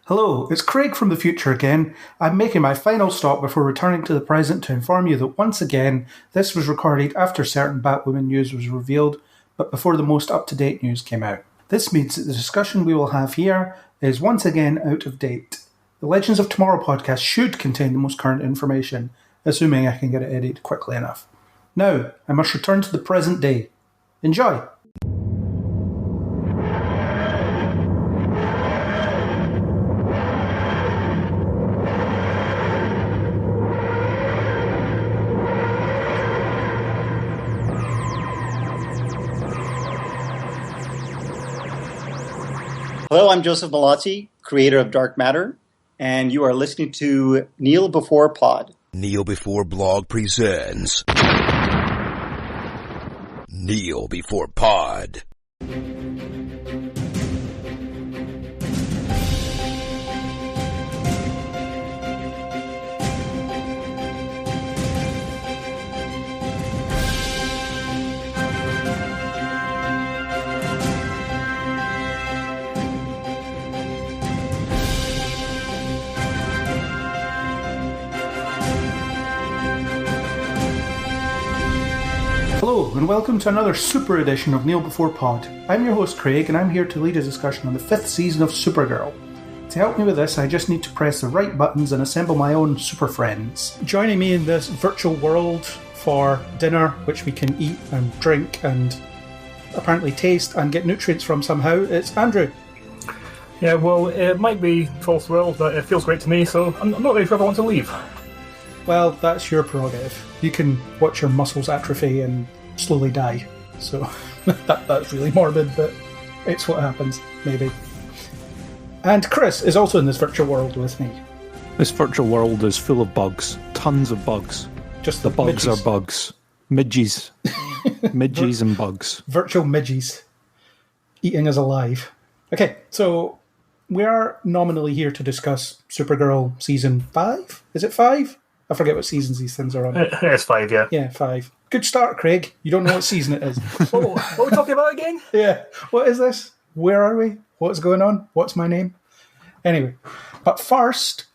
Hello, it's Craig from the future again. I'm making my final stop before returning to the present to inform you that once again, this was recorded after certain Batwoman news was revealed, but before the most up-to-date news came out. This means that the discussion we will have here is once again out of date. The Legends of Tomorrow podcast should contain the most current information, assuming I can get it edited quickly enough. Now, I must return to the present day. Enjoy! Hello, I'm Joseph Malazzi, creator of Dark Matter, and you are listening to Kneel Before Pod. Kneel Before Blog presents Kneel Before Pod. Hello, and welcome to another super edition of Kneel Before Pod. I'm your host Craig, and I'm here to lead a discussion on the 5th season of Supergirl. To help me with this, I just need to press the right buttons and assemble my own super friends. Joining me in this virtual world for dinner, which we can eat and drink and apparently taste and get nutrients from somehow, it's Andrew. Yeah, well, it might be false will, but it feels great to me, so I'm not really sure if I want to leave. Well, that's your prerogative. You can watch your muscles atrophy and slowly die. So that's really morbid, but it's what happens, maybe. And Chris is also in this virtual world with me. This virtual world is full of bugs. Tons of bugs. Just the bugs midges. are bugs. Midges. Midges and bugs. Virtual midges. Eating us alive. Okay, so we are nominally here to discuss Supergirl Season 5? Is it 5? I forget what seasons these things are on. It's 5, yeah. Yeah, 5. Good start, Craig. You don't know what season it is. Oh, what are we talking about again? Yeah. What is this? Where are we? What's going on? What's my name? Anyway, but first,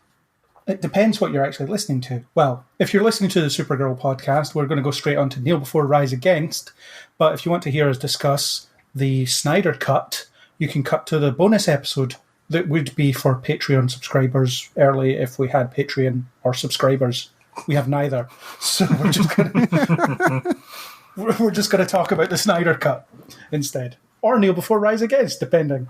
it depends what you're actually listening to. Well, if you're listening to the Supergirl podcast, we're going to go straight on to Kneel Before Rise Against. But if you want to hear us discuss the Snyder Cut, you can cut to the bonus episode that would be for Patreon subscribers early if we had Patreon or subscribers. We have neither. So we're just going to talk about the Snyder Cut instead. Or Kneel Before Rise Against, depending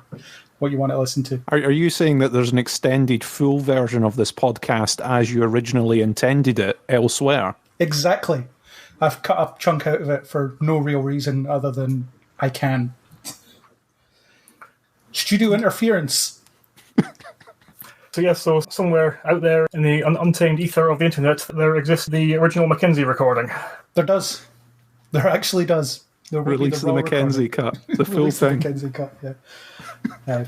what you want to listen to. Are you saying that there's an extended full version of this podcast as you originally intended it elsewhere? Exactly. I've cut a chunk out of it for no real reason other than I can. Studio interference. So somewhere out there in the untamed ether of the internet, there exists the original Mackenzie recording. There does. There actually does. Release the Mackenzie cut. The full thing. The Mackenzie cut, yeah.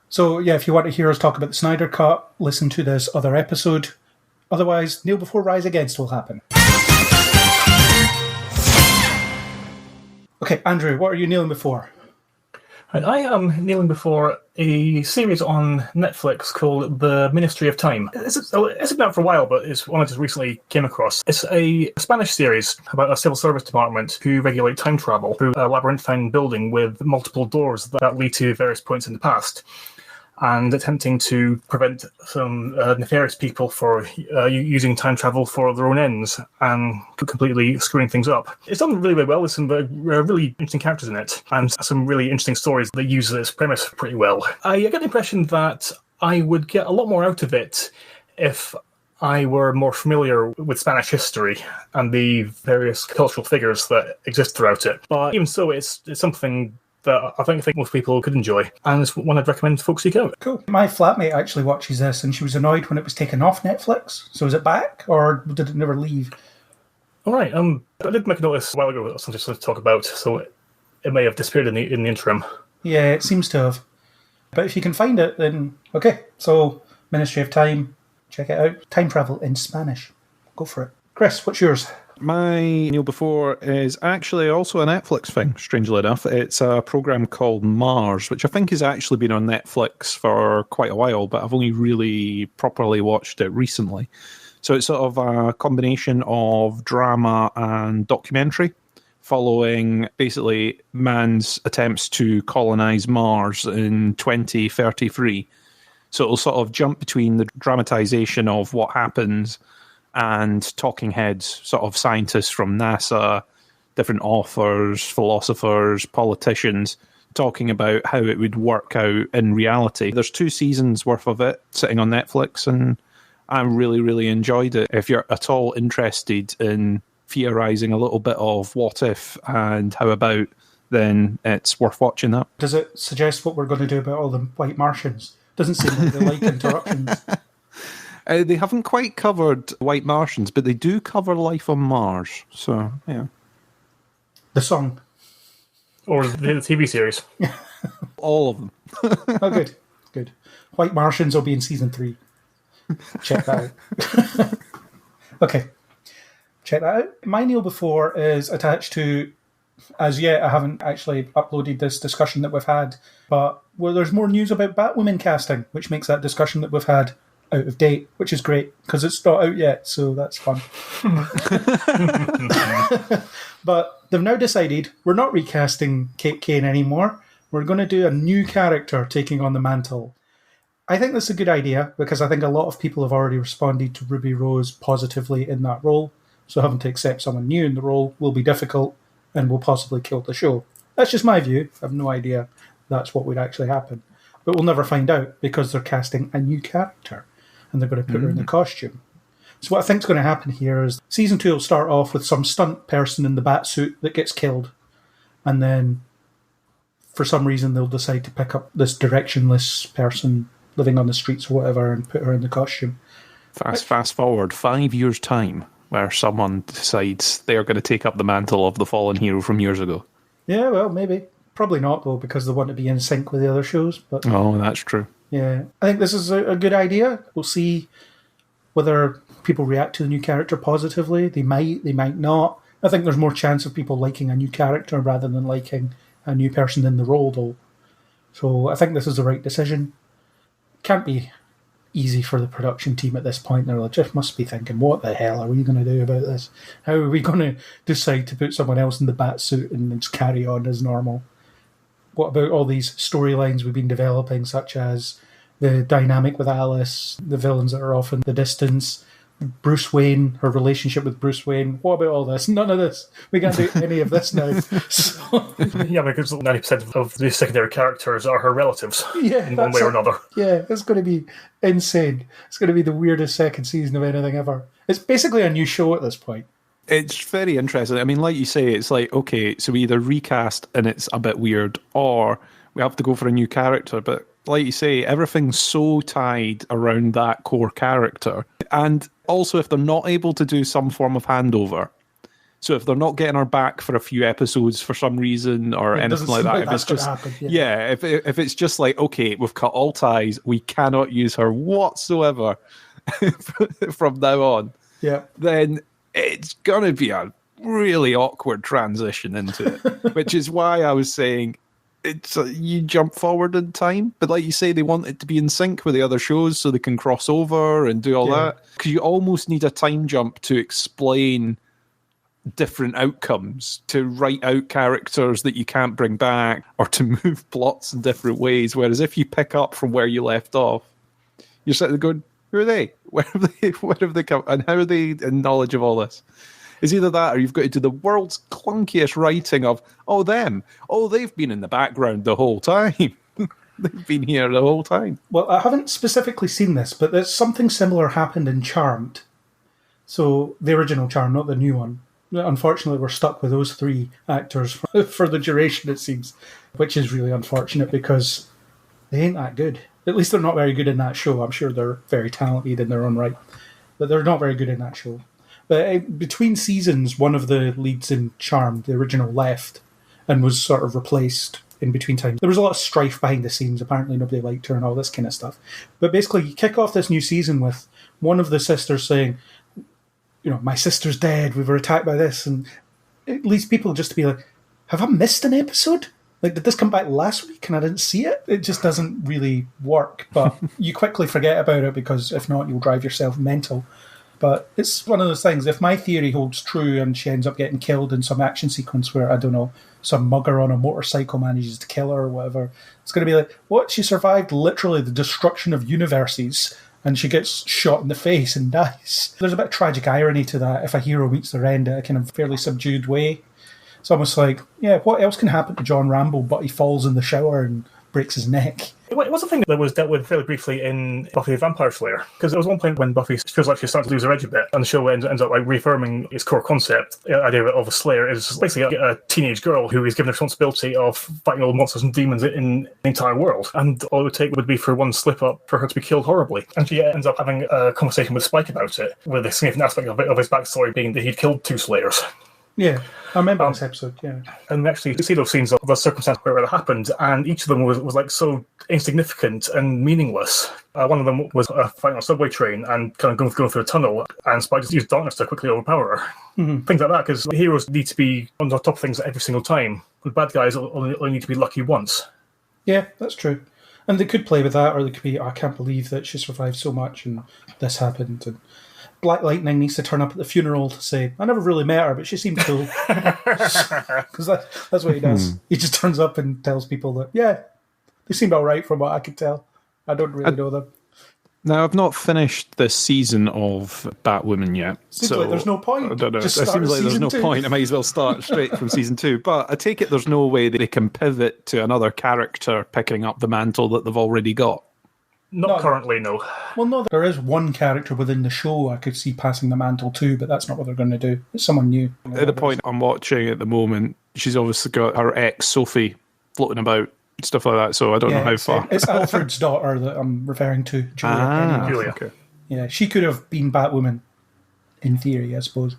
So, if you want to hear us talk about the Snyder Cut, listen to this other episode. Otherwise, Kneel Before Rise Against will happen. Okay, Andrew, what are you kneeling before? And I am kneeling before a series on Netflix called The Ministry of Time. It's been out for a while, but it's one I just recently came across. It's a Spanish series about a civil service department who regulate time travel through a labyrinthine building with multiple doors that lead to various points in the past, and attempting to prevent some nefarious people for using time travel for their own ends and completely screwing things up. It's done really, really well. There's some really interesting characters in it and some really interesting stories that use this premise pretty well. I get the impression that I would get a lot more out of it if I were more familiar with Spanish history and the various cultural figures that exist throughout it. But even so, it's something that I think most people could enjoy, and it's one I'd recommend folks seek out. Cool. My flatmate actually watches this, and she was annoyed when it was taken off Netflix. So is it back, or did it never leave? All right. I did make a notice a while ago of something to talk about, so it may have disappeared in the interim. Yeah, it seems to have. But if you can find it, then okay. So Ministry of Time, check it out. Time travel in Spanish. Go for it. Chris, what's yours? My Neil Before is actually also a Netflix thing, strangely enough. It's a program called Mars, which I think has actually been on Netflix for quite a while, but I've only really properly watched it recently. So it's sort of a combination of drama and documentary, following basically man's attempts to colonize Mars in 2033. So it'll sort of jump between the dramatization of what happens and talking heads, sort of scientists from NASA, different authors, philosophers, politicians, talking about how it would work out in reality. There's 2 seasons worth of it sitting on Netflix, and I really, really enjoyed it. If you're at all interested in theorising a little bit of what if and how about, then it's worth watching that. Does it suggest what we're going to do about all the white Martians? Doesn't seem like they like interruptions. They haven't quite covered white Martians, but they do cover life on Mars. So, yeah. The song. Or the TV series. All of them. Oh, good. Good. White Martians will be in season 3. Check that out. Okay. Check that out. My Neil Before is attached to, as yet, I haven't actually uploaded this discussion that we've had, but there's more news about Batwoman casting, which makes that discussion that we've had out of date, which is great, because it's not out yet, so that's fun. But they've now decided we're not recasting Kate Kane anymore. We're going to do a new character taking on the mantle. I think that's a good idea, because I think a lot of people have already responded to Ruby Rose positively in that role, so having to accept someone new in the role will be difficult and will possibly kill the show. That's just my view. I have no idea that's what would actually happen. But we'll never find out, because they're casting a new character and they're going to put her in the costume. So what I think is going to happen here is season 2 will start off with some stunt person in the bat suit that gets killed, and then for some reason they'll decide to pick up this directionless person living on the streets or whatever and put her in the costume. Fast forward 5 years' time, where someone decides they're going to take up the mantle of the fallen hero from years ago. Yeah, well, maybe. Probably not, though, because they want to be in sync with the other shows. But oh, that's true. Yeah, I think this is a good idea. We'll see whether people react to the new character positively. They might not. I think there's more chance of people liking a new character rather than liking a new person in the role, though. So I think this is the right decision. Can't be easy for the production team at this point. They're just must be thinking, what the hell are we going to do about this? How are we going to decide to put someone else in the bat suit and just carry on as normal? What about all these storylines we've been developing, such as the dynamic with Alice, the villains that are off in the distance, Bruce Wayne, her relationship with Bruce Wayne? What about all this? None of this. We can't do any of this now. So, yeah, because 90% of the secondary characters are her relatives, yeah, in one way or another. Yeah, it's going to be insane. It's going to be the weirdest second season of anything ever. It's basically a new show at this point. It's very interesting. I mean, like you say, it's like, okay, so we either recast and it's a bit weird, or we have to go for a new character. But like you say, everything's so tied around that core character. And also, if they're not able to do some form of handover, so if they're not getting her back for a few episodes for some reason or anything like that, if it's just happen, if it's just like, okay, we've cut all ties, we cannot use her whatsoever from now on, then it's going to be a really awkward transition into it, which is why I was saying you jump forward in time. But like you say, they want it to be in sync with the other shows so they can cross over and do all that. Because you almost need a time jump to explain different outcomes, to write out characters that you can't bring back, or to move plots in different ways. Whereas if you pick up from where you left off, you're sitting there going, who are they? Where have they come? And how are they in knowledge of all this? It's either that or you've got to do the world's clunkiest writing of, them. Oh, they've been in the background the whole time. They've been here the whole time. Well, I haven't specifically seen this, but there's something similar happened in Charmed. So the original Charmed, not the new one. Unfortunately, we're stuck with those 3 actors for the duration, it seems, which is really unfortunate because they ain't that good. At least they're not very good in that show. I'm sure they're very talented in their own right, but they're not very good in that show. But between seasons, one of the leads in Charmed, the original, left and was sort of replaced in between times. There was a lot of strife behind the scenes. Apparently nobody liked her and all this kind of stuff. But basically, you kick off this new season with one of the sisters saying, my sister's dead, we were attacked by this, and it leads people just to be like, have I missed an episode? Like, did this come back last week and I didn't see it? It just doesn't really work, but you quickly forget about it because if not, you'll drive yourself mental. But it's one of those things, if my theory holds true and she ends up getting killed in some action sequence where, I don't know, some mugger on a motorcycle manages to kill her or whatever, it's going to be like, what? She survived literally the destruction of universes and she gets shot in the face and dies. There's a bit of tragic irony to that if a hero meets their end in a kind of fairly subdued way. It's almost like, yeah, what else can happen to John Rambo but he falls in the shower and breaks his neck? It was a thing that was dealt with fairly briefly in Buffy the Vampire Slayer, because there was one point when Buffy feels like she's starting to lose her edge a bit, and the show ends up like reaffirming its core concept. The idea of a Slayer is basically a teenage girl who is given the responsibility of fighting all the monsters and demons in the entire world, and all it would take would be for one slip up for her to be killed horribly. And she ends up having a conversation with Spike about it, with the significant aspect of his backstory being that he'd killed 2 Slayers. Yeah, I remember this episode, yeah. And we actually see those scenes of the circumstance where it happened, and each of them was like so insignificant and meaningless. One of them was fighting on a subway train and kind of going through a tunnel, and Spike just used darkness to quickly overpower her. Mm-hmm. Things like that, because heroes need to be on the top of things every single time. The bad guys only need to be lucky once. Yeah, that's true. And they could play with that, or they could be, I can't believe that she survived so much and this happened, and Black Lightning needs to turn up at the funeral to say, I never really met her, but she seemed cool. Because that's what he does. He just turns up and tells people that, yeah, they seemed all right from what I could tell. I don't really know them. Now, I've not finished this season of Batwoman yet. Seems like there's no point. I don't know. It Just seems start like there's season no 2. point. I might as well start straight from season 2. But I take it there's no way that they can pivot to another character picking up the mantle that they've already got. Not currently, no. Well, no, there is one character within the show I could see passing the mantle to, but that's not what they're going to do. It's someone new. At the point I'm watching at the moment, she's obviously got her ex, Sophie, floating about, stuff like that, so I don't know how far. It's Alfred's daughter that I'm referring to, Julia. Julia. Okay. Yeah, she could have been Batwoman, in theory, I suppose.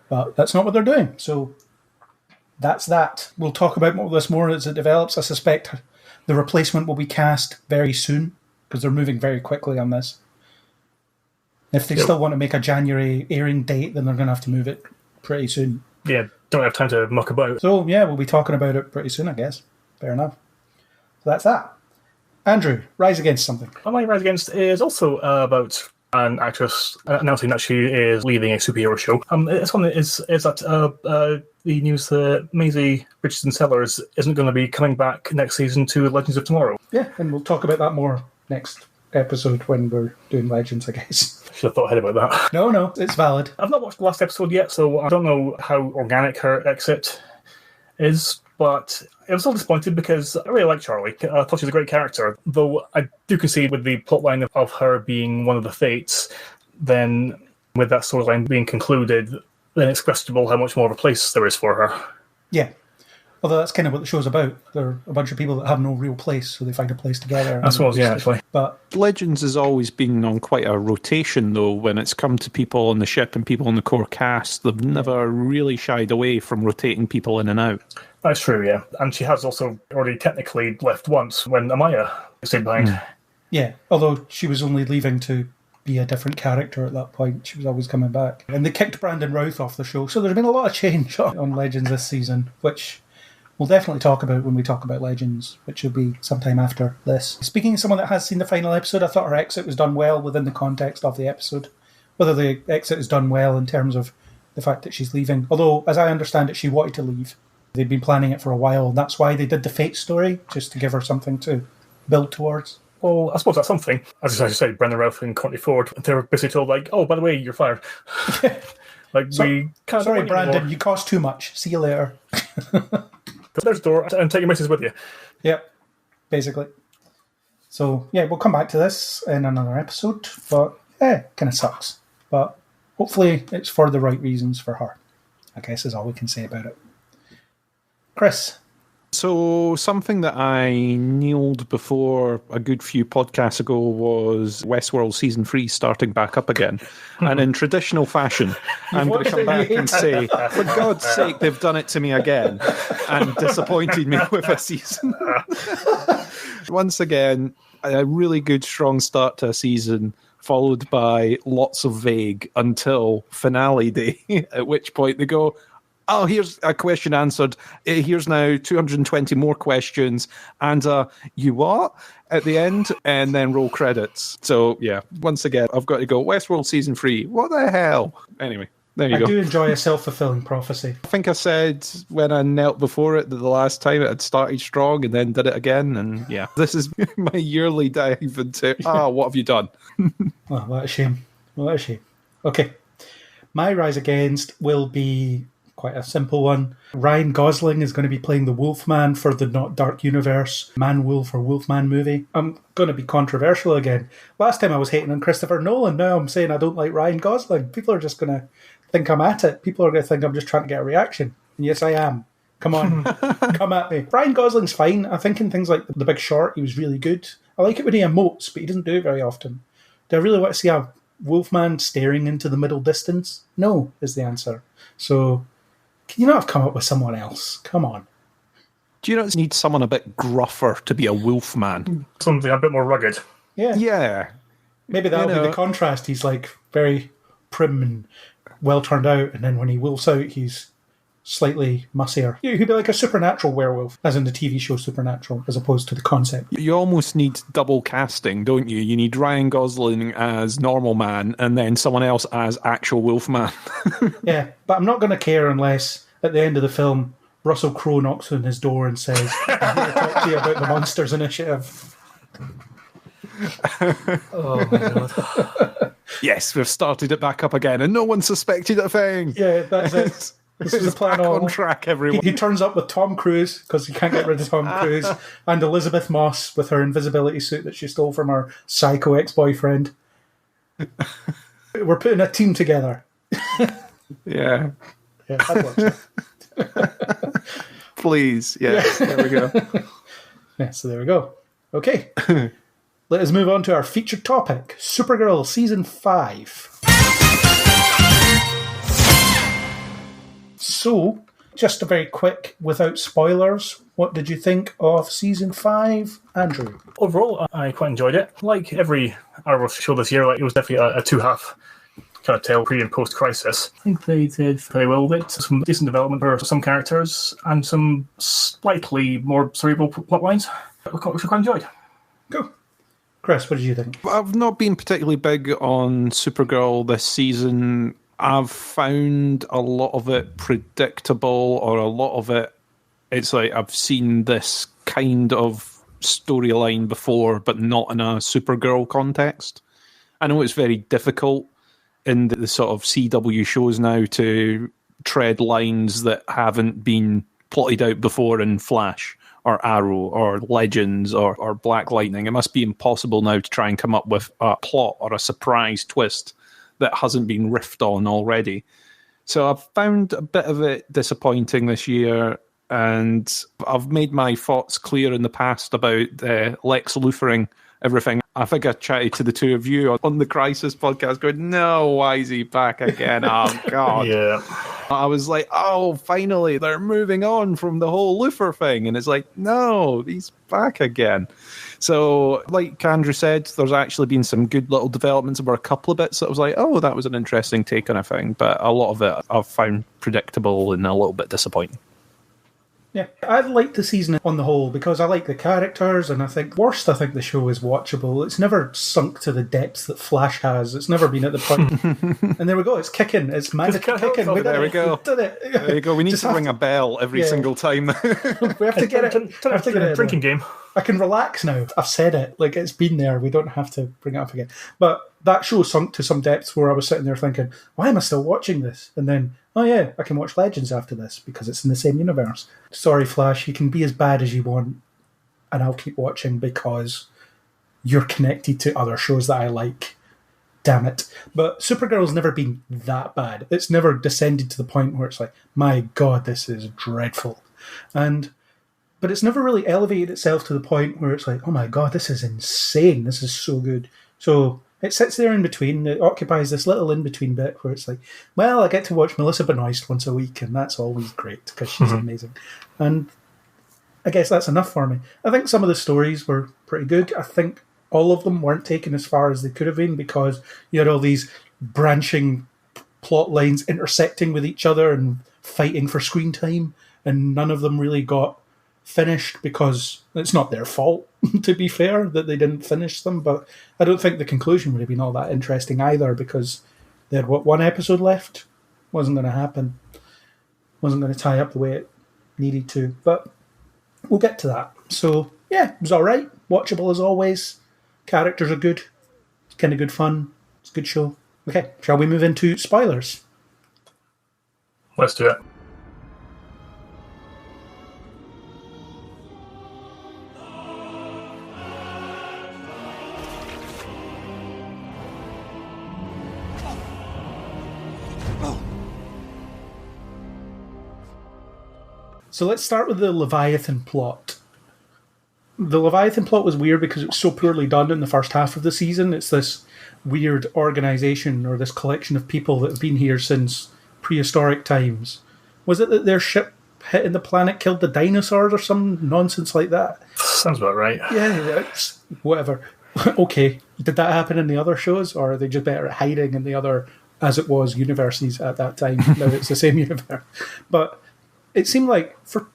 But that's not what they're doing, so that's that. We'll talk about this more as it develops. I suspect the replacement will be cast very soon, because they're moving very quickly on this. If they still want to make a January airing date, then they're going to have to move it pretty soon. Yeah, don't have time to muck about. So, yeah, we'll be talking about it pretty soon, I guess. Fair enough. So that's that. Andrew, Rise Against something. My Rise Against is also about an actress announcing that she is leaving a superhero show. This one is that the news that Maisie Richardson Sellers isn't going to be coming back next season to Legends of Tomorrow. Yeah, and we'll talk about that more next episode when we're doing Legends, I guess. Should have thought ahead about that. No, it's valid. I've not watched the last episode yet, so I don't know how organic her exit is, but I was still disappointed because I really like Charlie. I thought she was a great character, though I do concede with the plotline of her being one of the Fates, then with that storyline being concluded, then it's questionable how much more of a place there is for her. Yeah. Although that's kind of what the show's about. They're a bunch of people that have no real place, so they find a place together. I suppose, yeah, actually. But Legends has always been on quite a rotation, though, when it's come to people on the ship and people on the core cast. They've never really shied away from rotating people in and out. That's true, yeah. And she has also already technically left once when Amaya stayed behind. Yeah, although she was only leaving to be a different character at that point. She was always coming back. And they kicked Brandon Routh off the show, so there's been a lot of change on Legends this season, which we'll definitely talk about when we talk about Legends, which will be sometime after this. Speaking of someone that has seen the final episode, I thought her exit was done well within the context of the episode. Whether the exit is done well in terms of the fact that she's leaving. Although, as I understand it, she wanted to leave. They'd been planning it for a while, and that's why they did the Fate story, just to give her something to build towards. Well, I suppose that's something. As I said, Brendan Routh and Courtney Ford, they were basically told, like, oh, by the way, you're fired. We can't. Sorry, Brandon, you cost too much. See you later. There's the door, and take your missus with you. Yep, basically. So, yeah, we'll come back to this in another episode, but, kind of sucks. But hopefully it's for the right reasons for her, I guess is all we can say about it. Chris. So something that I kneeled before a good few podcasts ago was Westworld Season 3 starting back up again. And in traditional fashion, I'm going to come back and say, for God's sake, they've done it to me again and disappointed me with a season. Once again, a really good, strong start to a season, followed by lots of vague until finale day, at which point they go, oh, here's a question answered. Here's now 220 more questions. And you what? At the end, and then roll credits. So, yeah, once again, I've got to go, Westworld Season 3. What the hell? Anyway, there you go. I do enjoy a self-fulfilling prophecy. I think I said when I knelt before it that the last time it had started strong and then did it again. And, yeah, this is my yearly dive into, what have you done? Oh, what a shame. What a shame. Okay. My Rise Against will be quite a simple one. Ryan Gosling is going to be playing the Wolfman for the Not Dark Universe Man-Wolf or Wolfman movie. I'm going to be controversial again. Last time I was hating on Christopher Nolan. Now I'm saying I don't like Ryan Gosling. People are just going to think I'm at it. People are going to think I'm just trying to get a reaction. And yes, I am. Come on. Come at me. Ryan Gosling's fine. I think in things like The Big Short, he was really good. I like it when he emotes, but he doesn't do it very often. Do I really want to see a Wolfman staring into the middle distance? No, is the answer. So, can you not have come up with someone else? Come on. Do you not need someone a bit gruffer to be a Wolfman? Something a bit more rugged. Yeah. Yeah. Maybe that'll be the contrast. He's like very prim and well turned out, and then when he wolfs out, he's slightly mussier. He'd be like a supernatural werewolf, as in the TV show Supernatural, as opposed to the concept. You almost need double casting, don't you? You need Ryan Gosling as normal man and then someone else as actual Wolfman. Yeah, but I'm not going to care unless, at the end of the film, Russell Crowe knocks on his door and says, I'm here to talk to you about the Monsters Initiative. Oh, my God. Yes, we've started it back up again and no one suspected a thing. Yeah, that's it. This is the plan back all. on track, everyone. He turns up with Tom Cruise, because he can't get rid of Tom Cruise, and Elizabeth Moss with her invisibility suit that she stole from her psycho ex-boyfriend. We're putting a team together. Yeah. Yeah, that works. Please. Yes, there we go. Yeah, so there we go. Okay. Let us move on to our featured topic, Supergirl Season 5. So, just a very quick, without spoilers, what did you think of Season 5, Andrew? Overall, I quite enjoyed it. Like every Arrowverse show this year, it was definitely a two-half kind of tale, pre- and post-crisis. I think they did very well with it. Some decent development for some characters and some slightly more cerebral plot lines, which I quite enjoyed. Cool. Chris, what did you think? I've not been particularly big on Supergirl this season. I've found a lot of it predictable, or a lot of it, it's like I've seen this kind of storyline before, but not in a Supergirl context. I know it's very difficult in the sort of CW shows now to tread lines that haven't been plotted out before in Flash or Arrow or Legends or Black Lightning. It must be impossible now to try and come up with a plot or a surprise twist that hasn't been riffed on already. So I've found a bit of it disappointing this year, and I've made my thoughts clear in the past about Lex Luthoring everything. I think I chatted to the two of you on the Crisis podcast going, no, why is he back again? Oh, God. Yeah. I was like, oh, finally, they're moving on from the whole Luthor thing. And it's like, no, he's back again. So, like Andrew said, there's actually been some good little developments. There were a couple of bits that I was like, oh, that was an interesting take on a thing. But a lot of it I've found predictable and a little bit disappointing. Yeah, I liked the season on the whole because I like the characters, and I think the show is watchable. It's never sunk to the depths that Flash has. It's never been at the point. And there we go. It's kicking. It's mandatory kicking. There we go. We did it. There you go. We need to ring a bell every single time. We have to get it. Have to get it. Drinking game. I can relax now. I've said it. Like, it's been there. We don't have to bring it up again. But that show sunk to some depths where I was sitting there thinking, why am I still watching this? And then, oh yeah, I can watch Legends after this because it's in the same universe. Sorry, Flash, you can be as bad as you want and I'll keep watching because you're connected to other shows that I like. Damn it. But Supergirl's never been that bad. It's never descended to the point where it's like, my God, this is dreadful. But it's never really elevated itself to the point where it's like, oh my God, this is insane. This is so good. So it sits there in between. It occupies this little in-between bit where it's like, well, I get to watch Melissa Benoist once a week, and that's always great because she's amazing. And I guess that's enough for me. I think some of the stories were pretty good. I think all of them weren't taken as far as they could have been because you had all these branching plot lines intersecting with each other and fighting for screen time, and none of them really got finished because it's not their fault, to be fair, that they didn't finish them. But I don't think the conclusion would have been all that interesting either because they had, one episode left? Wasn't going to happen. Wasn't going to tie up the way it needed to. But we'll get to that. So, yeah, it was all right. Watchable as always. Characters are good. It's kind of good fun. It's a good show. Okay, shall we move into spoilers? Let's do it. So let's start with the Leviathan plot. The Leviathan plot was weird because it was so poorly done in the first half of the season. It's this weird organisation or this collection of people that have been here since prehistoric times. Was it that their ship hitting the planet killed the dinosaurs or some nonsense like that? Sounds about right. Yeah, it's whatever. Okay, did that happen in the other shows, or are they just better at hiding in the other, as it was, universes at that time? Now it's the same universe. But it seemed like for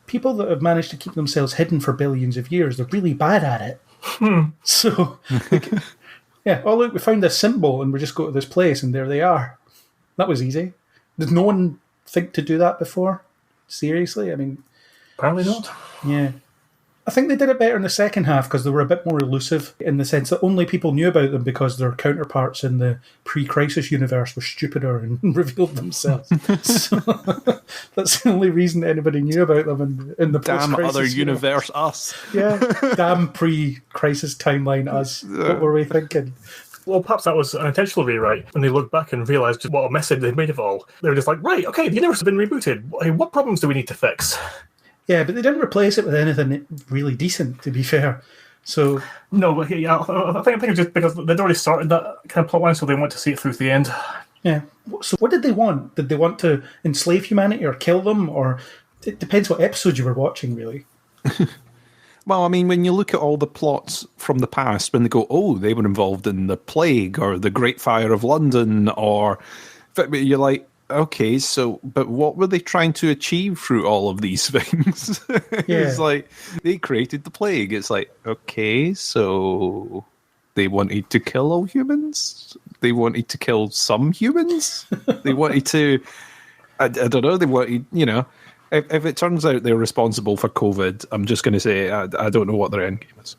people that have managed to keep themselves hidden for billions of years, they're really bad at it. So, yeah, oh look, we found this symbol and we just go to this place and there they are. That was easy. Did no one think to do that before? Seriously? I mean... Apparently not. Yeah. I think they did it better in the second half because they were a bit more elusive in the sense that only people knew about them because their counterparts in the pre-crisis universe were stupider and revealed themselves. So that's the only reason anybody knew about them in the Damn post-crisis other universe, us. Yeah, damn pre-crisis timeline us. What were we thinking? Well, perhaps that was an intentional rewrite. When they looked back and realised just what a mess they'd made of it all, they were just like, right, okay, the universe has been rebooted. What problems do we need to fix? Yeah, but they didn't replace it with anything really decent, to be fair. So no, but yeah, I think it's just because they'd already started that kind of plotline, so they want to see it through to the end. Yeah. So what did they want? Did they want to enslave humanity or kill them? Or it depends what episode you were watching, really. Well, I mean, when you look at all the plots from the past, when they go, oh, they were involved in the plague or the Great Fire of London, or you're like, okay, so, but what were they trying to achieve through all of these things? It's like, they created the plague. It's like, okay, so they wanted to kill all humans? They wanted to kill some humans? They wanted to, I don't know, they wanted, you know, if it turns out they're responsible for COVID, I'm just going to say I don't know what their end game is.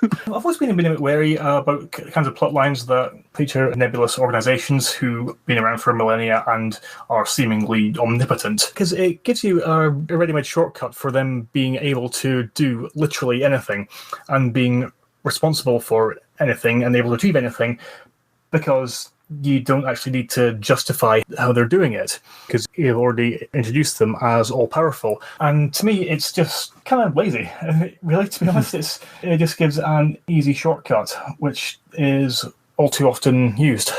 I've always been a bit wary about kinds of plot lines that feature nebulous organisations who've been around for millennia and are seemingly omnipotent, because it gives you a ready-made shortcut for them being able to do literally anything and being responsible for anything and able to achieve anything, because you don't actually need to justify how they're doing it because you've already introduced them as all-powerful. And to me, it's just kind of lazy. Really, to be honest, it just gives an easy shortcut, which is all too often used.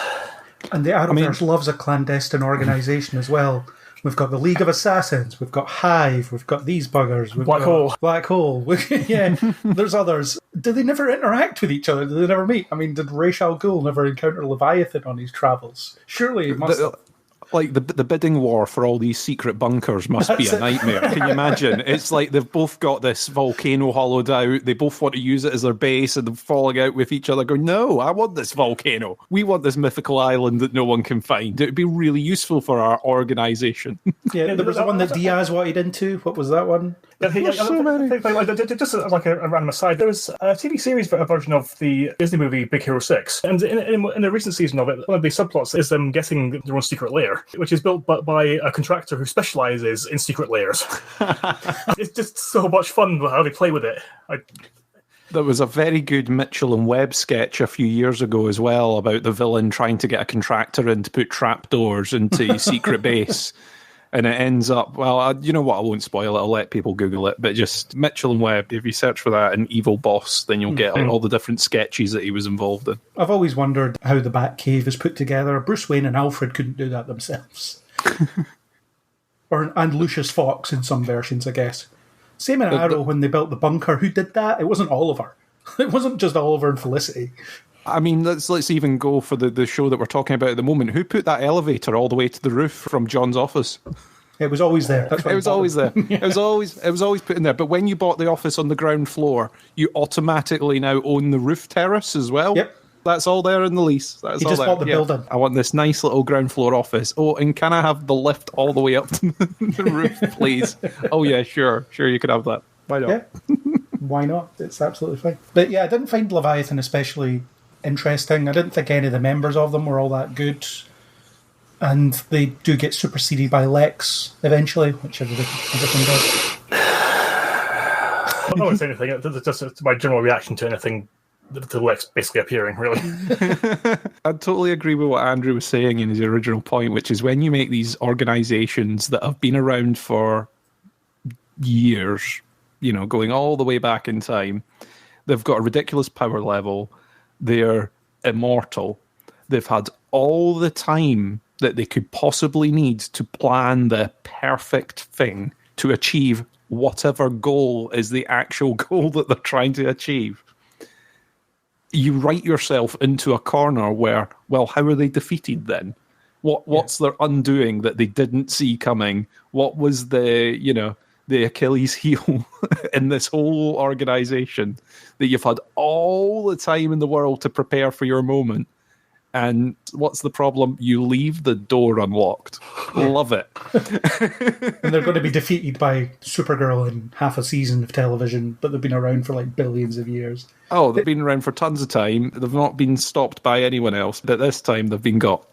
And the Arrowverse loves a clandestine organisation as well. We've got the League of Assassins, we've got Hive, we've got these buggers. Black Hole. Yeah, there's others. Do they never interact with each other? Do they never meet? I mean, did Ra's al Ghul never encounter Leviathan on his travels? Surely he must have. Like, the bidding war for all these secret bunkers must be a nightmare. Can you imagine? It's like they've both got this volcano hollowed out. They both want to use it as their base, and they're falling out with each other going, no, I want this volcano. We want this mythical island that no one can find. It would be really useful for our organisation. Yeah, there was the one that Diaz wanted into. What was that one? So many. Just like a random aside, there was a TV series version of the Disney movie Big Hero 6, and in the recent season of it, one of the subplots is them getting their own secret lair, which is built by a contractor who specialises in secret lairs. It's just so much fun how they play with it. There was a very good Mitchell and Webb sketch a few years ago as well about the villain trying to get a contractor in to put trapdoors into his secret base. And it ends up, well, you know what, I won't spoil it, I'll let people Google it, but just Mitchell and Webb, if you search for that and Evil Boss, then you'll get all the different sketches that he was involved in. I've always wondered how the Batcave is put together. Bruce Wayne and Alfred couldn't do that themselves. And Lucius Fox in some versions, I guess. Same in Arrow when they built the bunker. Who did that? It wasn't Oliver. It wasn't just Oliver and Felicity. I mean, let's even go for the show that we're talking about at the moment. Who put that elevator all the way to the roof from John's office? It was always there. That's It was always there. It was always put in there. But when you bought the office on the ground floor, you automatically now own the roof terrace as well. Yep. That's all there in the lease. That's He all just there. bought the building. I want this nice little ground floor office. Oh, and can I have the lift all the way up to the roof, please? Oh yeah, sure, you can have that. Why not? Yeah. Why not? It's absolutely fine. But yeah, I didn't find Leviathan especially interesting. I didn't think any of the members of them were all that good. And they do get superseded by Lex eventually, which everything does. I don't want to say anything. It's just my general reaction to anything to Lex basically appearing, really. I totally agree with what Andrew was saying in his original point, which is when you make these organizations that have been around for years, going all the way back in time, they've got a ridiculous power level, they're immortal, they've had all the time that they could possibly need to plan the perfect thing to achieve whatever goal is the actual goal that they're trying to achieve. You write yourself into a corner where, well, how are they defeated then? What's their undoing that they didn't see coming? What was the Achilles heel in this whole organization that you've had all the time in the world to prepare for your moment? And what's the problem? You leave the door unlocked. Love it. And they're going to be defeated by Supergirl in half a season of television, but they've been around for like billions of years. Oh, they've been around for tons of time. They've not been stopped by anyone else, but this time they've been got.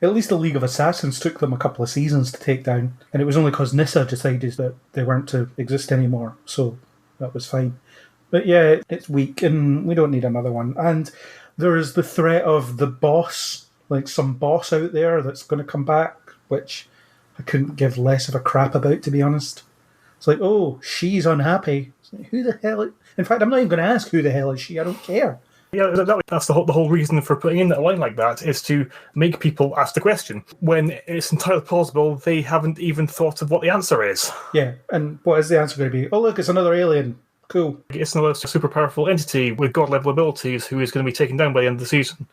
At least the League of Assassins took them a couple of seasons to take down, and it was only because Nyssa decided that they weren't to exist anymore, so that was fine. But yeah, it's weak, and we don't need another one. And there is the threat of the boss, like some boss out there that's going to come back, which I couldn't give less of a crap about, to be honest. It's like, oh, she's unhappy. It's like, who the hell? In fact, I'm not even going to ask who the hell is she. I don't care. Yeah, that's the whole reason for putting in a line like that, is to make people ask the question, when it's entirely plausible they haven't even thought of what the answer is. Yeah, and what is the answer going to be? Oh, look, it's another alien. Cool. It's another super powerful entity with god-level abilities who is going to be taken down by the end of the season.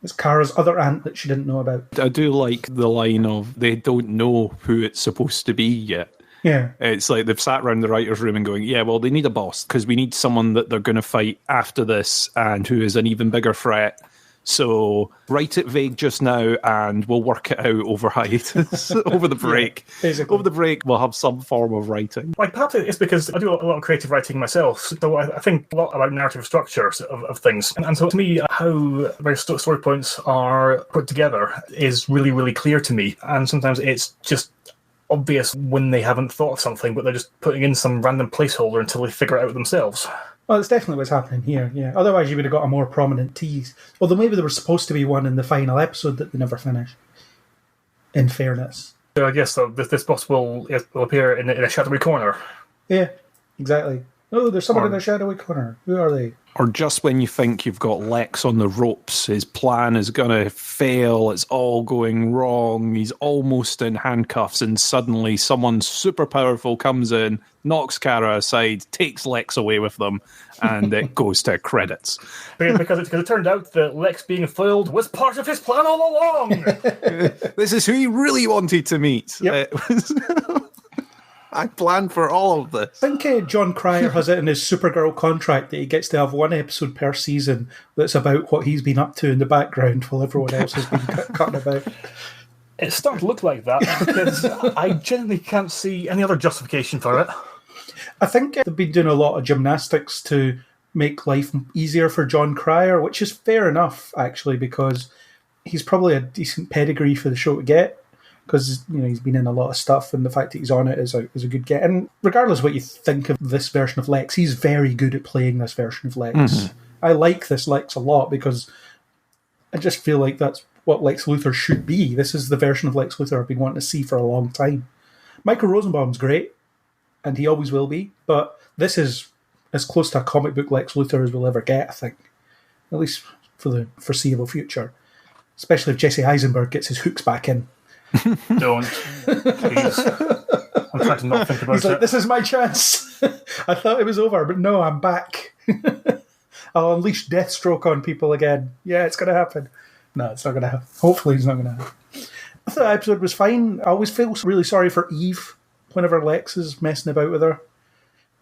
It's Kara's other aunt that she didn't know about. I do like the line of, they don't know who it's supposed to be yet. Yeah. It's like they've sat around the writer's room and going, yeah, well, they need a boss because we need someone that they're going to fight after this and who is an even bigger threat. So write it vague just now and we'll work it out over hiatus, over the break. Yeah, basically. Over the break, we'll have some form of writing. Like, perhaps it's because I do a lot of creative writing myself, so I think a lot about narrative structures of things. And so to me, how various story points are put together is really, really clear to me. And sometimes it's just obvious when they haven't thought of something, but they're just putting in some random placeholder until they figure it out themselves. Well, it's definitely what's happening here, yeah. Otherwise you would have got a more prominent tease. Although maybe there was supposed to be one in the final episode that they never finished, in fairness. So I guess this boss will appear in a shadowy corner. Yeah, exactly. Oh, there's someone in a shadowy corner. Who are they? Or just when you think you've got Lex on the ropes, his plan is going to fail, it's all going wrong, he's almost in handcuffs, and suddenly someone super powerful comes in, knocks Kara aside, takes Lex away with them, and it goes to credits. Because it turned out that Lex being foiled was part of his plan all along! This is who he really wanted to meet. Yep. I planned for all of this. I think John Cryer has it in his Supergirl contract that he gets to have one episode per season that's about what he's been up to in the background while everyone else has been cutting about. It's starting to look like that because I genuinely can't see any other justification for it. I think they've been doing a lot of gymnastics to make life easier for John Cryer, which is fair enough, actually, because he's probably a decent pedigree for the show to get. Because he's been in a lot of stuff, and the fact that he's on it is a good get. And regardless of what you think of this version of Lex, he's very good at playing this version of Lex. Mm-hmm. I like this Lex a lot because I just feel like that's what Lex Luthor should be. This is the version of Lex Luthor I've been wanting to see for a long time. Michael Rosenbaum's great, and he always will be, but this is as close to a comic book Lex Luthor as we'll ever get, I think. At least for the foreseeable future. Especially if Jesse Eisenberg gets his hooks back in. Don't. Please. I'm trying to not think about He's like, this is my chance. I thought it was over, but no, I'm back. I'll unleash Deathstroke on people again. Yeah, it's going to happen. No, it's not going to happen. Hopefully it's not going to happen. I thought the episode was fine. I always feel really sorry for Eve whenever Lex is messing about with her.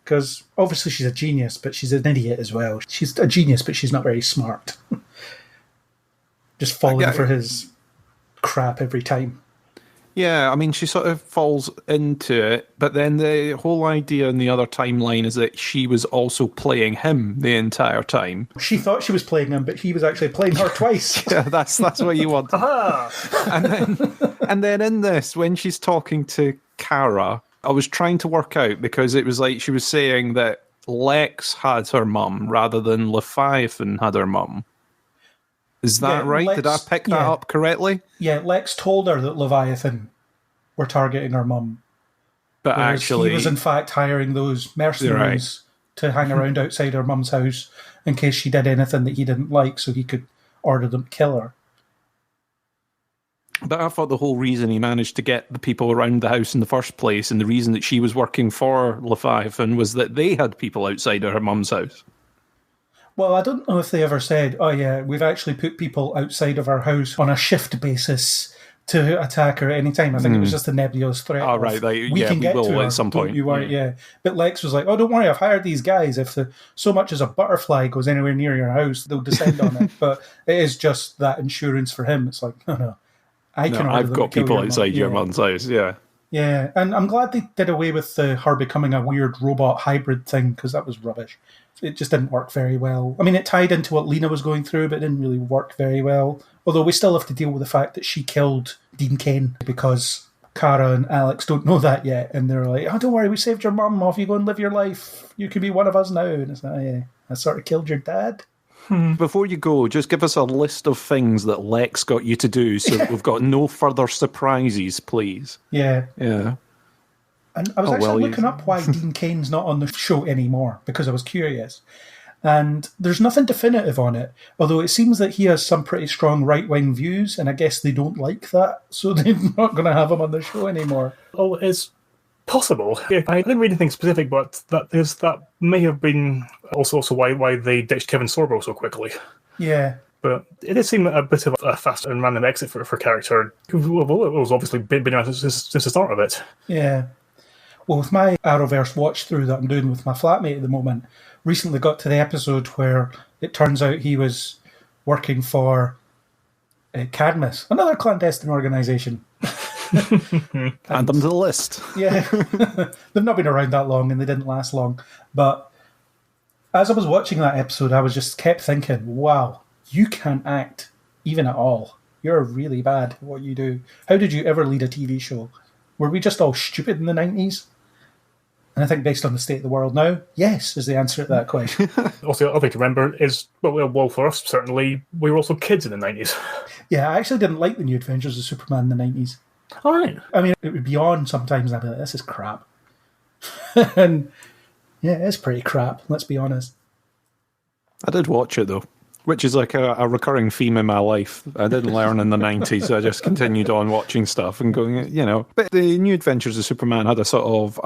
Because obviously she's a genius, but she's an idiot as well. She's a genius, but she's not very smart. Just falling for his crap every time. Yeah, I mean, she sort of falls into it, but then the whole idea in the other timeline is that she was also playing him the entire time. She thought she was playing him, but he was actually playing her twice. Yeah, that's what you want. and then in this, when she's talking to Kara, I was trying to work out, because it was like she was saying that Lex had her mum rather than Leviathan had her mum. Is that right? Lex, did I pick that up correctly? Yeah, Lex told her that Leviathan were targeting her mum. But actually, he was in fact hiring those mercenaries to hang around outside her mum's house in case she did anything that he didn't like, so he could order them to kill her. But I thought the whole reason he managed to get the people around the house in the first place, and the reason that she was working for Leviathan, was that they had people outside of her mum's house. Well, I don't know if they ever said, oh yeah, we've actually put people outside of our house on a shift basis to attack her at any time. I think it was just a nebulous threat. Oh, right. We can get to her at some point. You worry, yeah. But Lex was like, oh, don't worry, I've hired these guys. If so much as a butterfly goes anywhere near your house, they'll descend on it. But it is just that insurance for him. It's like, no. I've got people outside your mum's house, yeah. Yeah, and I'm glad they did away with her becoming a weird robot hybrid thing, because that was rubbish. It just didn't work very well. I mean, it tied into what Lena was going through, but it didn't really work very well. Although we still have to deal with the fact that she killed Dean Cain, because Kara and Alex don't know that yet. And they're like, oh, don't worry, we saved your mum. Off you go and live your life. You can be one of us now. And it's like, oh, yeah, I sort of killed your dad. Before you go, just give us a list of things that Lex got you to do so we've got no further surprises, please. Yeah. Yeah. And I was looking up why Dean Cain's not on the show anymore, because I was curious. And there's nothing definitive on it, although it seems that he has some pretty strong right-wing views, and I guess they don't like that, so they're not going to have him on the show anymore. Oh, it's possible. Yeah, I didn't read anything specific, but that may have been also why they ditched Kevin Sorbo so quickly. Yeah. But it did seem a bit of a fast and random exit for a character who was obviously been around since the start of it. Yeah. Well, with my Arrowverse watch through that I'm doing with my flatmate at the moment, recently got to the episode where it turns out he was working for Cadmus, another clandestine organisation. Add them to the list. Yeah. They've not been around that long and they didn't last long. But as I was watching that episode, I was just kept thinking, wow, you can't act even at all. You're really bad at what you do. How did you ever lead a TV show? Were we just all stupid in the 90s? And I think based on the state of the world now, yes, is the answer to that question. Also, the other thing to remember is, well, for us, certainly, we were also kids in the 90s. Yeah, I actually didn't like the New Adventures of Superman in the 90s. All right. I mean, it would be on sometimes, and I'd be like, this is crap. And yeah, it's pretty crap, let's be honest. I did watch it, though, which is like a recurring theme in my life. I didn't learn in the 90s, so I just continued on watching stuff and going, But the New Adventures of Superman had a sort of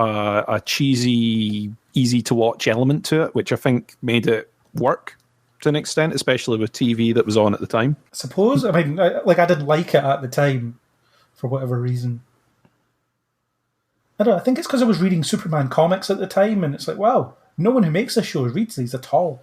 a cheesy, easy-to-watch element to it, which I think made it work to an extent, especially with TV that was on at the time. I suppose. I mean, I didn't like it at the time for whatever reason. I think it's because I was reading Superman comics at the time, and it's like, wow, no one who makes this show reads these at all.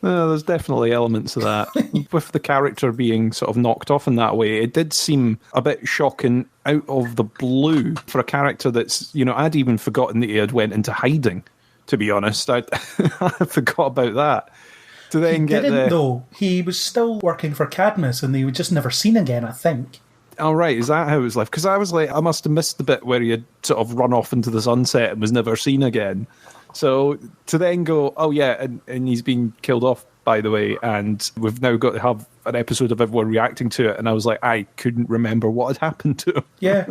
There's definitely elements of that. With the character being sort of knocked off in that way, it did seem a bit shocking out of the blue for a character that's, I'd even forgotten that he had went into hiding, to be honest. I forgot about that. To then though. He was still working for Cadmus, and they were just never seen again, I think. Oh, right. Is that how it was left? Because I was like, I must have missed the bit where he had sort of run off into the sunset and was never seen again. So to then go, oh, yeah, and he's been killed off, by the way, and we've now got to have an episode of everyone reacting to it. And I was like, I couldn't remember what had happened to him. Yeah.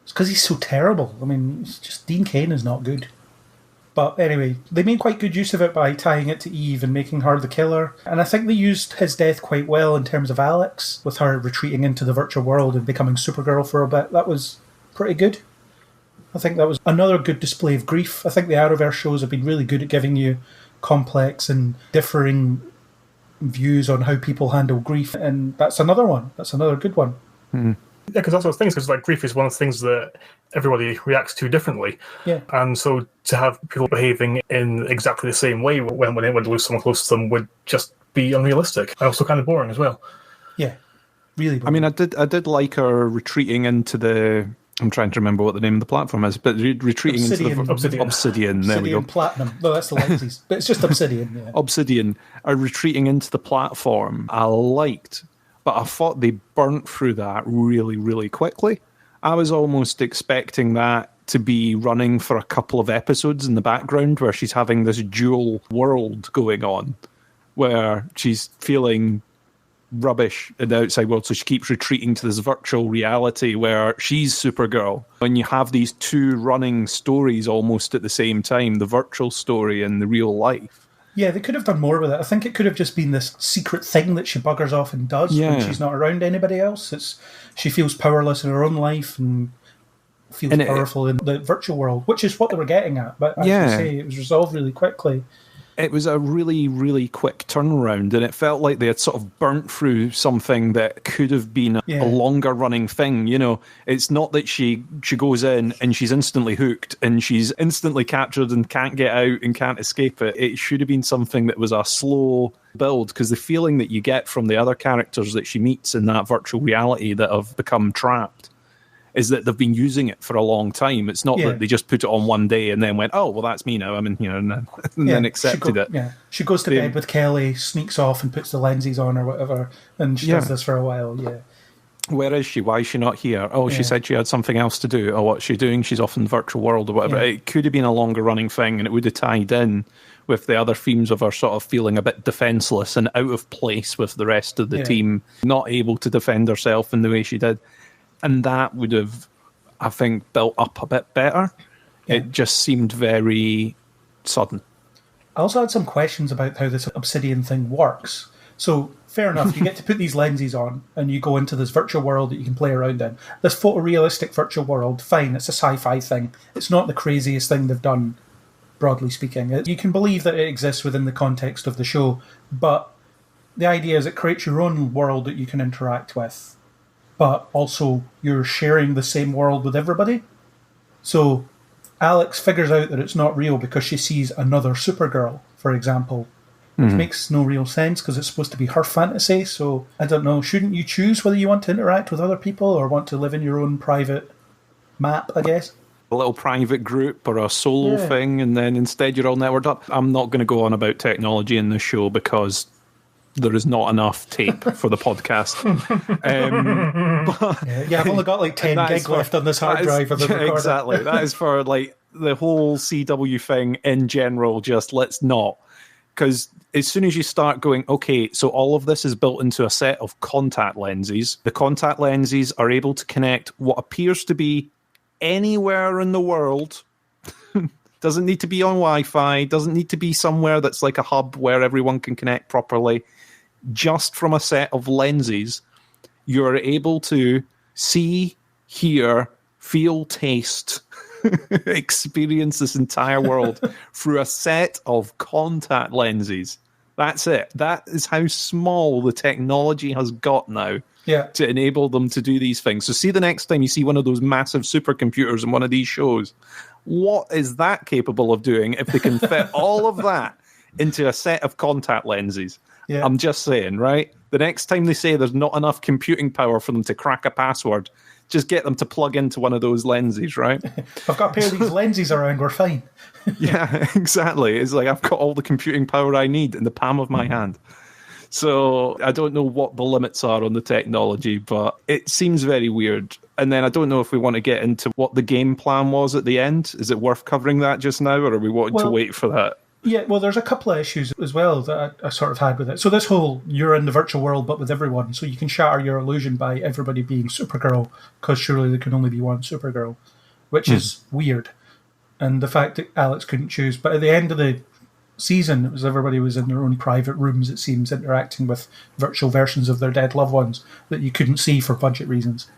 It's because he's so terrible. I mean, it's just Dean Cain is not good. But anyway, they made quite good use of it by tying it to Eve and making her the killer. And I think they used his death quite well in terms of Alex, with her retreating into the virtual world and becoming Supergirl for a bit. That was pretty good. I think that was another good display of grief. I think the Arrowverse shows have been really good at giving you complex and differing views on how people handle grief, and that's another one. That's another good one. Yeah, because that's what things. Because like grief is one of the things that everybody reacts to differently. Yeah, and so to have people behaving in exactly the same way when they would lose someone close to them would just be unrealistic and also kind of boring as well. Yeah, really boring. I mean, I did like her retreating into the. I'm trying to remember what the name of the platform is, but retreating into the Obsidian. There we go. Platinum. No, that's the lenses, but it's just Obsidian. Yeah. Obsidian are retreating into the platform. I liked, but I thought they burnt through that really, really quickly. I was almost expecting that to be running for a couple of episodes in the background where she's having this dual world going on, where she's feeling rubbish in the outside world, so she keeps retreating to this virtual reality where she's Supergirl. When you have these two running stories almost at the same time, the virtual story and the real life. Yeah, they could have done more with it. I think it could have just been this secret thing that she buggers off and does when she's not around anybody else. She feels powerless in her own life and feels powerful in the virtual world, which is what they were getting at. But as you say, it was resolved really quickly. It was a really, really quick turnaround, and it felt like they had sort of burnt through something that could have been a longer running thing. You know, it's not that she goes in and she's instantly hooked and she's instantly captured and can't get out and can't escape it. It should have been something that was a slow build, because the feeling that you get from the other characters that she meets in that virtual reality that have become trapped is that they've been using it for a long time. It's not that they just put it on one day and then went, oh, well, that's me now. I mean, you know, and then accepted it. Yeah, she goes to bed with Kelly, sneaks off and puts the lenses on or whatever, and she does this for a while, Where is she? Why is she not here? Oh, she said she had something else to do. Oh, what's she doing? She's off in the virtual world or whatever. It could have been a longer running thing, and it would have tied in with the other themes of her sort of feeling a bit defenseless and out of place with the rest of the team, not able to defend herself in the way she did. And that would have, I think, built up a bit better. Yeah. It just seemed very sudden. I also had some questions about how this Obsidian thing works. So, fair enough, you get to put these lenses on and you go into this virtual world that you can play around in. This photorealistic virtual world, fine, it's a sci-fi thing. It's not the craziest thing they've done, broadly speaking. You can believe that it exists within the context of the show, but the idea is it creates your own world that you can interact with. But also you're sharing the same world with everybody. So Alex figures out that it's not real because she sees another Supergirl, for example, which makes no real sense because it's supposed to be her fantasy. So I don't know, shouldn't you choose whether you want to interact with other people or want to live in your own private map, I guess? A little private group or a solo thing, and then instead you're all networked up. I'm not going to go on about technology in this show because there is not enough tape for the podcast. I've only got like 10 gig left on this hard drive of the recorder. Exactly. That is for like the whole CW thing in general, just let's not. Because as soon as you start going, okay, so all of this is built into a set of contact lenses. The contact lenses are able to connect what appears to be anywhere in the world. Doesn't need to be on Wi-Fi, doesn't need to be somewhere that's like a hub where everyone can connect properly. Just from a set of lenses, you're able to see, hear, feel, taste, experience this entire world through a set of contact lenses. That's it. That is how small the technology has got now to enable them to do these things. So see the next time you see one of those massive supercomputers in one of these shows, what is that capable of doing if they can fit all of that into a set of contact lenses? Yeah. I'm just saying, right? The next time they say there's not enough computing power for them to crack a password, just get them to plug into one of those lenses, right? I've got a pair of these lenses around, we're fine. Yeah, exactly. It's like I've got all the computing power I need in the palm of my hand. So I don't know what the limits are on the technology, but it seems very weird. And then I don't know if we want to get into what the game plan was at the end. Is it worth covering that just now, or are we wanting to wait for that? Yeah, well, there's a couple of issues as well that I sort of had with it. So this whole, you're in the virtual world but with everyone, so you can shatter your illusion by everybody being Supergirl, because surely there can only be one Supergirl, which is weird. And the fact that Alex couldn't choose. But at the end of the season, it was everybody was in their own private rooms, it seems, interacting with virtual versions of their dead loved ones that you couldn't see for budget reasons.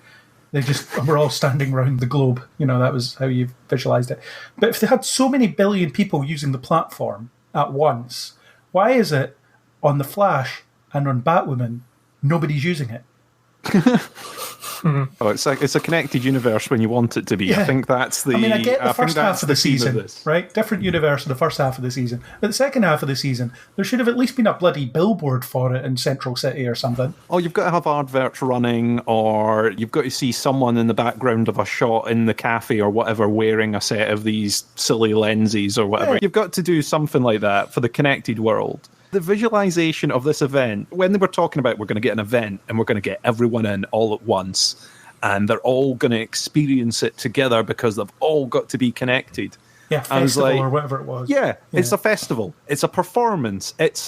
They just were all standing around the globe. You know, that was how you visualized it. But if they had so many billion people using the platform, at once, why is it on The Flash and on Batwoman, nobody's using it? Oh, it's a connected universe when you want it to be. Yeah. I think that's the. I mean, I get the first half of the theme season, this. right? Different universe in the first half of the season. But the second half of the season, there should have at least been a bloody billboard for it in Central City or something. Oh, you've got to have adverts running, or you've got to see someone in the background of a shot in the cafe or whatever wearing a set of these silly lenses or whatever. Yeah. You've got to do something like that for the connected world. The visualization of this event, when they were talking about we're going to get an event and we're going to get everyone in all at once, and they're all going to experience it together because they've all got to be connected. Yeah, festival or whatever it was. Yeah, it's a festival. It's a performance. It's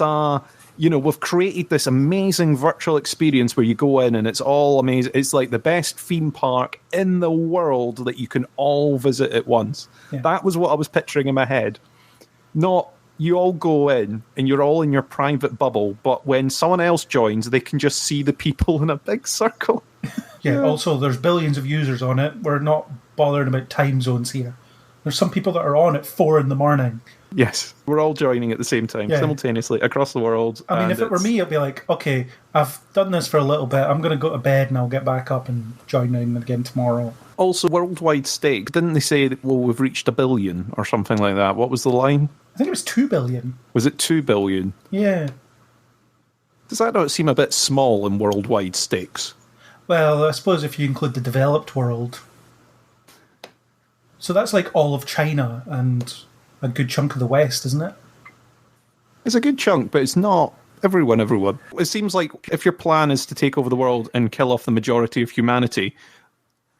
we've created this amazing virtual experience where you go in and it's all amazing. It's like the best theme park in the world that you can all visit at once. Yeah. That was what I was picturing in my head. Not you all go in and you're all in your private bubble, but when someone else joins, they can just see the people in a big circle. Yeah, also there's billions of users on it. We're not bothered about time zones here. There's some people that are on at 4 a.m. Yes, we're all joining at the same time, simultaneously, across the world. I mean, if it were me, I'd be like, okay, I've done this for a little bit. I'm going to go to bed and I'll get back up and join in again tomorrow. Also, worldwide stakes. Didn't they say that, well, we've reached 1 billion or something like that? What was the line? I think it was 2 billion. Was it 2 billion? Yeah. Does that not seem a bit small in worldwide stakes? Well, I suppose if you include the developed world. So that's like all of China and a good chunk of the West, isn't it? It's a good chunk, but it's not everyone. It seems like if your plan is to take over the world and kill off the majority of humanity,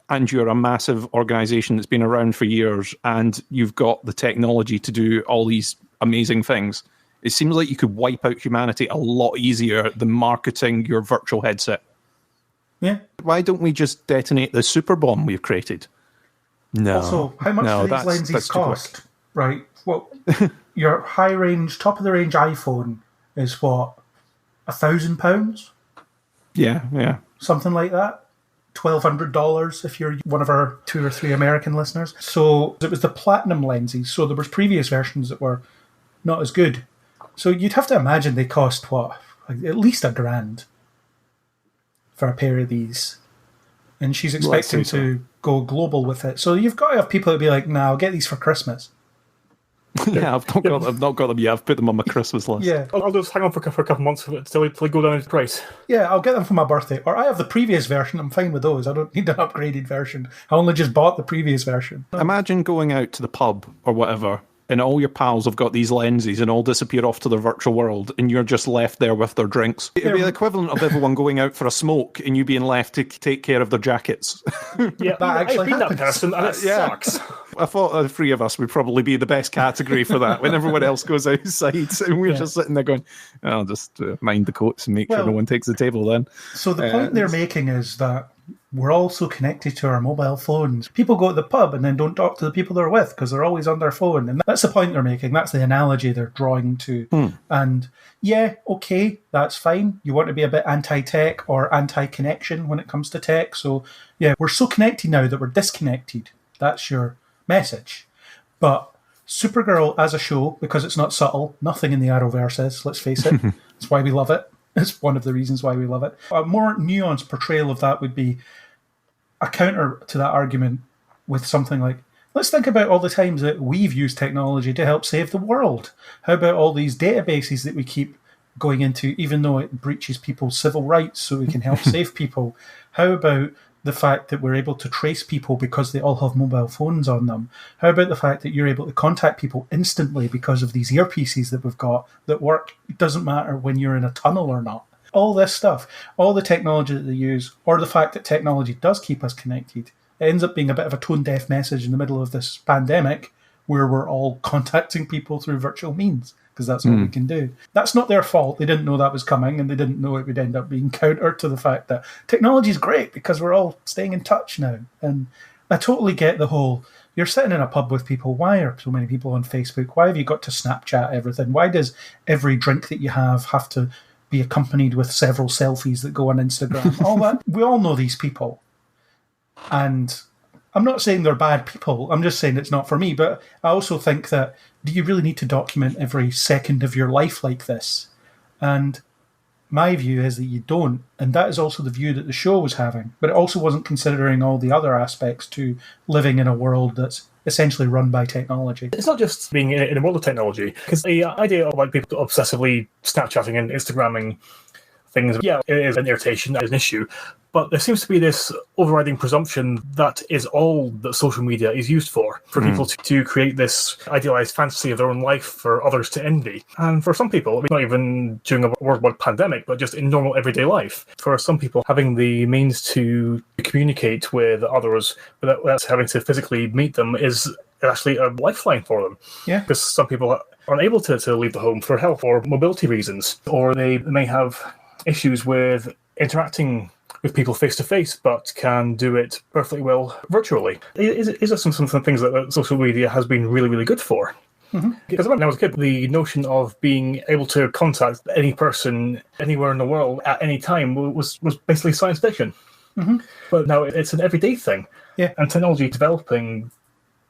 and you're a massive organisation that's been around for years, and you've got the technology to do all these amazing things, it seems like you could wipe out humanity a lot easier than marketing your virtual headset. Yeah. Why don't we just detonate the super bomb we've created? No. Also, how much do these lenses cost? Right. Well, your high-range, top-of-the-range iPhone is what? £1,000? Yeah. Something like that. $1,200 if you're one of our 2 or 3 American listeners. So it was the platinum lenses. So there was previous versions that were not as good. So you'd have to imagine they cost what? Like at least $1,000 for a pair of these. And she's expecting to go global with it. So you've got to have people that be like, nah, I'll get these for Christmas. Yeah, I've not got them yet. I've put them on my Christmas list. Yeah. I'll just hang on for a couple of months until they go down in price. Yeah, I'll get them for my birthday. Or I have the previous version. I'm fine with those. I don't need an upgraded version. I only just bought the previous version. Imagine going out to the pub or whatever, and all your pals have got these lenses and all disappear off to their virtual world, and you're just left there with their drinks. It'd be the equivalent of everyone going out for a smoke and you being left to take care of their jackets. Yeah, That actually I've been happens. that person, and it sucks. I thought the 3 of us would probably be the best category for that when everyone else goes outside and we're just sitting there going, I'll just mind the coats and make sure no one takes the table then. So the point they're making is that we're all so connected to our mobile phones. People go to the pub and then don't talk to the people they're with because they're always on their phone. And that's the point they're making. That's the analogy they're drawing to. And yeah, okay, that's fine. You want to be a bit anti-tech or anti-connection when it comes to tech. So yeah, we're so connected now that we're disconnected. That's your message. But Supergirl as a show, because it's not subtle, nothing in the Arrowverse is, let's face it. That's why we love it. It's one of the reasons why we love it. A more nuanced portrayal of that would be a counter to that argument with something like, let's think about all the times that we've used technology to help save the world. How about all these databases that we keep going into, even though it breaches people's civil rights so we can help save people? How about the fact that we're able to trace people because they all have mobile phones on them? How about the fact that you're able to contact people instantly because of these earpieces that we've got that work? It doesn't matter when you're in a tunnel or not. All this stuff, all the technology that they use, or the fact that technology does keep us connected, it ends up being a bit of a tone-deaf message in the middle of this pandemic where we're all contacting people through virtual means because that's all we can do. That's not their fault. They didn't know that was coming, and they didn't know it would end up being counter to the fact that technology is great because we're all staying in touch now. And I totally get the whole, you're sitting in a pub with people, why are so many people on Facebook? Why have you got to Snapchat everything? Why does every drink that you have to be accompanied with several selfies that go on Instagram? All that. We all know these people. And I'm not saying they're bad people. I'm just saying it's not for me. But I also think that, do you really need to document every second of your life like this? And my view is that you don't. And that is also the view that the show was having. But it also wasn't considering all the other aspects to living in a world that's essentially run by technology. It's not just being in a world of technology, because the idea of like people obsessively Snapchatting and Instagramming things, yeah, it is an irritation, that is an issue. But there seems to be this overriding presumption that is all that social media is used for people to create this idealized fantasy of their own life for others to envy. And for some people, I mean, not even during a worldwide pandemic, but just in normal everyday life, for some people, having the means to communicate with others without having to physically meet them is actually a lifeline for them. Yeah. Because some people aren't able to leave the home for health or mobility reasons, or they may have issues with interacting with people face-to-face, but can do it perfectly well virtually. Is there some things that social media has been really, really good for? Mm-hmm. Because when I was a kid, the notion of being able to contact any person anywhere in the world at any time was basically science fiction. Mm-hmm. But now it's an everyday thing. Yeah. And technology developing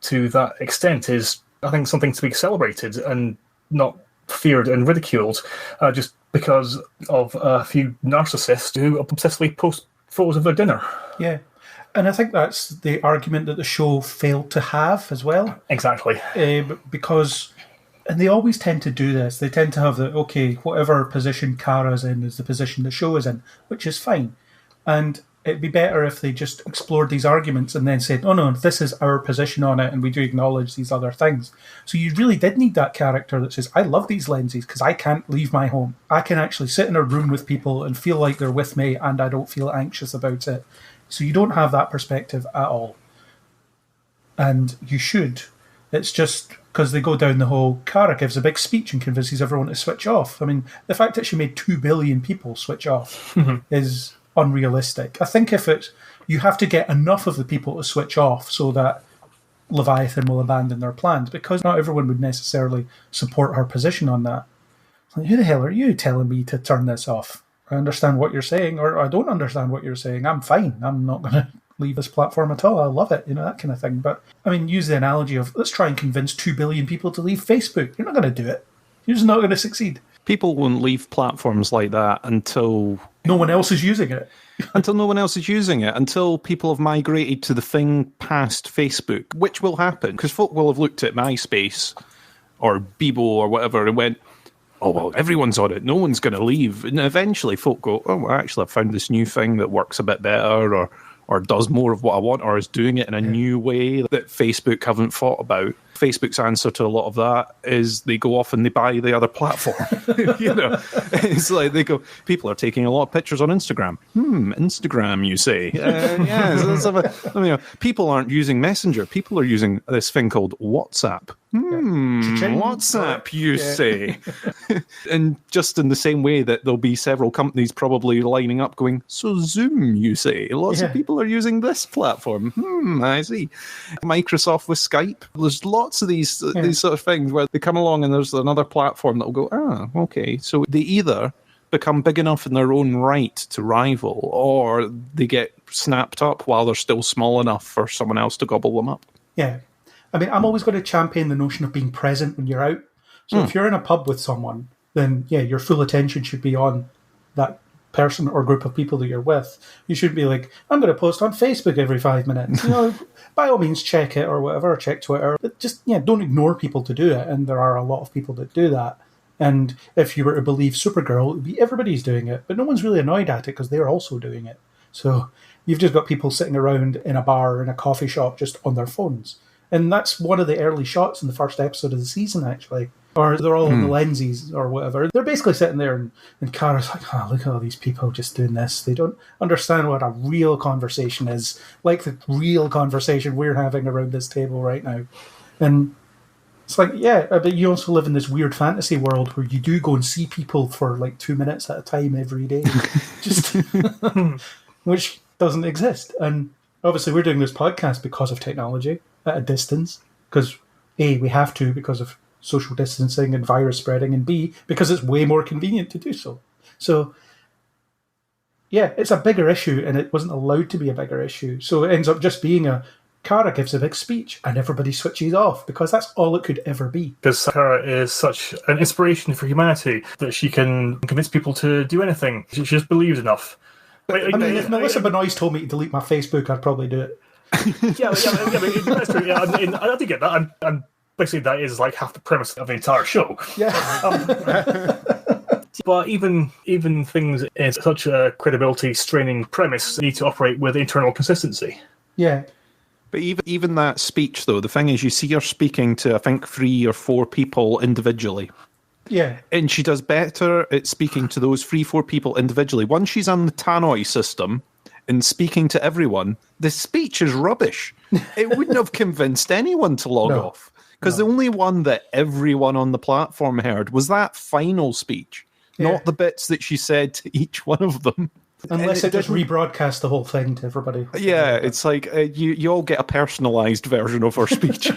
to that extent is, I think, something to be celebrated and not feared and ridiculed just because of a few narcissists who obsessively post photos of their dinner. Yeah. And I think that's the argument that the show failed to have as well. Exactly. Because, and they always tend to do this, they tend to have the, okay, whatever position Kara's in is the position the show is in, which is fine. And it'd be better if they just explored these arguments and then said, oh no, this is our position on it and we do acknowledge these other things. So you really did need that character that says, I love these lenses because I can't leave my home. I can actually sit in a room with people and feel like they're with me and I don't feel anxious about it. So you don't have that perspective at all. And you should. It's just because they go down the whole, Kara gives a big speech and convinces everyone to switch off. I mean, the fact that she made 2 billion people switch off is unrealistic. I think you have to get enough of the people to switch off so that Leviathan will abandon their plans, because not everyone would necessarily support her position on that. Like, who the hell are you telling me to turn this off? I understand what you're saying, or I don't understand what you're saying. I'm fine. I'm not going to leave this platform at all. I love it, that kind of thing. But, I mean, use the analogy of, let's try and convince 2 billion people to leave Facebook. You're not going to do it. You're just not going to succeed. People won't leave platforms like that until no one else is using it. Until no one else is using it. Until people have migrated to the thing past Facebook, which will happen. Because folk will have looked at MySpace or Bebo or whatever and went, oh, well, everyone's on it. No one's going to leave. And eventually folk go, oh, well, actually, I've found this new thing that works a bit better or does more of what I want, or is doing it in a new way that Facebook haven't thought about. Facebook's answer to a lot of that is they go off and they buy the other platform. It's like they go, people are taking a lot of pictures on Instagram. Instagram, you say? People aren't using Messenger. People are using this thing called WhatsApp. WhatsApp, you say? And just in the same way that there'll be several companies probably lining up going, so Zoom, you say? Lots of people are using this platform. I see. Microsoft with Skype. There's lots of these sort of things where they come along and there's another platform that will go, okay. So they either become big enough in their own right to rival, or they get snapped up while they're still small enough for someone else to gobble them up. Yeah. I mean, I'm always going to champion the notion of being present when you're out. So if you're in a pub with someone, then your full attention should be on that person or group of people that you're with. You shouldn't be like, I'm going to post on Facebook every 5 minutes. By all means, check it or whatever, or check Twitter. But just, don't ignore people to do it. And there are a lot of people that do that. And if you were to believe Supergirl, it would be everybody's doing it. But no one's really annoyed at it because they're also doing it. So you've just got people sitting around in a bar or in a coffee shop just on their phones. And that's one of the early shots in the first episode of the season, actually. Or they're all on the lenses or whatever. They're basically sitting there and Kara's like, look at all these people just doing this. They don't understand what a real conversation is, like the real conversation we're having around this table right now. And it's like, but you also live in this weird fantasy world where you do go and see people for like 2 minutes at a time every day. Just which doesn't exist. And obviously we're doing this podcast because of technology at a distance, because A, we have to because of social distancing and virus spreading, and B, because it's way more convenient to do so. So, it's a bigger issue, and it wasn't allowed to be a bigger issue. So it ends up just being a Kara gives a big speech and everybody switches off because that's all it could ever be. Because Kara is such an inspiration for humanity that she can convince people to do anything. She just believes enough. I mean, if Melissa Benoist told me to delete my Facebook, I'd probably do it. Yeah, that's true. Yeah, I do get that. And basically, that is like half the premise of the entire show. Yeah. But even things in such a credibility-straining premise need to operate with internal consistency. Yeah. But even that speech, though, the thing is, you see her speaking to, I think, 3 or 4 people individually. Yeah. And she does better at speaking to those 3-4 people individually. Once she's on the Tannoy system and speaking to everyone, the speech is rubbish. It wouldn't have convinced anyone to log off. Because the only one that everyone on the platform heard was that final speech, not the bits that she said to each one of them. Unless it just rebroadcast the whole thing to everybody. Yeah, it's like you all get a personalised version of her speech.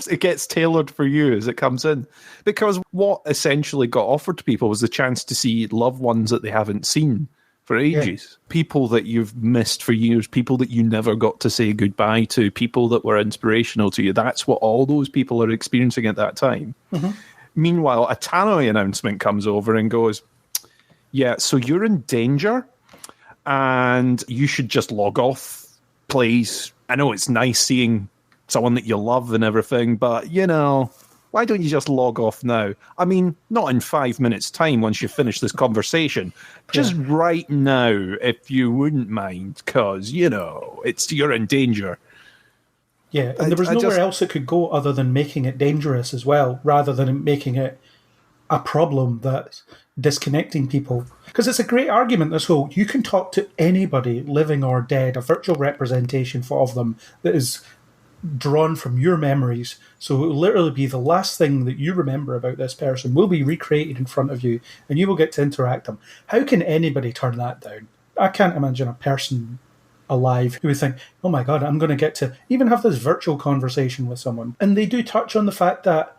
It gets tailored for you as it comes in. Because what essentially got offered to people was the chance to see loved ones that they haven't seen for ages. Yeah. People that you've missed for years, people that you never got to say goodbye to, people that were inspirational to you. That's what all those people are experiencing at that time. Mm-hmm. Meanwhile, a Tannoy announcement comes over and goes, yeah, so you're in danger and you should just log off, please. I know it's nice seeing someone that you love and everything, but, you know, why don't you just log off now? I mean, not in 5 minutes' time once you finish this conversation. Just right now, if you wouldn't mind, because, you know, you're in danger. Yeah, and there was nowhere else it could go other than making it dangerous as well, rather than making it a problem that's disconnecting people. Because it's a great argument, this whole, you can talk to anybody, living or dead, a virtual representation of them that is drawn from your memories. So it will literally be the last thing that you remember about this person will be recreated in front of you, and you will get to interact them. How can anybody turn that down? I can't imagine a person alive who would think, oh my God, I'm going to get to even have this virtual conversation with someone. And they do touch on the fact that,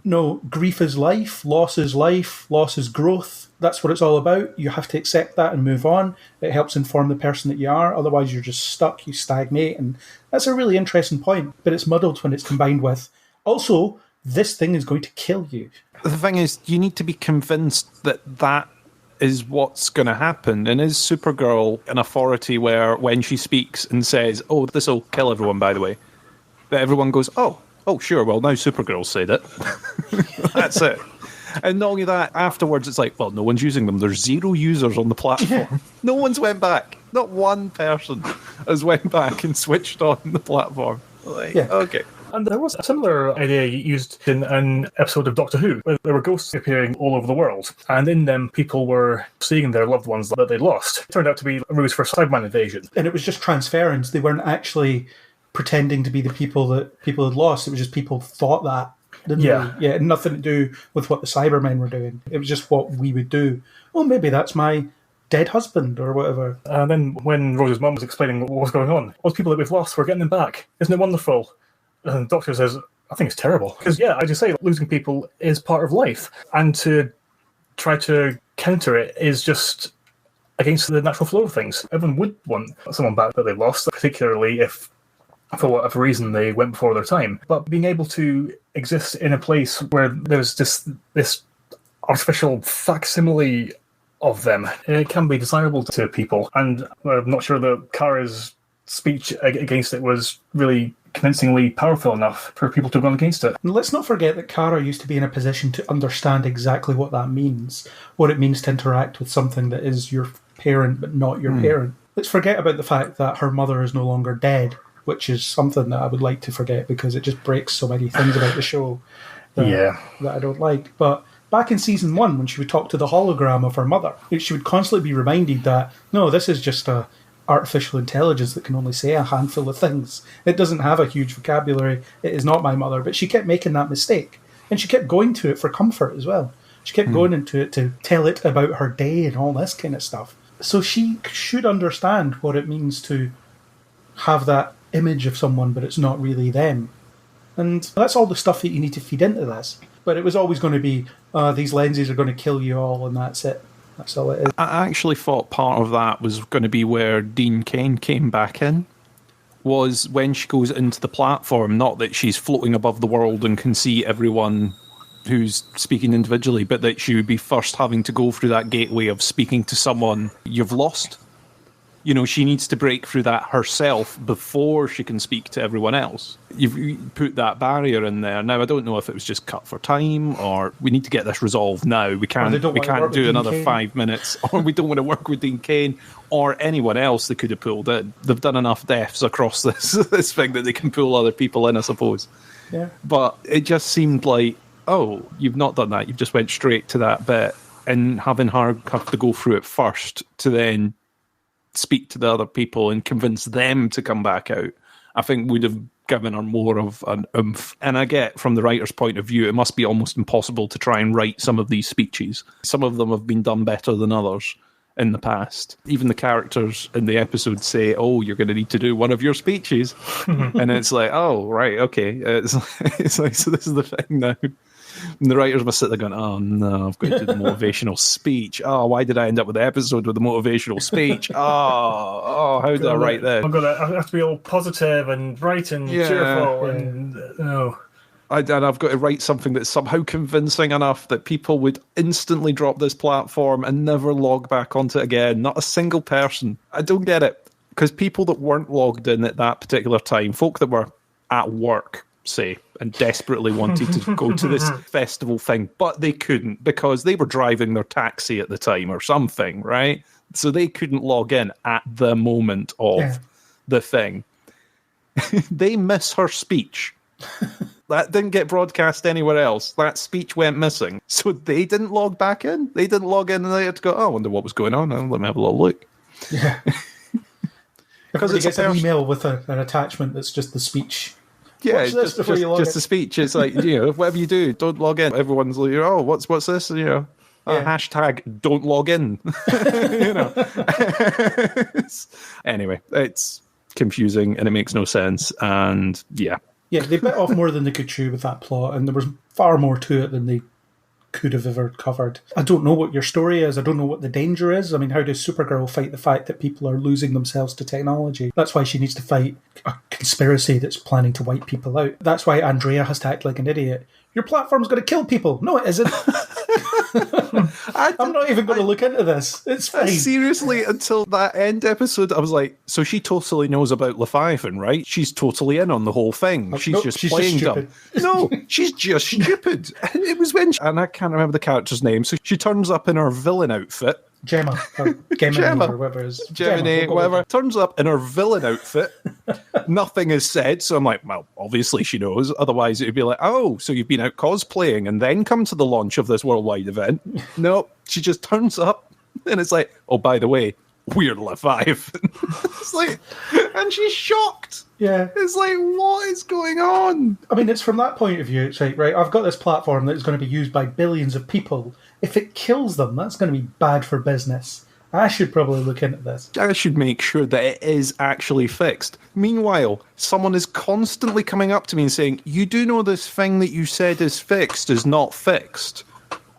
no, grief is life, loss is growth. That's what it's all about. You have to accept that and move on. It helps inform the person that you are. Otherwise, you're just stuck, you stagnate. And that's a really interesting point, but it's muddled when it's combined with, also, this thing is going to kill you. The thing is, you need to be convinced that is what's going to happen. And is Supergirl an authority where when she speaks and says, oh, this will kill everyone, by the way, that everyone goes, oh, sure, well, now Supergirl said it. That's it. And not only that, afterwards it's like, well, no one's using them. There's 0 users on the platform. Yeah. No one's went back. Not one person has went back and switched on the platform. Like, okay. And there was a similar idea used in an episode of Doctor Who, where there were ghosts appearing all over the world, and in them people were seeing their loved ones that they'd lost. It turned out to be a ruse for Cyberman invasion. And it was just transference. They weren't actually pretending to be the people that people had lost. It was just people thought that. Didn't they? Yeah, it had nothing to do with what the Cybermen were doing. It was just what we would do. Oh, maybe that's my dead husband or whatever. And then when Rose's mum was explaining what was going on, all the people that we've lost, we're getting them back. Isn't it wonderful? And the doctor says, I think it's terrible. Because, as you say, losing people is part of life. And to try to counter it is just against the natural flow of things. Everyone would want someone back that they lost, particularly if, for whatever reason, they went before their time. But being able to exist in a place where there's just this artificial facsimile of them, it can be desirable to people. And I'm not sure that Kara's speech against it was really convincingly powerful enough for people to have gone against it. And let's not forget that Kara used to be in a position to understand exactly what that means, what it means to interact with something that is your parent but not your parent. Let's forget about the fact that her mother is no longer dead, which is something that I would like to forget because it just breaks so many things about the show that I don't like. But back in season 1, when she would talk to the hologram of her mother, she would constantly be reminded that, no, this is just a artificial intelligence that can only say a handful of things. It doesn't have a huge vocabulary. It is not my mother. But she kept making that mistake. And she kept going to it for comfort as well. She kept going into it to tell it about her day and all this kind of stuff. So she should understand what it means to have that image of someone, but it's not really them. And that's all the stuff that you need to feed into this. But it was always going to be, these lenses are going to kill you all, and that's it. That's all it is. I actually thought part of that was going to be where Dean Cain came back in. was when she goes into the platform, not that she's floating above the world and can see everyone who's speaking individually, but that she would be first having to go through that gateway of speaking to someone you've lost. You know, she needs to break through that herself before she can speak to everyone else. You've put that barrier in there. Now, I don't know if it was just cut for time or we need to get this resolved now. We can't do another 5 minutes, or we don't want to work with Dean Cain or anyone else they could have pulled in. They've done enough deaths across this thing that they can pull other people in, I suppose. Yeah. But it just seemed like, oh, you've not done that. You've just went straight to that bit, and having her have to go through it first to then speak to the other people and convince them to come back out, I think would have given her more of an oomph. And I get, from the writer's point of view, it must be almost impossible to try and write some of these speeches. Some of them have been done better than others in the past. Even the characters in the episode say, oh, you're going to need to do one of your speeches. And it's like, oh, right, okay. It's like, so this is the thing now. And the writers must sit there going, oh no, I've got to do the motivational speech. Oh, why did I end up with the episode with the motivational speech? How did I write that? I have to be all positive and bright and cheerful. And And I've got to write something that's somehow convincing enough that people would instantly drop this platform and never log back onto it again. Not a single person. I don't get it. Because people that weren't logged in at that particular time, folk that were at work, say, and desperately wanted to go to this festival thing, but they couldn't because they were driving their taxi at the time or something, right? So they couldn't log in at the moment of the thing. They miss her speech. That didn't get broadcast anywhere else. That speech went missing. So they didn't log back in. They didn't log in and they had to go, oh, I wonder what was going on. Let me have a little look. Yeah. Because it gets an email with an attachment that's just the speech. Yeah, just the speech. It's like, whatever you do, don't log in. Everyone's like, oh, what's this? Hashtag don't log in. Anyway, it's confusing and it makes no sense. And yeah, they bit off more than they could chew with that plot, and there was far more to it than they could have ever covered. I don't know what your story is. I don't know what the danger is. I mean, how does Supergirl fight the fact that people are losing themselves to technology? That's why she needs to fight a conspiracy that's planning to wipe people out. That's why Andrea has to act like an idiot. Your platform's going to kill people. No, it isn't. I'm not even going to look into this. It's fine. Seriously, until that end episode, I was like, so she totally knows about Leviathan, right? She's totally in on the whole thing. She's just playing dumb. No, she's just stupid. And it was when, and I can't remember the character's name, so she turns up in her villain outfit. Gemma, or Gemini, or whatever it is. Gemini, whatever. Turns up in her villain outfit. Nothing is said, so I'm like, well, obviously she knows. Otherwise, it would be like, oh, so you've been out cosplaying and then come to the launch of this worldwide event. Nope, she just turns up and it's like, oh, by the way, we're Leviathan. It's like, and she's shocked. Yeah. It's like, what is going on? I mean, it's from that point of view, it's like, right, I've got this platform that is going to be used by billions of people. If it kills them, that's going to be bad for business. I should probably look into this. I should make sure that it is actually fixed. Meanwhile, someone is constantly coming up to me and saying, you do know this thing that you said is fixed is not fixed.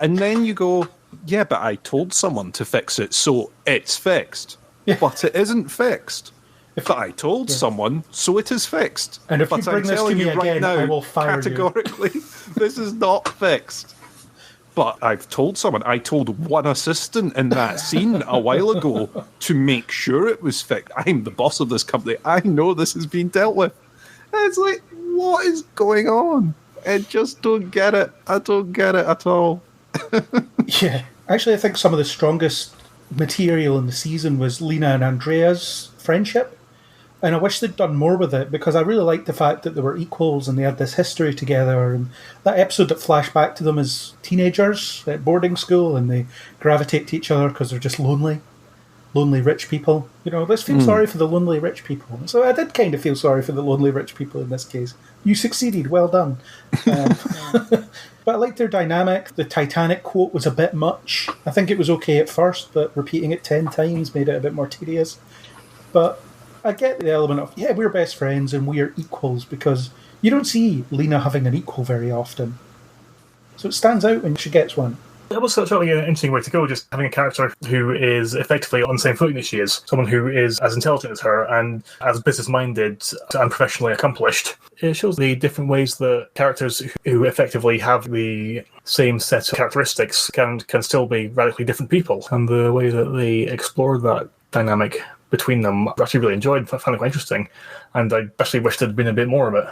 And then you go, yeah, but I told someone to fix it, so it's fixed. Yeah. But it isn't fixed. But I told someone, so it is fixed. And if you bring this to me again, I will fire you. Categorically, this is not fixed. But I've told someone, I told one assistant in that scene a while ago to make sure it was fixed. I'm the boss of this company. I know this has been dealt with. And it's like, what is going on? I just don't get it. I don't get it at all. Yeah. Actually, I think some of the strongest material in the season was Lena and Andrea's friendship. And I wish they'd done more with it, because I really liked the fact that they were equals and they had this history together. And that episode that flashed back to them as teenagers at boarding school, and they gravitate to each other because they're just lonely rich people. Let's feel sorry for the lonely rich people. So I did kind of feel sorry for the lonely rich people in this case. You succeeded, well done. But I liked their dynamic. The Titanic quote was a bit much. I think it was okay at first, but repeating it 10 times made it a bit more tedious. But I get the element of, we're best friends and we're equals, because you don't see Lena having an equal very often. So it stands out when she gets one. It was certainly an interesting way to go, just having a character who is effectively on the same footing as she is, someone who is as intelligent as her and as business-minded and professionally accomplished. It shows the different ways that characters who effectively have the same set of characteristics can still be radically different people, and the way that they explore that dynamic between them I actually really enjoyed. I found it quite interesting, and I especially wished there'd been a bit more of it.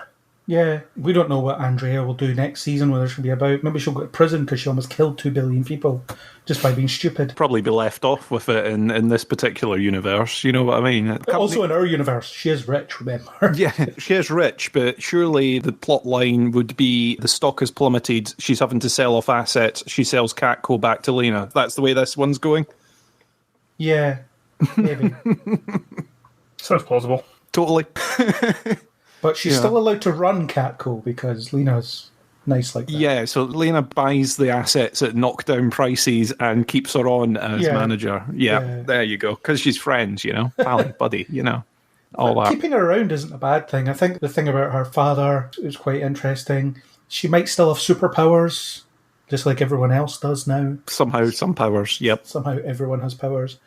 Yeah, we don't know what Andrea will do next season, whether she'll be about. Maybe she'll go to prison because she almost killed 2 billion people just by being stupid. Probably be left off with it in this particular universe, you know what I mean? Also in our universe, she is rich, remember? Yeah, she is rich, but surely the plot line would be the stock has plummeted, she's having to sell off assets, she sells Catco back to Lena. That's the way this one's going? Yeah, maybe. Sounds plausible. Totally. But she's still allowed to run Catco because Lena's nice like that. Yeah, so Lena buys the assets at knockdown prices and keeps her on as manager. Yeah, there you go. Because she's friends, you know, pally, buddy, you know, all that. Keeping her around isn't a bad thing. I think the thing about her father is quite interesting. She might still have superpowers, just like everyone else does now. Somehow, some powers, yep. Somehow everyone has powers.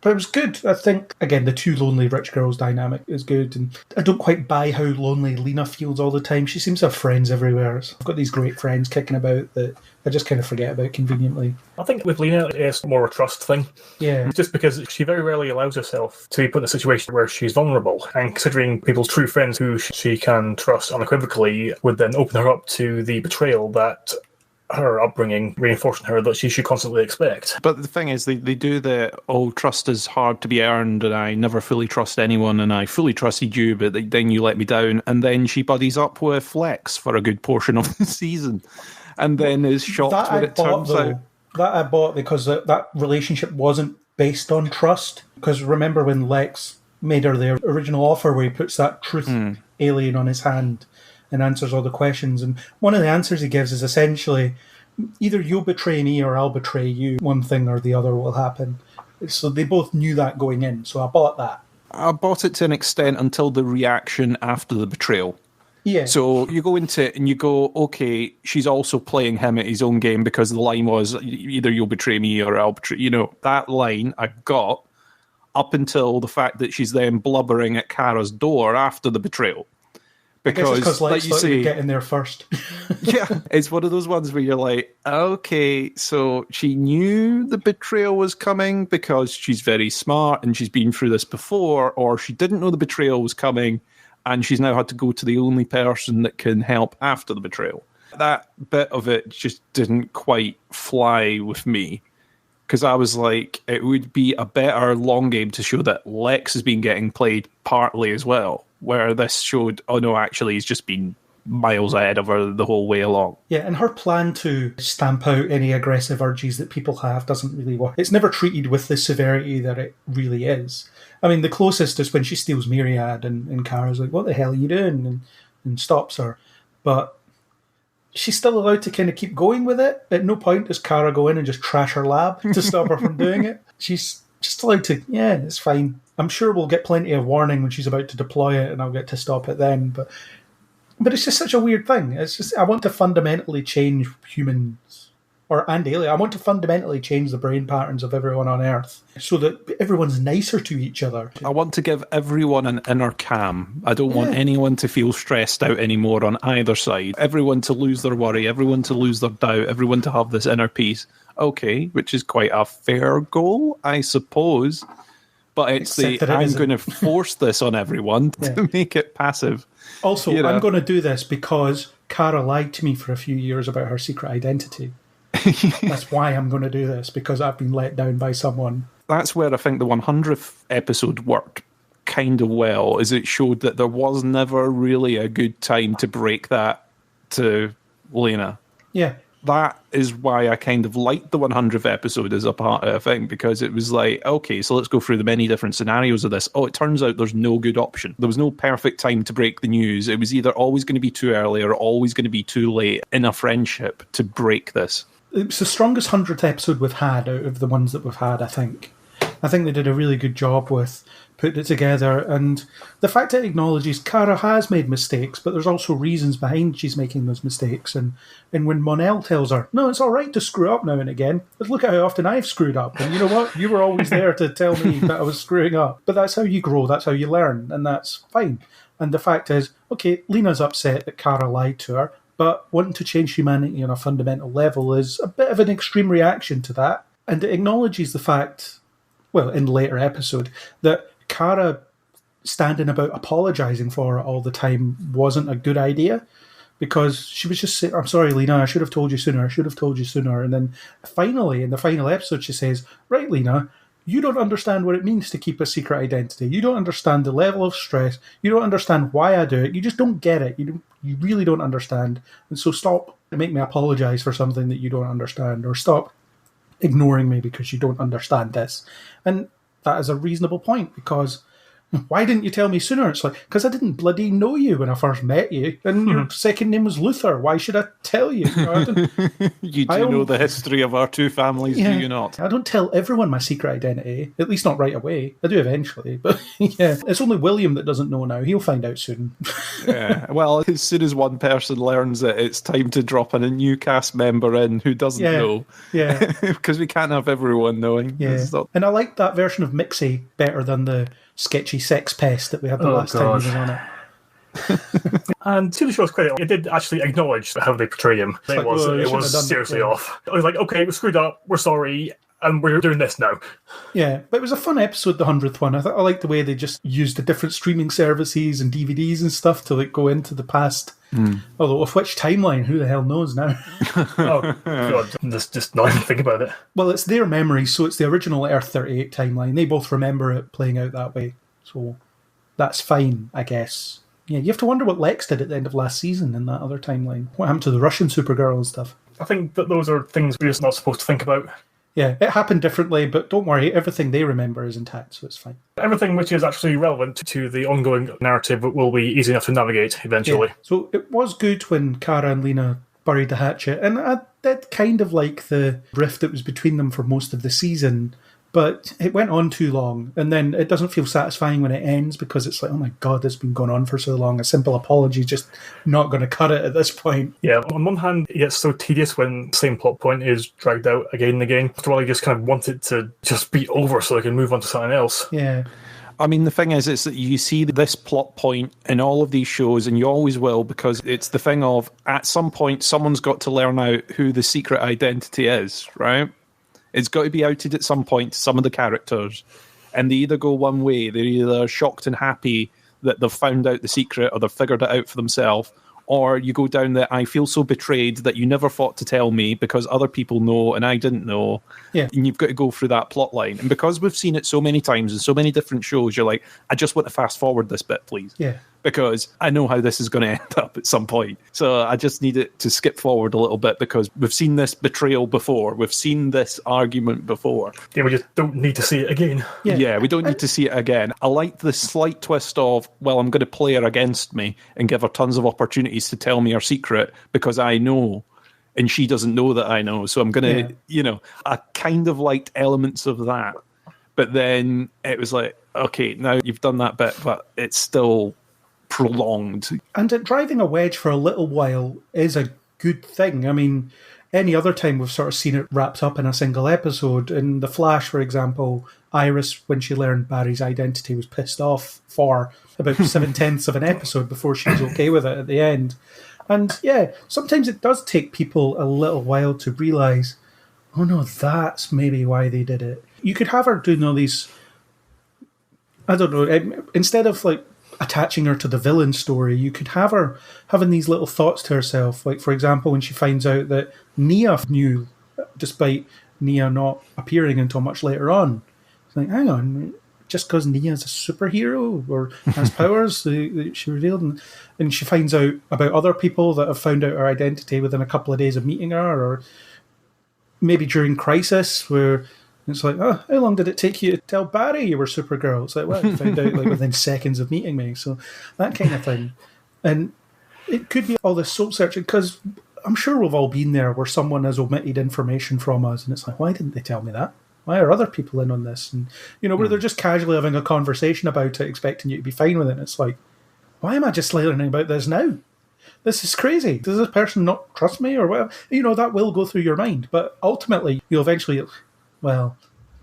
But it was good. I think, again, the 2 lonely rich girls dynamic is good. And I don't quite buy how lonely Lena feels all the time. She seems to have friends everywhere. So I've got these great friends kicking about that I just kind of forget about conveniently. I think with Lena, it's more a trust thing. Yeah. Just because she very rarely allows herself to be put in a situation where she's vulnerable. And considering people's true friends who she can trust unequivocally would then open her up to the betrayal that her upbringing reinforcing her that she should constantly expect. But the thing is, they do the, trust is hard to be earned, and I never fully trust anyone, and I fully trusted you, but then you let me down. And then she buddies up with Lex for a good portion of the season, and then is shocked when it turns out. That I bought because that relationship wasn't based on trust. Because remember when Lex made her the original offer where he puts that truth alien on his hand and answers all the questions. And one of the answers he gives is essentially, either you'll betray me or I'll betray you. One thing or the other will happen. So they both knew that going in. So I bought that. I bought it to an extent until the reaction after the betrayal. Yeah. So you go into it and you go, okay, she's also playing him at his own game because the line was, either you'll betray me or I'll betray you. Know, that line I got up until the fact that she's then blubbering at Kara's door after the betrayal. Because like you say, get in there first. Yeah, it's one of those ones where you're like, okay, so she knew the betrayal was coming because she's very smart and she's been through this before, or she didn't know the betrayal was coming and she's now had to go to the only person that can help after the betrayal. That bit of it just didn't quite fly with me. Because I was like, it would be a better long game to show that Lex has been getting played partly as well, where this showed, oh no, actually he's just been miles ahead of her the whole way along. Yeah, and her plan to stamp out any aggressive urges that people have doesn't really work. It's never treated with the severity that it really is. I mean, the closest is when she steals Myriad and Kara's like, what the hell are you doing? And stops her. But she's still allowed to kind of keep going with it. At no point does Kara go in and just trash her lab to stop her from doing it. She's just allowed to, yeah, it's fine. I'm sure we'll get plenty of warning when she's about to deploy it and I'll get to stop it then. But it's just such a weird thing. It's just, I want to fundamentally change humans, and alien. I want to fundamentally change the brain patterns of everyone on Earth so that everyone's nicer to each other. I want to give everyone an inner calm. I don't want anyone to feel stressed out anymore on either side. Everyone to lose their worry, everyone to lose their doubt, everyone to have this inner peace. Okay, which is quite a fair goal, I suppose. But it's I'm going to force this on everyone to make it passive. Also, I'm going to do this because Kara lied to me for a few years about her secret identity. That's why I'm going to do this, because I've been let down by someone. That's where I think the 100th episode worked kind of well, is it showed that there was never really a good time to break that to Lena. Yeah. That is why I kind of liked the 100th episode as a part of a thing, because it was like, okay, so let's go through the many different scenarios of this. Oh, it turns out there's no good option. There was no perfect time to break the news. It was either always going to be too early or always going to be too late in a friendship to break this. It's the strongest 100th episode we've had out of the ones that we've had, I think. I think they did a really good job with putting it together, and the fact that it acknowledges Kara has made mistakes, but there's also reasons behind she's making those mistakes. And when Mon-El tells her, no, it's all right to screw up now and again, but look at how often I've screwed up. And you know what? You were always there to tell me that I was screwing up. But that's how you grow, that's how you learn, and that's fine. And the fact is, okay, Lena's upset that Kara lied to her, but wanting to change humanity on a fundamental level is a bit of an extreme reaction to that. And it acknowledges the fact, well, in the later episode, that Kara standing about apologising for it all the time wasn't a good idea, because she was just saying, I'm sorry, Lena, I should have told you sooner. And then finally, in the final episode, she says, right, Lena, you don't understand what it means to keep a secret identity. You don't understand the level of stress. You don't understand why I do it. You just don't get it. You really don't understand. And so stop and make me apologise for something that you don't understand, or stop ignoring me because you don't understand this. And that is a reasonable point, because why didn't you tell me sooner? It's like, because I didn't bloody know you when I first met you, and your second name was Luthor. Why should I tell you? You do know the history of our two families, do you not? I don't tell everyone my secret identity, at least not right away. I do eventually, but yeah, it's only William that doesn't know now. He'll find out soon. Yeah, well, as soon as one person learns it, it's time to drop in a new cast member in who doesn't know. Yeah, because we can't have everyone knowing. Yeah, and I like that version of Mixie better than the sketchy sex pest that we had the last time he was on it. And to the show's credit, it did actually acknowledge how they portray him. It was seriously off. It was like, okay, we screwed up, we're sorry, and we're doing this now. Yeah, but it was a fun episode, the 100th one. I liked the way they just used the different streaming services and DVDs and stuff to go into the past. Although, of which timeline, who the hell knows now? Oh, God, just not even think about it. Well, it's their memory, so it's the original Earth 38 timeline. They both remember it playing out that way, so that's fine, I guess. Yeah, you have to wonder what Lex did at the end of last season in that other timeline. What happened to the Russian Supergirl and stuff? I think that those are things we're just not supposed to think about. Yeah, it happened differently, but don't worry, everything they remember is intact, so it's fine. Everything which is actually relevant to the ongoing narrative will be easy enough to navigate eventually. Yeah. So it was good when Kara and Lena buried the hatchet, and I did kind of like the rift that was between them for most of the season, but it went on too long, and then it doesn't feel satisfying when it ends, because it's like, oh my God, it's been going on for so long. A simple apology just not going to cut it at this point. Yeah, on one hand, it gets so tedious when the same plot point is dragged out again and again. After all, you just kind of want it to just be over so they can move on to something else. Yeah. I mean, the thing is that you see this plot point in all of these shows, and you always will, because it's the thing of, at some point, someone's got to learn out who the secret identity is, right? It's got to be outed at some point to some of the characters, and they either go one way, they're either shocked and happy that they've found out the secret or they've figured it out for themselves, or you go down the, I feel so betrayed that you never thought to tell me because other people know and I didn't know. Yeah. And you've got to go through that plot line. And because we've seen it so many times in so many different shows, you're like, I just want to fast forward this bit, please. Yeah. Because I know how this is going to end up at some point. So I just need it to skip forward a little bit, because we've seen this betrayal before. We've seen this argument before. Yeah, we just don't need to see it again. Yeah, we don't need to see it again. I like the slight twist of, well, I'm going to play her against me and give her tons of opportunities to tell me her secret because I know, and she doesn't know that I know. So I'm going to, I kind of liked elements of that. But then it was like, okay, now you've done that bit, but it's still prolonged. And driving a wedge for a little while is a good thing. I mean, any other time we've sort of seen it wrapped up in a single episode. In The Flash, for example, Iris, when she learned Barry's identity, was pissed off for about 7/10 of an episode before she was okay with it at the end. And yeah, sometimes it does take people a little while to realise, oh no, that's maybe why they did it. You could have her doing all these, I don't know, instead of like attaching her to the villain story, you could have her having these little thoughts to herself. Like, for example, when she finds out that Nia knew, despite Nia not appearing until much later on. It's like, hang on, just because Nia's a superhero or has powers, she revealed, and she finds out about other people that have found out her identity within a couple of days of meeting her, or maybe during Crisis, where it's like, oh, how long did it take you to tell Barry you were Supergirl? It's like, well, you found out like within seconds of meeting me. So that kind of thing. And it could be all this soul searching, because I'm sure we've all been there where someone has omitted information from us, and it's like, why didn't they tell me that? Why are other people in on this? And, where they're just casually having a conversation about it, expecting you to be fine with it. And it's like, why am I just learning about this now? This is crazy. Does this person not trust me or whatever? That will go through your mind. But ultimately, you'll eventually, well,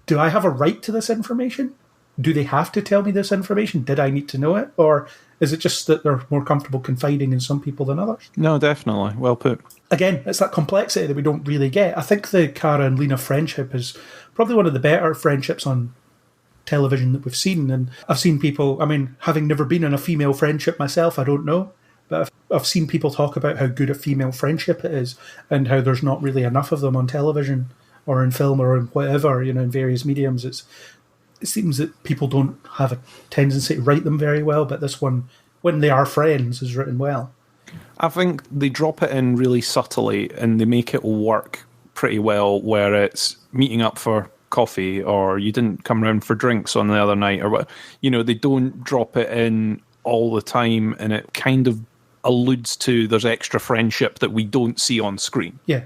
do I have a right to this information? Do they have to tell me this information? Did I need to know it? Or is it just that they're more comfortable confiding in some people than others? No, definitely. Well put. Again, it's that complexity that we don't really get. I think the Kara and Lena friendship is probably one of the better friendships on television that we've seen. And I've seen people, having never been in a female friendship myself, I don't know. But I've seen people talk about how good a female friendship it is and how there's not really enough of them on television or in film or in whatever, in various mediums. It seems that people don't have a tendency to write them very well, but this one, when they are friends, is written well. I think they drop it in really subtly and they make it work pretty well, where it's meeting up for coffee or you didn't come round for drinks on the other night or what. They don't drop it in all the time, and it kind of alludes to there's extra friendship that we don't see on screen. Yeah.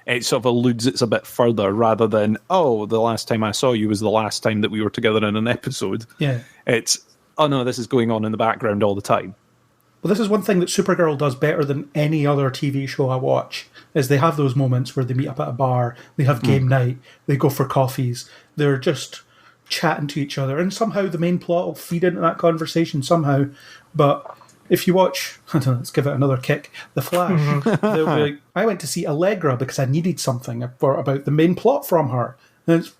It sort of alludes it's a bit further rather than, the last time I saw you was the last time that we were together in an episode. Yeah. It's, no, this is going on in the background all the time. Well, this is one thing that Supergirl does better than any other TV show I watch, is they have those moments where they meet up at a bar, they have game night, they go for coffees, they're just chatting to each other, and somehow the main plot will feed into that conversation somehow, but if you watch, I don't know, let's give it another kick, The Flash, I went to see Allegra because I needed something about the main plot from her. And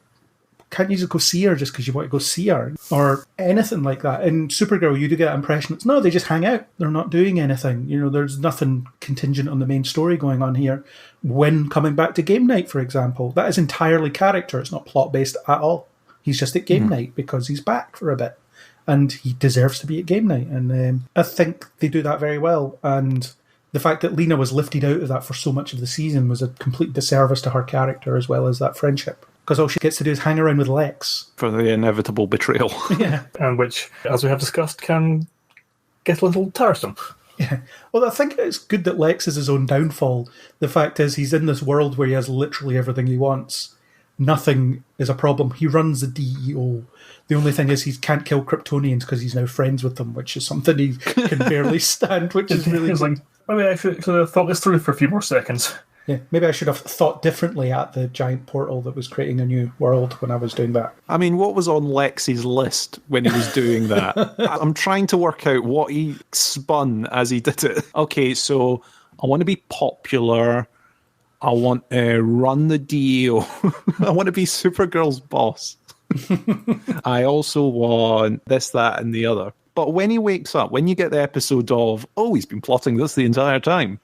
can't you just go see her just because you want to go see her? Or anything like that. In Supergirl, you do get that impression. No, they just hang out. They're not doing anything. There's nothing contingent on the main story going on here. When coming back to game night, for example, that is entirely character. It's not plot-based at all. He's just at game night because he's back for a bit. And he deserves to be at game night. And I think they do that very well. And the fact that Lena was lifted out of that for so much of the season was a complete disservice to her character as well as that friendship. Because all she gets to do is hang around with Lex. For the inevitable betrayal. Yeah. And which, as we have discussed, can get a little tiresome. Yeah. Well, I think it's good that Lex is his own downfall. The fact is he's in this world where he has literally everything he wants. Nothing is a problem. He runs the DEO. The only thing is he can't kill Kryptonians because he's now friends with them, which is something he can barely stand, which is really... like, maybe I should have thought this through for a few more seconds. Yeah, maybe I should have thought differently at the giant portal that was creating a new world when I was doing that. What was on Lex's list when he was doing that? I'm trying to work out what he spun as he did it. Okay, so I want to be popular. I want to run the DEO. I want to be Supergirl's boss. I also want this, that, and the other. But when he wakes up, when you get the episode of, he's been plotting this the entire time,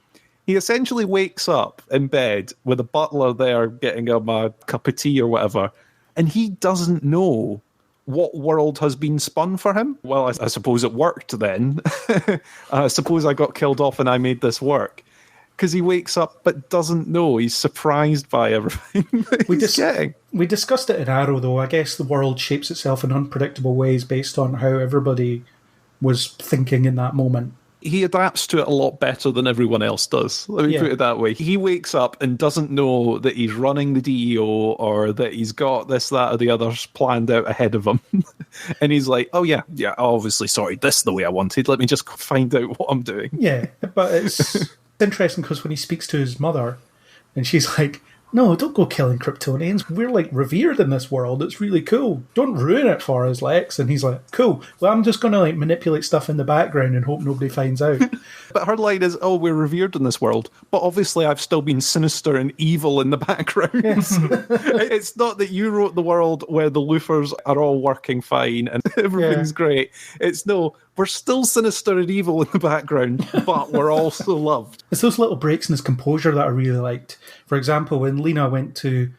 he essentially wakes up in bed with a butler there getting him a cup of tea or whatever, and he doesn't know what world has been spun for him. Well, I suppose it worked then. I suppose I got killed off and I made this work. Because he wakes up but doesn't know. He's surprised by everything he's getting. We discussed it in Arrow, though. I guess the world shapes itself in unpredictable ways based on how everybody was thinking in that moment. He adapts to it a lot better than everyone else does. Let me put it that way. He wakes up and doesn't know that he's running the DEO or that he's got this, that, or the others planned out ahead of him. And he's like, I obviously sorted this the way I wanted. Let me just find out what I'm doing. Yeah, but it's interesting because when he speaks to his mother and she's like, no, don't go killing Kryptonians. We're revered in this world. It's really cool. Don't ruin it for us, Lex. And he's like, cool. Well, I'm just going to manipulate stuff in the background and hope nobody finds out. But her line is, we're revered in this world. But obviously I've still been sinister and evil in the background. Yes. It's not that you wrote the world where the Luthors are all working fine and everything's great. It's no, we're still sinister and evil in the background, but we're also loved. It's those little breaks in his composure that I really liked. For example, when Lena went to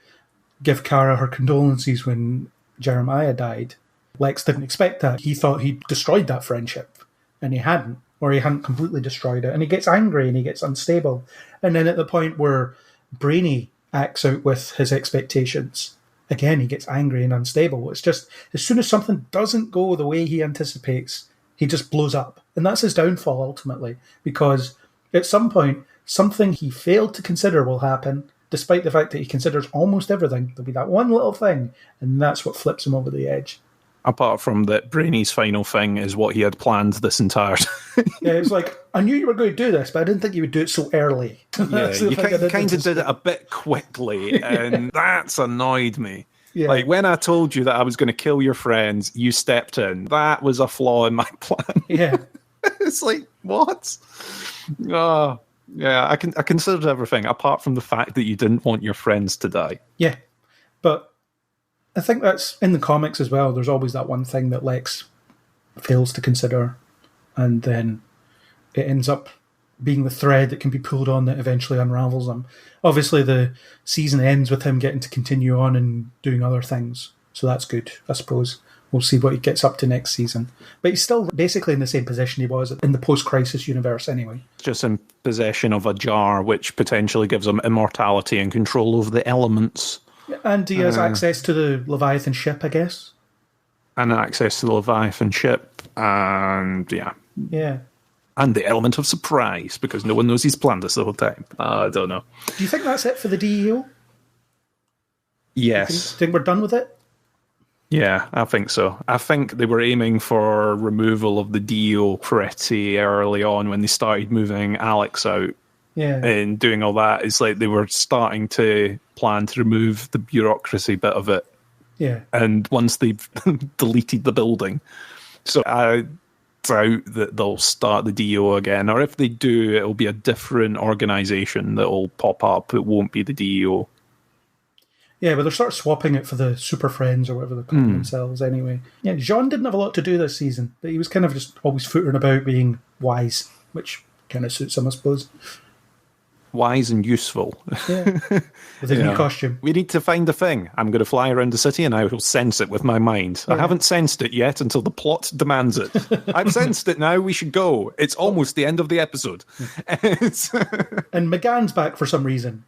give Kara her condolences when Jeremiah died, Lex didn't expect that. He thought he'd destroyed that friendship, and he hadn't, or he hadn't completely destroyed it. And he gets angry and he gets unstable. And then at the point where Brainy acts out with his expectations, again, he gets angry and unstable. It's just, as soon as something doesn't go the way he anticipates, he just blows up. And that's his downfall, ultimately, because at some point, something he failed to consider will happen, despite the fact that he considers almost everything, there'll be that one little thing, and that's what flips him over the edge. Apart from that, Brainy's final thing is what he had planned this entire time. Yeah, it was like, I knew you were going to do this, but I didn't think you would do it so early. Yeah, you kind of did it a bit quickly, and that's annoyed me. Yeah. Like, when I told you that I was going to kill your friends, you stepped in. That was a flaw in my plan. Yeah. It's like, what? Oh, yeah, I considered everything, apart from the fact that you didn't want your friends to die. Yeah, but I think that's in the comics as well. There's always that one thing that Lex fails to consider, and then it ends up being the thread that can be pulled on that eventually unravels him. Obviously, the season ends with him getting to continue on and doing other things, so that's good, I suppose. We'll see what he gets up to next season. But he's still basically in the same position he was in the post-crisis universe anyway. Just in possession of a jar, which potentially gives him immortality and control over the elements. And he has access to the Leviathan ship, I guess. And access to the Leviathan ship, and yeah. Yeah. And the element of surprise, because no one knows he's planned this the whole time. I don't know. Do you think that's it for the DEO? Yes. Do you think we're done with it? Yeah, I think so. I think they were aiming for removal of the DEO pretty early on when they started moving Alex out. Yeah. And doing all that. It's like they were starting to plan to remove the bureaucracy bit of it. Yeah. And once they've deleted the building. So I doubt that they'll start the DEO again. Or if they do, it'll be a different organisation that'll pop up. It won't be the DEO. Yeah, but they're sort of swapping it for the Super Friends or whatever they're calling themselves anyway. Yeah, Jean didn't have a lot to do this season, but he was kind of just always footering about being wise, which kind of suits him, I suppose. Wise and useful. Yeah, with his new costume. We need to find a thing. I'm going to fly around the city and I will sense it with my mind. Yeah. I haven't sensed it yet until the plot demands it. I've sensed it now. We should go. It's almost the end of the episode. And McGann's back for some reason.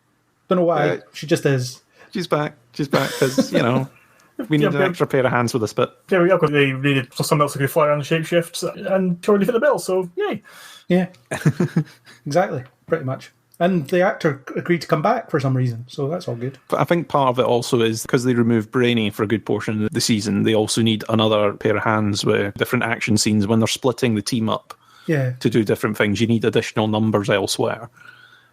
Don't know why. She just is. She's back. She's back because, you know, we need an extra pair of hands with this bit. Yeah, we got they needed someone else who could fly around the shapeshifts and totally fit the bill, so yay. Yeah. Exactly. Pretty much. And the actor agreed to come back for some reason, so that's all good. But I think part of it also is because they removed Brainy for a good portion of the season, they also need another pair of hands with different action scenes when they're splitting the team up to do different things. You need additional numbers elsewhere.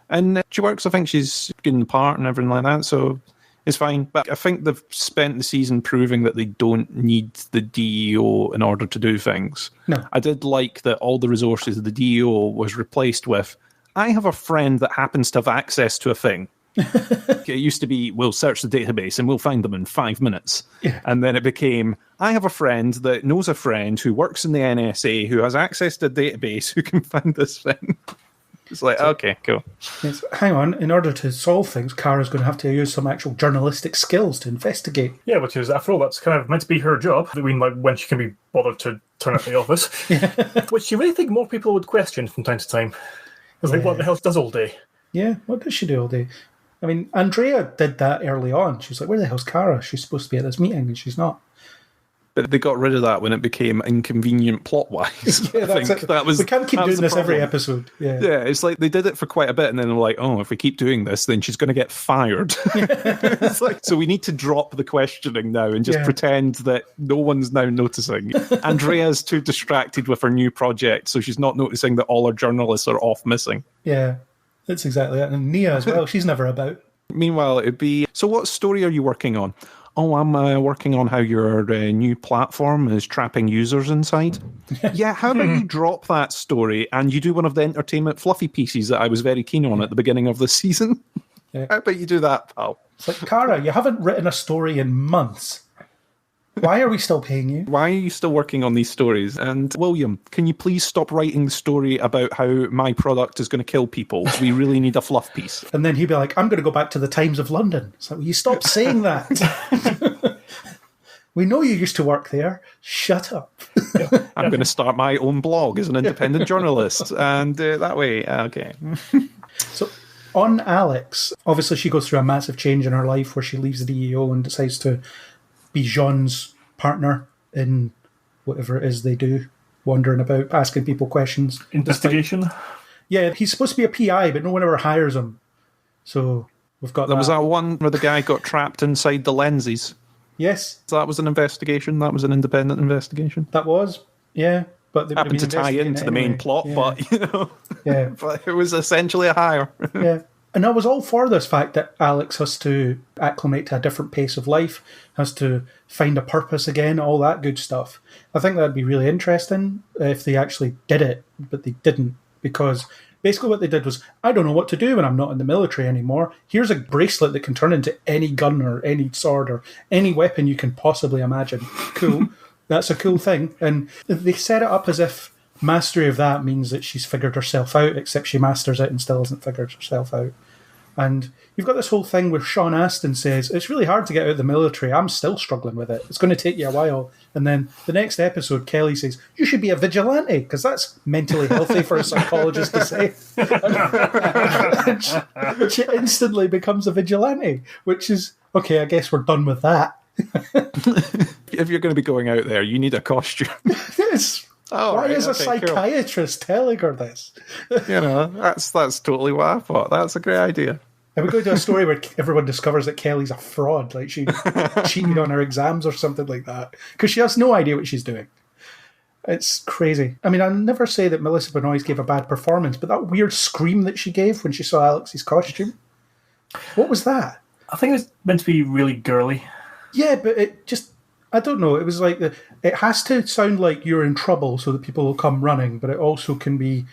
And she works, I think she's good in the part and everything like that, so it's fine. But I think they've spent the season proving that they don't need the DEO in order to do things. No. I did like that all the resources of the DEO was replaced with, I have a friend that happens to have access to a thing. It used to be, we'll search the database and we'll find them in 5 minutes. Yeah. And then it became, I have a friend that knows a friend who works in the NSA who has access to a database who can find this thing. It's like, okay, cool. Yes, hang on, in order to solve things, Kara's going to have to use some actual journalistic skills to investigate. Yeah, which is, after all, that's kind of meant to be her job. I mean, like, when she can be bothered to turn up the office. Which you really think more people would question from time to time. It's like, what the hell she does all day? Yeah, what does she do all day? I mean, Andrea did that early on. She was like, where the hell's Kara? She's supposed to be at this meeting, and she's not. But they got rid of that when it became inconvenient plot-wise. Yeah, that's it. That was, we can't keep doing this every episode. Yeah, it's like they did it for quite a bit, and then they're like, oh, if we keep doing this, then she's going to get fired. It's like, so we need to drop the questioning now and just pretend that no one's now noticing. Andrea's too distracted with her new project, so she's not noticing that all her journalists are off missing. Yeah, that's exactly it. And Nia as well, she's never about. Meanwhile, it'd be, so what story are you working on? Oh, I'm working on how your new platform is trapping users inside. Yeah, how about you drop that story and you do one of the entertainment fluffy pieces that I was very keen on at the beginning of this season? Yeah. How about you do that, pal? It's like, Kara, you haven't written a story in months. Why are we still paying you? Why are you still working on these stories? And William, can you please stop writing the story about how my product is going to kill people? We really need a fluff piece. And then he'd be like, I'm going to go back to the Times of London. It's like, well, you stop saying that. We know you used to work there. Shut up. I'm going to start my own blog as an independent journalist. And that way, okay. So on Alex, obviously she goes through a massive change in her life where she leaves the DEO and decides to be Jean's partner in whatever it is they do, wandering about, asking people questions. Investigation? Yeah, he's supposed to be a PI, but no one ever hires him. So We've got There was that one where the guy got trapped inside the lenses. Yes. So that was an investigation. That was an independent investigation. That was, yeah. But they would have Happened to been tie into investigating the main it plot, anyway. but, you know. Yeah. But it was essentially a hire. Yeah. And I was all for this fact that Alex has to acclimate to a different pace of life, has to find a purpose again, all that good stuff. I think that'd be really interesting if they actually did it, but they didn't, because basically what they did was, I don't know what to do when I'm not in the military anymore. Here's a bracelet that can turn into any gun or any sword or any weapon you can possibly imagine. Cool. That's a cool thing. And they set it up as if mastery of that means that she's figured herself out, except she masters it and still hasn't figured herself out. And you've got this whole thing where Sean Astin says, it's really hard to get out of the military. I'm still struggling with it. It's going to take you a while. And then the next episode, Kelly says, you should be a vigilante, because that's mentally healthy for a psychologist to say. And she instantly becomes a vigilante, which is, okay, I guess we're done with that. If you're going to be going out there, you need a costume. Yes. Oh, Why right, is a okay, cool. psychiatrist telling her this? You know, that's totally what I thought. That's a great idea. And we go to a story where everyone discovers that Kelly's a fraud, like she cheated on her exams or something like that, because she has no idea what she's doing. It's crazy. I mean, I'll never say that Melissa Benoist gave a bad performance, but that weird scream that she gave when she saw Alex's costume, what was that? I think it was meant to be really girly. Yeah, but it just, I don't know, it was like, it has to sound like you're in trouble so that people will come running, but it also can be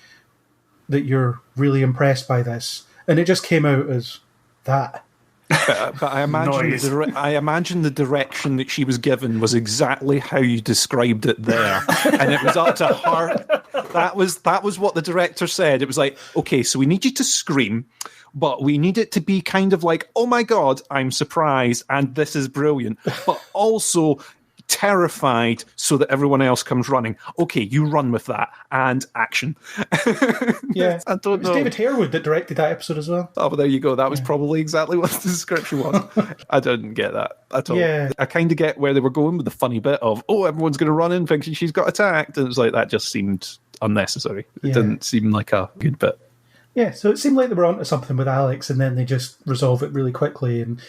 that you're really impressed by this. And it just came out as that. But I imagine I imagine the direction that she was given was exactly how you described it there, and it was up to her. That was what the director said. It was like, okay, so we need you to scream, but we need it to be kind of like, oh my god, I'm surprised, and this is brilliant, but also terrified so that everyone else comes running. Okay, you run with that, and action. Yeah, I don't it was know. David Harewood that directed that episode as well. Oh, well, there you go. That was probably exactly what the description was. I didn't get that at all. Yeah. I kind of get where they were going with the funny bit of, oh, everyone's going to run in thinking she's got attacked. And it was like, that just seemed unnecessary. It Yeah. didn't seem like a good bit. Yeah, so it seemed like they were onto something with Alex, and then they just resolve it really quickly. And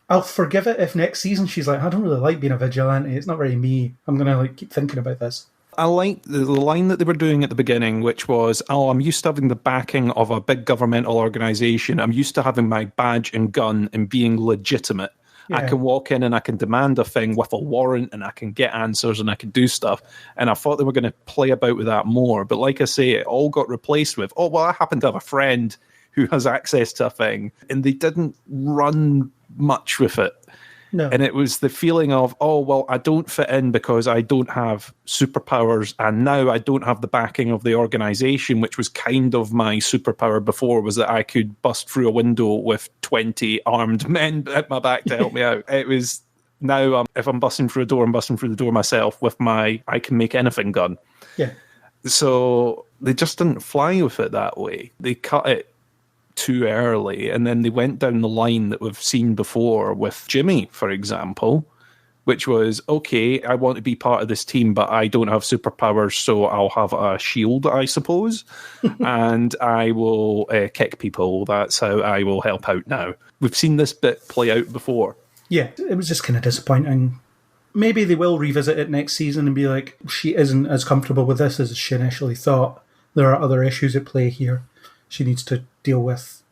I'll forgive it if next season she's like, I don't really like being a vigilante. It's not very me. I'm going to keep thinking about this. I liked the line that they were doing at the beginning, which was, oh, I'm used to having the backing of a big governmental organization. I'm used to having my badge and gun and being legitimate. Yeah. I can walk in and I can demand a thing with a warrant and I can get answers and I can do stuff. And I thought they were going to play about with that more. But like I say, it all got replaced with, oh, well, I happen to have a friend who has access to a thing. And they didn't run much with it. No. And it was the feeling of, oh, well, I don't fit in because I don't have superpowers, and now I don't have the backing of the organization, which was kind of my superpower before, was that I could bust through a window with 20 armed men at my back to help me out. It was now, if I'm busting through a door, I'm busting through the door myself with my I can make anything gun. Yeah. So they just didn't fly with it that way. They cut it too early, and then they went down the line that we've seen before with Jimmy, for example, which was, okay, I want to be part of this team, but I don't have superpowers, so I'll have a shield, I suppose, and I will kick people. That's how I will help out now. We've seen this bit play out before. Yeah, it was just kind of disappointing. Maybe they will revisit it next season and be like, she isn't as comfortable with this as she initially thought. There are other issues at play here she needs to deal with.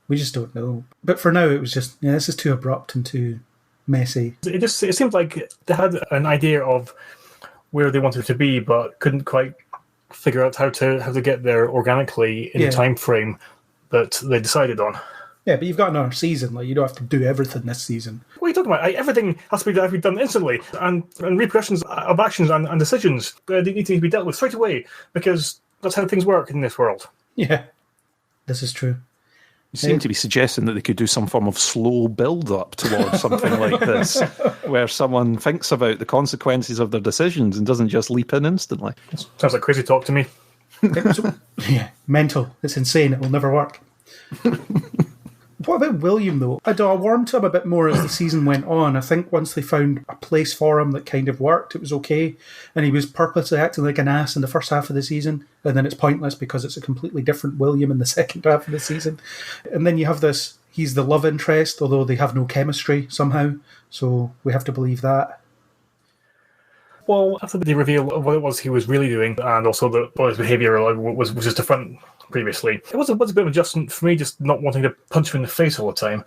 We just don't know. But for now, it was just, this is too abrupt and too messy. It seemed like they had an idea of where they wanted to be, but couldn't quite figure out how to get there organically in the time frame that they decided on. Yeah, but you've got another season. You don't have to do everything this season. What are you talking about? Everything has to be done instantly, and repercussions of actions and decisions they need to be dealt with straight away, because that's how things work in this world. Yeah, this is true. You seem to be suggesting that they could do some form of slow build-up towards something like this, where someone thinks about the consequences of their decisions and doesn't just leap in instantly. Sounds like crazy talk to me. Yeah, mental. It's insane. It will never work. What about William, though? I warmed to him a bit more as the season went on. I think once they found a place for him that kind of worked, it was okay. And he was purposely acting like an ass in the first half of the season. And then it's pointless because it's a completely different William in the second half of the season. And then you have this, he's the love interest, although they have no chemistry somehow. So we have to believe that. Well, after the reveal of what it was he was really doing, and also what his behaviour was just different previously, it was a bit of adjustment for me, just not wanting to punch him in the face all the time.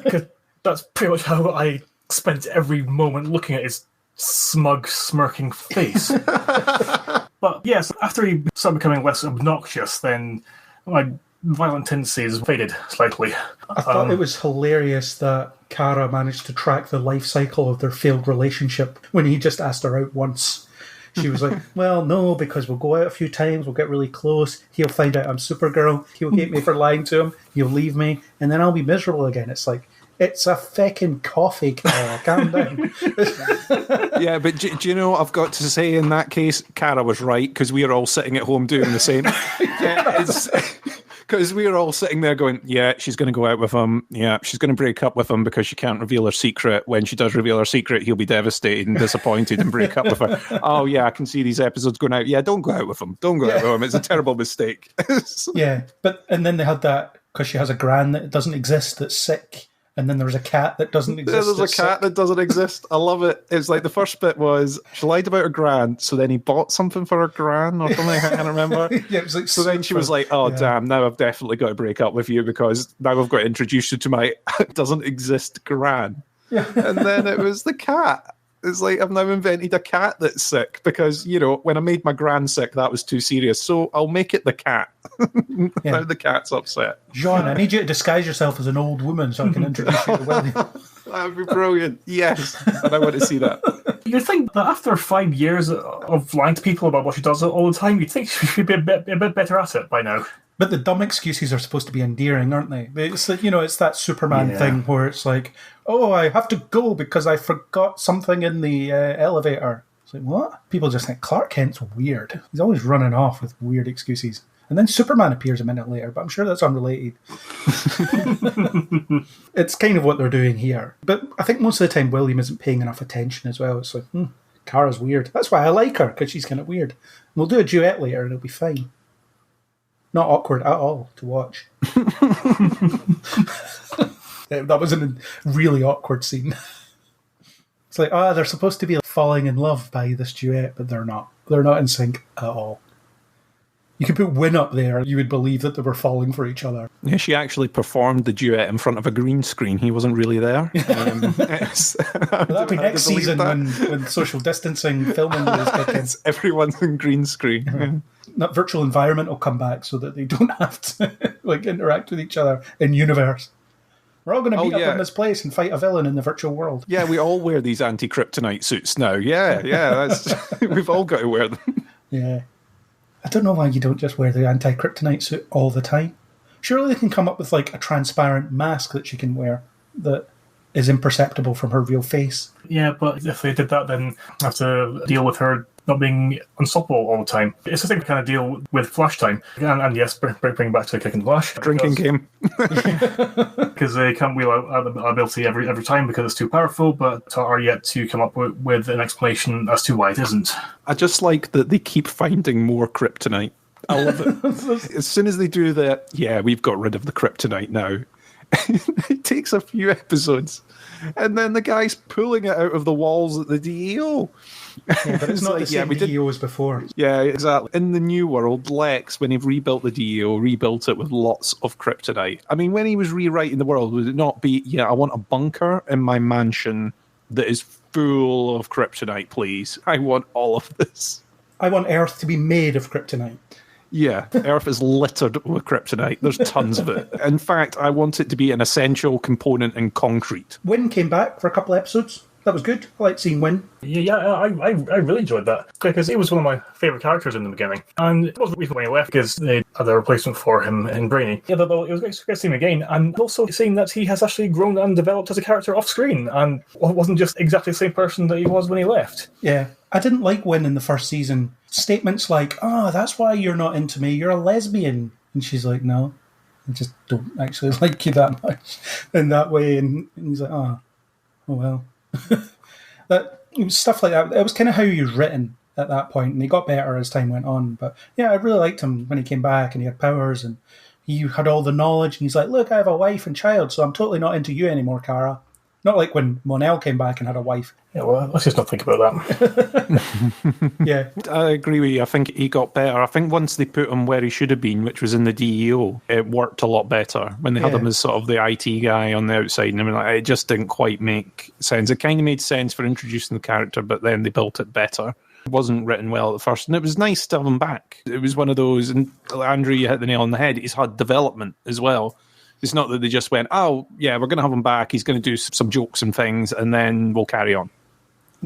Because that's pretty much how I spent every moment looking at his smug, smirking face. But yes, after he started becoming less obnoxious, then my violent tendencies faded slightly. I thought it was hilarious that Kara managed to track the life cycle of their failed relationship when he just asked her out once. She was like, well, no, because we'll go out a few times, we'll get really close, he'll find out I'm Supergirl, he'll hate me for lying to him, he'll leave me, and then I'll be miserable again. It's like, it's a feckin' coffee, Kara, calm down. Yeah, but do you know, I've got to say, in that case, Kara was right, because we are all sitting at home doing the same. Because we were all sitting there going, yeah, she's going to go out with him. Yeah, she's going to break up with him because she can't reveal her secret. When she does reveal her secret, he'll be devastated and disappointed and break up with her. Oh, yeah, I can see these episodes going out. Yeah, don't go out with him. Don't go out with him. It's a terrible mistake. Yeah, and then they had that, because she has a gran that doesn't exist that's sick. And then there was a cat that doesn't exist. There's a cat that doesn't exist. I love it. It's like the first bit was she lied about her gran, so then he bought something for her gran or something. I can't remember. Yeah, it was like so then she was like, "Oh damn! Now I've definitely got to break up with you because now I've got to introduce you to my doesn't exist gran." Yeah. And then it was the cat. It's like, I've now invented a cat that's sick because, you know, when I made my gran sick, that was too serious. So I'll make it the cat. Now the cat's upset. John, I need you to disguise yourself as an old woman so I can introduce you to William. That would be brilliant. Yes. And I want to see that. You'd think that after 5 years of lying to people about what she does all the time, you'd think she should be a bit better at it by now. But the dumb excuses are supposed to be endearing, aren't they? It's like, you know, it's that Superman thing where it's like, oh, I have to go because I forgot something in the elevator. It's like, what? People just think Clark Kent's weird. He's always running off with weird excuses. And then Superman appears a minute later, but I'm sure that's unrelated. It's kind of what they're doing here. But I think most of the time William isn't paying enough attention as well. It's like, Kara's weird. That's why I like her, because she's kind of weird. We'll do a duet later and it'll be fine. Not awkward at all to watch. That was a really awkward scene. It's like, they're supposed to be falling in love by this duet, but they're not. They're not in sync at all. You could put Win up there, you would believe that they were falling for each other. Yeah, she actually performed the duet in front of a green screen. He wasn't really there. That'd be next season when social distancing filming is kicking. Everyone's in green screen. Mm-hmm. That virtual environment will come back so that they don't have to interact with each other in universe. We're all going to meet up in this place and fight a villain in the virtual world. Yeah, we all wear these anti-kryptonite suits now. Yeah, that's we've all got to wear them. Yeah. I don't know why you don't just wear the anti-kryptonite suit all the time. Surely they can come up with like a transparent mask that she can wear that is imperceptible from her real face. Yeah, but if they did that, then I have to deal with her not being unstoppable all the time. It's the same kind of deal with Flash time. And yes, bring back to Kick and Flash. Drinking game. Because they can't wheel out the ability every time because it's too powerful, but are yet to come up with an explanation as to why it isn't. I just like that they keep finding more kryptonite. I love it. As soon as they do that, we've got rid of the kryptonite now. It takes a few episodes. And then the guy's pulling it out of the walls at the DEO. Yeah, but it's not the same DEO as before. Yeah, exactly. In the new world, Lex, when he rebuilt the DEO, rebuilt it with lots of kryptonite. I mean, when he was rewriting the world, would it not be, I want a bunker in my mansion that is full of kryptonite, please. I want all of this. I want Earth to be made of kryptonite. Yeah, Earth is littered with kryptonite. There's tons of it. In fact, I want it to be an essential component in concrete. Wynn came back for a couple of episodes. That was good. I liked seeing Wynn. Yeah, I really enjoyed that because he was one of my favourite characters in the beginning. And it wasn't recently when he left because they had a replacement for him in Brainy. Yeah, though it was great to see him again. And also seeing that he has actually grown and developed as a character off screen and wasn't just exactly the same person that he was when he left. Yeah. I didn't like Wynn in the first season. Statements like, that's why you're not into me. You're a lesbian. And she's like, no. I just don't actually like you that much in that way. And he's like, oh well. That it was stuff like that. It was kind of how he was written at that point, and he got better as time went on. But yeah, I really liked him when he came back and he had powers and he had all the knowledge. And he's like, look, I have a wife and child, so I'm totally not into you anymore, Kara. Not like when Mon-El came back and had a wife. Yeah, well, let's just not think about that. Yeah. I agree with you. I think he got better. I think once they put him where he should have been, which was in the DEO, it worked a lot better. When they had him as sort of the IT guy on the outside, and I mean, like, it just didn't quite make sense. It kind of made sense for introducing the character, but then they built it better. It wasn't written well at first, and it was nice to have him back. It was one of those, and Andrew, you hit the nail on the head, he's had development as well. It's not that they just went, oh, yeah, we're going to have him back, he's going to do some jokes and things, and then we'll carry on.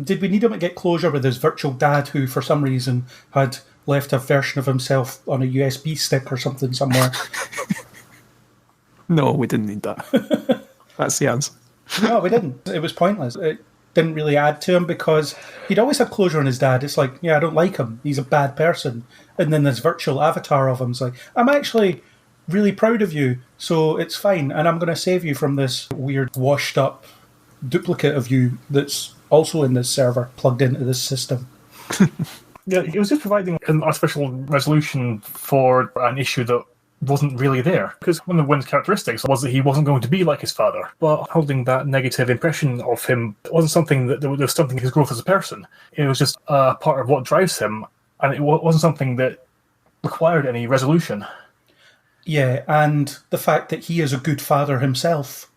Did we need him to get closure with his virtual dad who, for some reason, had left a version of himself on a USB stick or something somewhere? No, we didn't need that. That's the answer. No, we didn't. It was pointless. It didn't really add to him because he'd always had closure on his dad. It's like, yeah, I don't like him. He's a bad person. And then this virtual avatar of him's like, I'm actually really proud of you, so it's fine, and I'm going to save you from this weird washed up duplicate of you that's also in this server plugged into this system. Yeah, he was just providing an artificial resolution for an issue that wasn't really there. Because one of Wynn's characteristics was that he wasn't going to be like his father. But holding that negative impression of him wasn't something that there was something his growth as a person. It was just a part of what drives him, and it wasn't something that required any resolution. Yeah, and the fact that he is a good father himself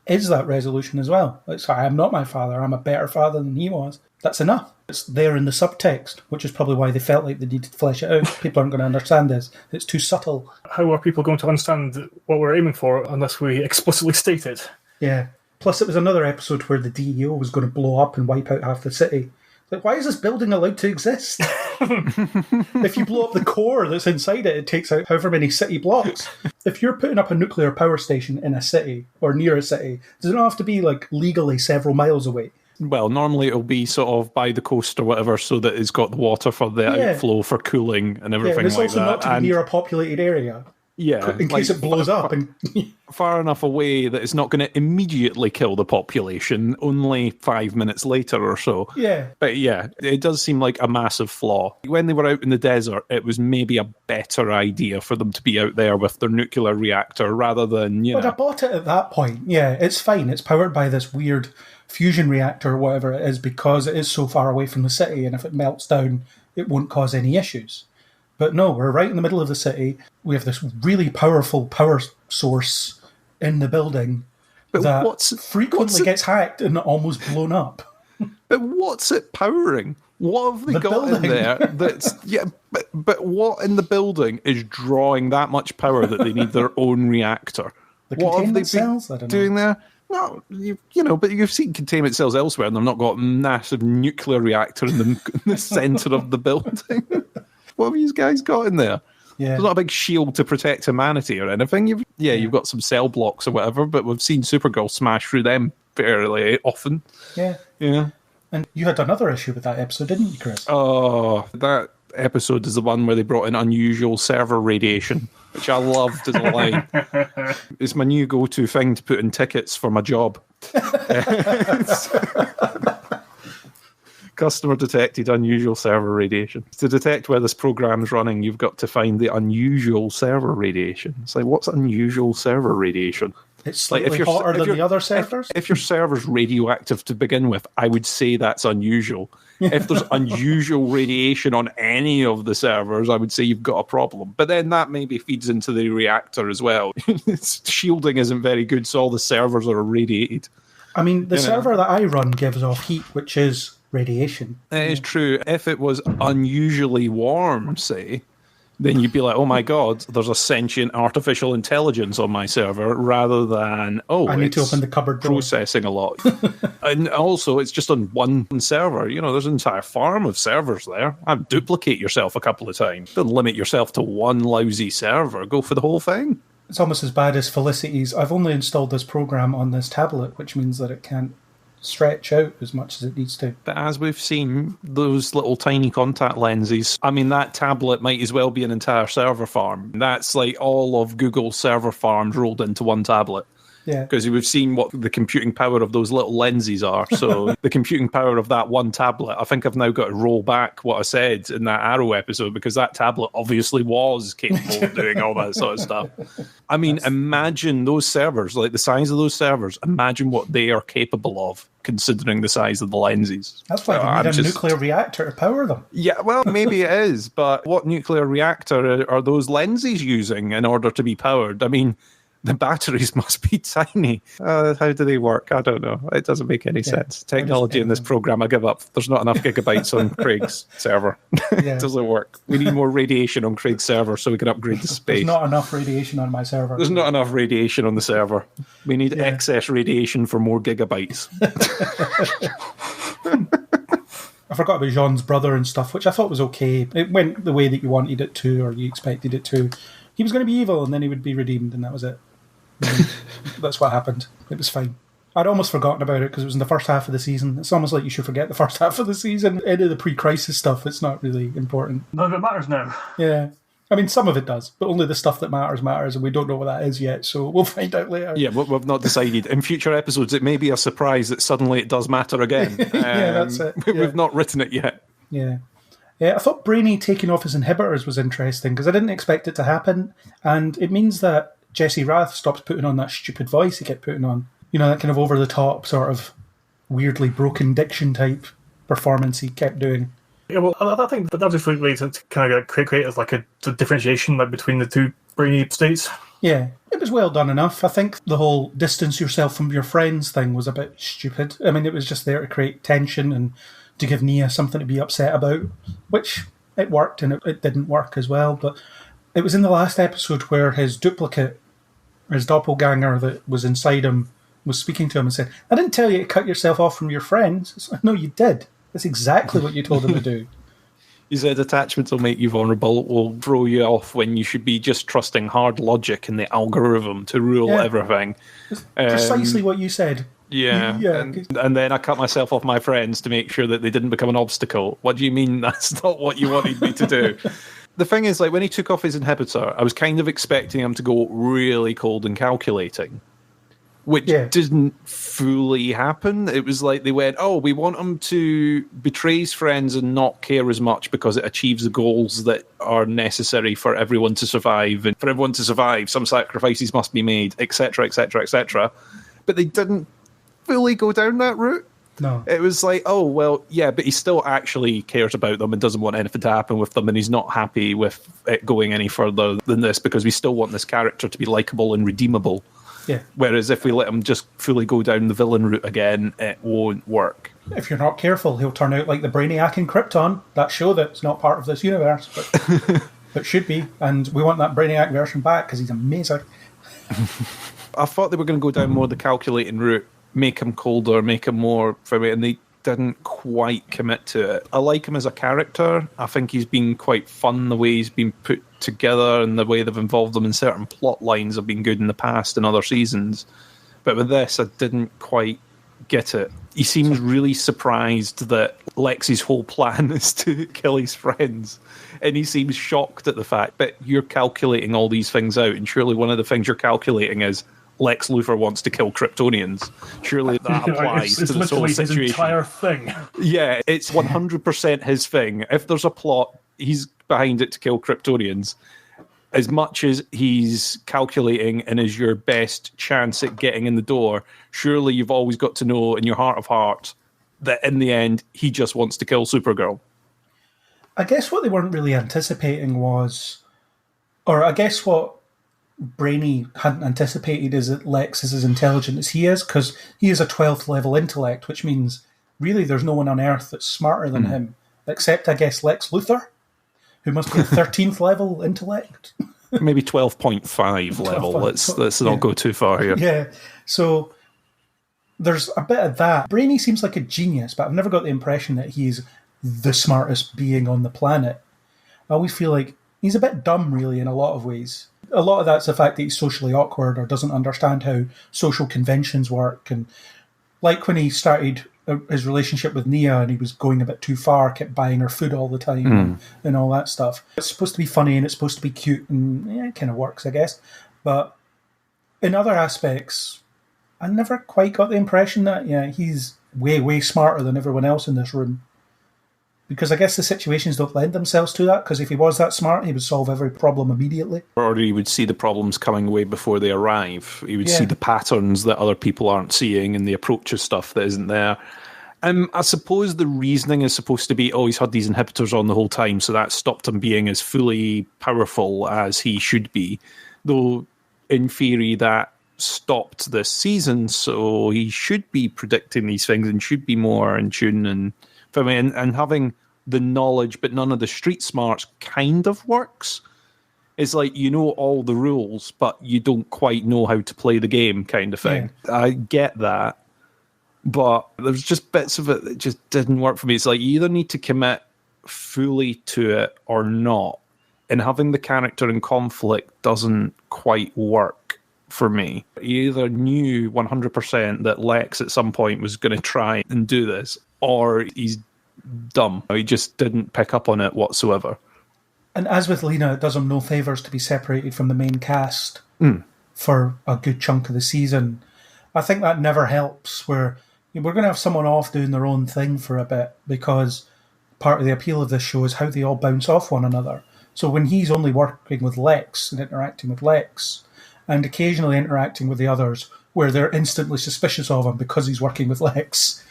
is that resolution as well. It's like, I'm not my father, I'm a better father than he was. That's enough. It's there in the subtext, which is probably why they felt like they needed to flesh it out. People aren't going to understand this. It's too subtle. How are people going to understand what we're aiming for unless we explicitly state it? Yeah. Plus, it was another episode where the DEO was going to blow up and wipe out half the city. Like, why is this building allowed to exist? If you blow up the core that's inside it, it takes out however many city blocks. If you're putting up a nuclear power station in a city or near a city, does it not have to be like legally several miles away? Well, normally it'll be sort of by the coast or whatever, so that it's got the water for the outflow for cooling and everything and it's like also that. not to be near a populated area. Yeah, in case it blows up. Far enough away that it's not going to immediately kill the population, only 5 minutes later or so. Yeah. But yeah, it does seem like a massive flaw. When they were out in the desert, it was maybe a better idea for them to be out there with their nuclear reactor rather than, But I bought it at that point. Yeah, it's fine. It's powered by this weird fusion reactor or whatever it is because it is so far away from the city, and if it melts down, it won't cause any issues. But no, we're right in the middle of the city. We have this really powerful power source in the building that frequently gets hacked and almost blown up. But what's it powering? What have they got building. in there? That's but what in the building is drawing that much power that they need their own reactor? The What have they containment cells? I don't know. doing there? No, you know, but you've seen containment cells elsewhere, and they've not got a massive nuclear reactor in the centre of the building. What have you guys got in there? Yeah. There's not a big shield to protect humanity or anything. You've got some cell blocks or whatever, but we've seen Supergirl smash through them fairly often. Yeah. Yeah. And you had another issue with that episode, didn't you, Chris? Oh, that episode is the one where they brought in unusual server radiation, which I loved as a line. It's my new go-to thing to put in tickets for my job. Customer detected unusual server radiation. To detect where this program's running, you've got to find the unusual server radiation. It's like, what's unusual server radiation? It's slightly hotter than the other servers? If your server's radioactive to begin with, I would say that's unusual. If there's unusual radiation on any of the servers, I would say you've got a problem. But then that maybe feeds into the reactor as well. Shielding isn't very good, so all the servers are irradiated. I mean, the server that I run gives off heat, which is radiation. It is true. If it was unusually warm, say, then you'd be like, oh my God, there's a sentient artificial intelligence on my server, rather than, I need to open the cupboard door. Processing a lot. And also, it's just on one server. You know, there's an entire farm of servers there. I'd duplicate yourself a couple of times. Don't limit yourself to one lousy server. Go for the whole thing. It's almost as bad as Felicity's. I've only installed this program on this tablet, which means that it can't stretch out as much as it needs to. But as we've seen, those little tiny contact lenses, I mean, that tablet might as well be an entire server farm. That's like all of Google's server farms rolled into one tablet. Yeah. Because we've seen what the computing power of those little lenses are. So the computing power of that one tablet, I think I've now got to roll back what I said in that Arrow episode, because that tablet obviously was capable of doing all that sort of stuff. I mean, imagine those servers, like the size of those servers, imagine what they are capable of, considering the size of the lenses. That's why you need a nuclear reactor to power them. Yeah, well, maybe it is, but what nuclear reactor are those lenses using in order to be powered? I mean, the batteries must be tiny. How do they work? I don't know. It doesn't make any sense. Technology in this program, I give up. There's not enough gigabytes on Craig's server. It doesn't work. We need more radiation on Craig's server so we can upgrade the space. There's not enough radiation on my server. There's not enough radiation on the server. We need excess radiation for more gigabytes. I forgot about Jean's brother and stuff, which I thought was okay. It went the way that you wanted it to, or you expected it to. He was going to be evil, and then he would be redeemed, and that was it. That's what happened. It was fine. I'd almost forgotten about it because it was in the first half of the season. It's almost like you should forget the first half of the season. Any of the pre-crisis stuff, it's not really important. None of it matters now. Yeah. I mean, some of it does, but only the stuff that matters, and we don't know what that is yet, so we'll find out later. Yeah, we've not decided. In future episodes, it may be a surprise that suddenly it does matter again. Yeah, that's it. Yeah. We've not written it yet. Yeah. I thought Brainy taking off his inhibitors was interesting, because I didn't expect it to happen, and it means that Jesse Rath stops putting on that stupid voice he kept putting on. You know, that kind of over-the-top, sort of weirdly broken diction type performance he kept doing. Yeah, well, I think that was just really to kind of create as like a differentiation like between the two Brainy states. Yeah, it was well done enough. I think the whole distance yourself from your friends thing was a bit stupid. I mean, it was just there to create tension and to give Nia something to be upset about, which it worked, and it didn't work as well. But it was in the last episode where his duplicate, his doppelganger that was inside him, was speaking to him and said, "I didn't tell you to cut yourself off from your friends." It's like, no, you did. That's exactly what you told him to do. He said attachments will make you vulnerable, will throw you off when you should be just trusting hard logic and the algorithm to rule everything. Precisely what you said. Yeah. And then I cut myself off my friends to make sure that they didn't become an obstacle. What do you mean that's not what you wanted me to do? The thing is, like, when he took off his inhibitor, I was kind of expecting him to go really cold and calculating, which didn't fully happen. It was like they went, oh, we want him to betray his friends and not care as much because it achieves the goals that are necessary for everyone to survive. And for everyone to survive, some sacrifices must be made, etc., etc., etc. But they didn't fully go down that route. No. It was like, oh, well, yeah, but he still actually cares about them and doesn't want anything to happen with them, and he's not happy with it going any further than this because we still want this character to be likeable and redeemable. Yeah. Whereas if we let him just fully go down the villain route again, it won't work. If you're not careful, he'll turn out like the Brainiac in Krypton, that show that's not part of this universe, but should be, and we want that Brainiac version back because he's amazing. I thought they were going to go down more the calculating route, make him colder, make him more firm, and they didn't quite commit to it. I like him as a character. I think he's been quite fun, the way he's been put together and the way they've involved him in certain plot lines have been good in the past and other seasons. But with this, I didn't quite get it. He seems really surprised that Lex's whole plan is to kill his friends. And he seems shocked at the fact that you're calculating all these things out, and surely one of the things you're calculating is Lex Luthor wants to kill Kryptonians. Surely that applies to this whole situation. His entire thing. Yeah, it's 100% his thing. If there's a plot, he's behind it to kill Kryptonians. As much as he's calculating and is your best chance at getting in the door, surely you've always got to know in your heart of hearts that in the end, he just wants to kill Supergirl. I guess what they weren't really anticipating was, or I guess what Brainy hadn't anticipated is that Lex is as intelligent as he is, because he is a 12th level intellect, which means really there's no one on Earth that's smarter than him, except I guess Lex Luthor, who must be a 13th level intellect. Maybe 12.5 level. Let's not go too far here. Yeah, so there's a bit of that. Brainy seems like a genius, but I've never got the impression that he's the smartest being on the planet. I always feel like he's a bit dumb, really, in a lot of ways. A lot of that's the fact that he's socially awkward or doesn't understand how social conventions work, and Like when he started his relationship with Nia and he was going a bit too far, kept buying her food all the time and all that stuff. It's supposed to be funny and it's supposed to be cute and it kind of works, I guess. But in other aspects, I never quite got the impression that he's way, way smarter than everyone else in this room. Because I guess the situations don't lend themselves to that, because if he was that smart, he would solve every problem immediately. Or he would see the problems coming way before they arrive. He would see the patterns that other people aren't seeing and the approach of stuff that isn't there. I suppose the reasoning is supposed to be, he's had these inhibitors on the whole time, so that stopped him being as fully powerful as he should be. Though, in theory, that stopped this season, so he should be predicting these things and should be more in tune and having the knowledge but none of the street smarts kind of works. It's like you know all the rules but you don't quite know how to play the game kind of thing. I get that, but there's just bits of it that just didn't work for me. It's like you either need to commit fully to it or not, and having the character in conflict doesn't quite work for me. You either knew 100% that Lex at some point was going to try and do this, or he's dumb. He just didn't pick up on it whatsoever. And as with Lena, it does him no favours to be separated from the main cast for a good chunk of the season. I think that never helps, where we're going to have someone off doing their own thing for a bit, because part of the appeal of this show is how they all bounce off one another. So when he's only working with Lex and interacting with Lex, and occasionally interacting with the others, where they're instantly suspicious of him because he's working with Lex,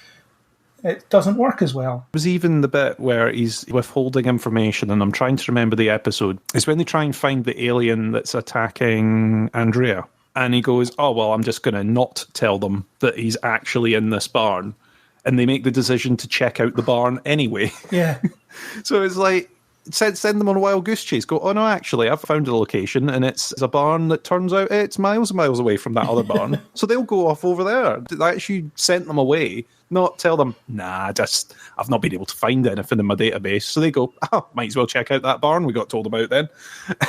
it doesn't work as well. It was even the bit where he's withholding information, and I'm trying to remember the episode. It's when they try and find the alien that's attacking Andrea. And he goes, I'm just going to not tell them that he's actually in this barn. And they make the decision to check out the barn anyway. Yeah. So it's like, send them on a wild goose chase. Go, no, actually, I've found a location, and it's a barn that turns out it's miles and miles away from that other barn. So they'll go off over there. I actually sent them away, not tell them, I've not been able to find anything in my database. So they go, might as well check out that barn we got told about then.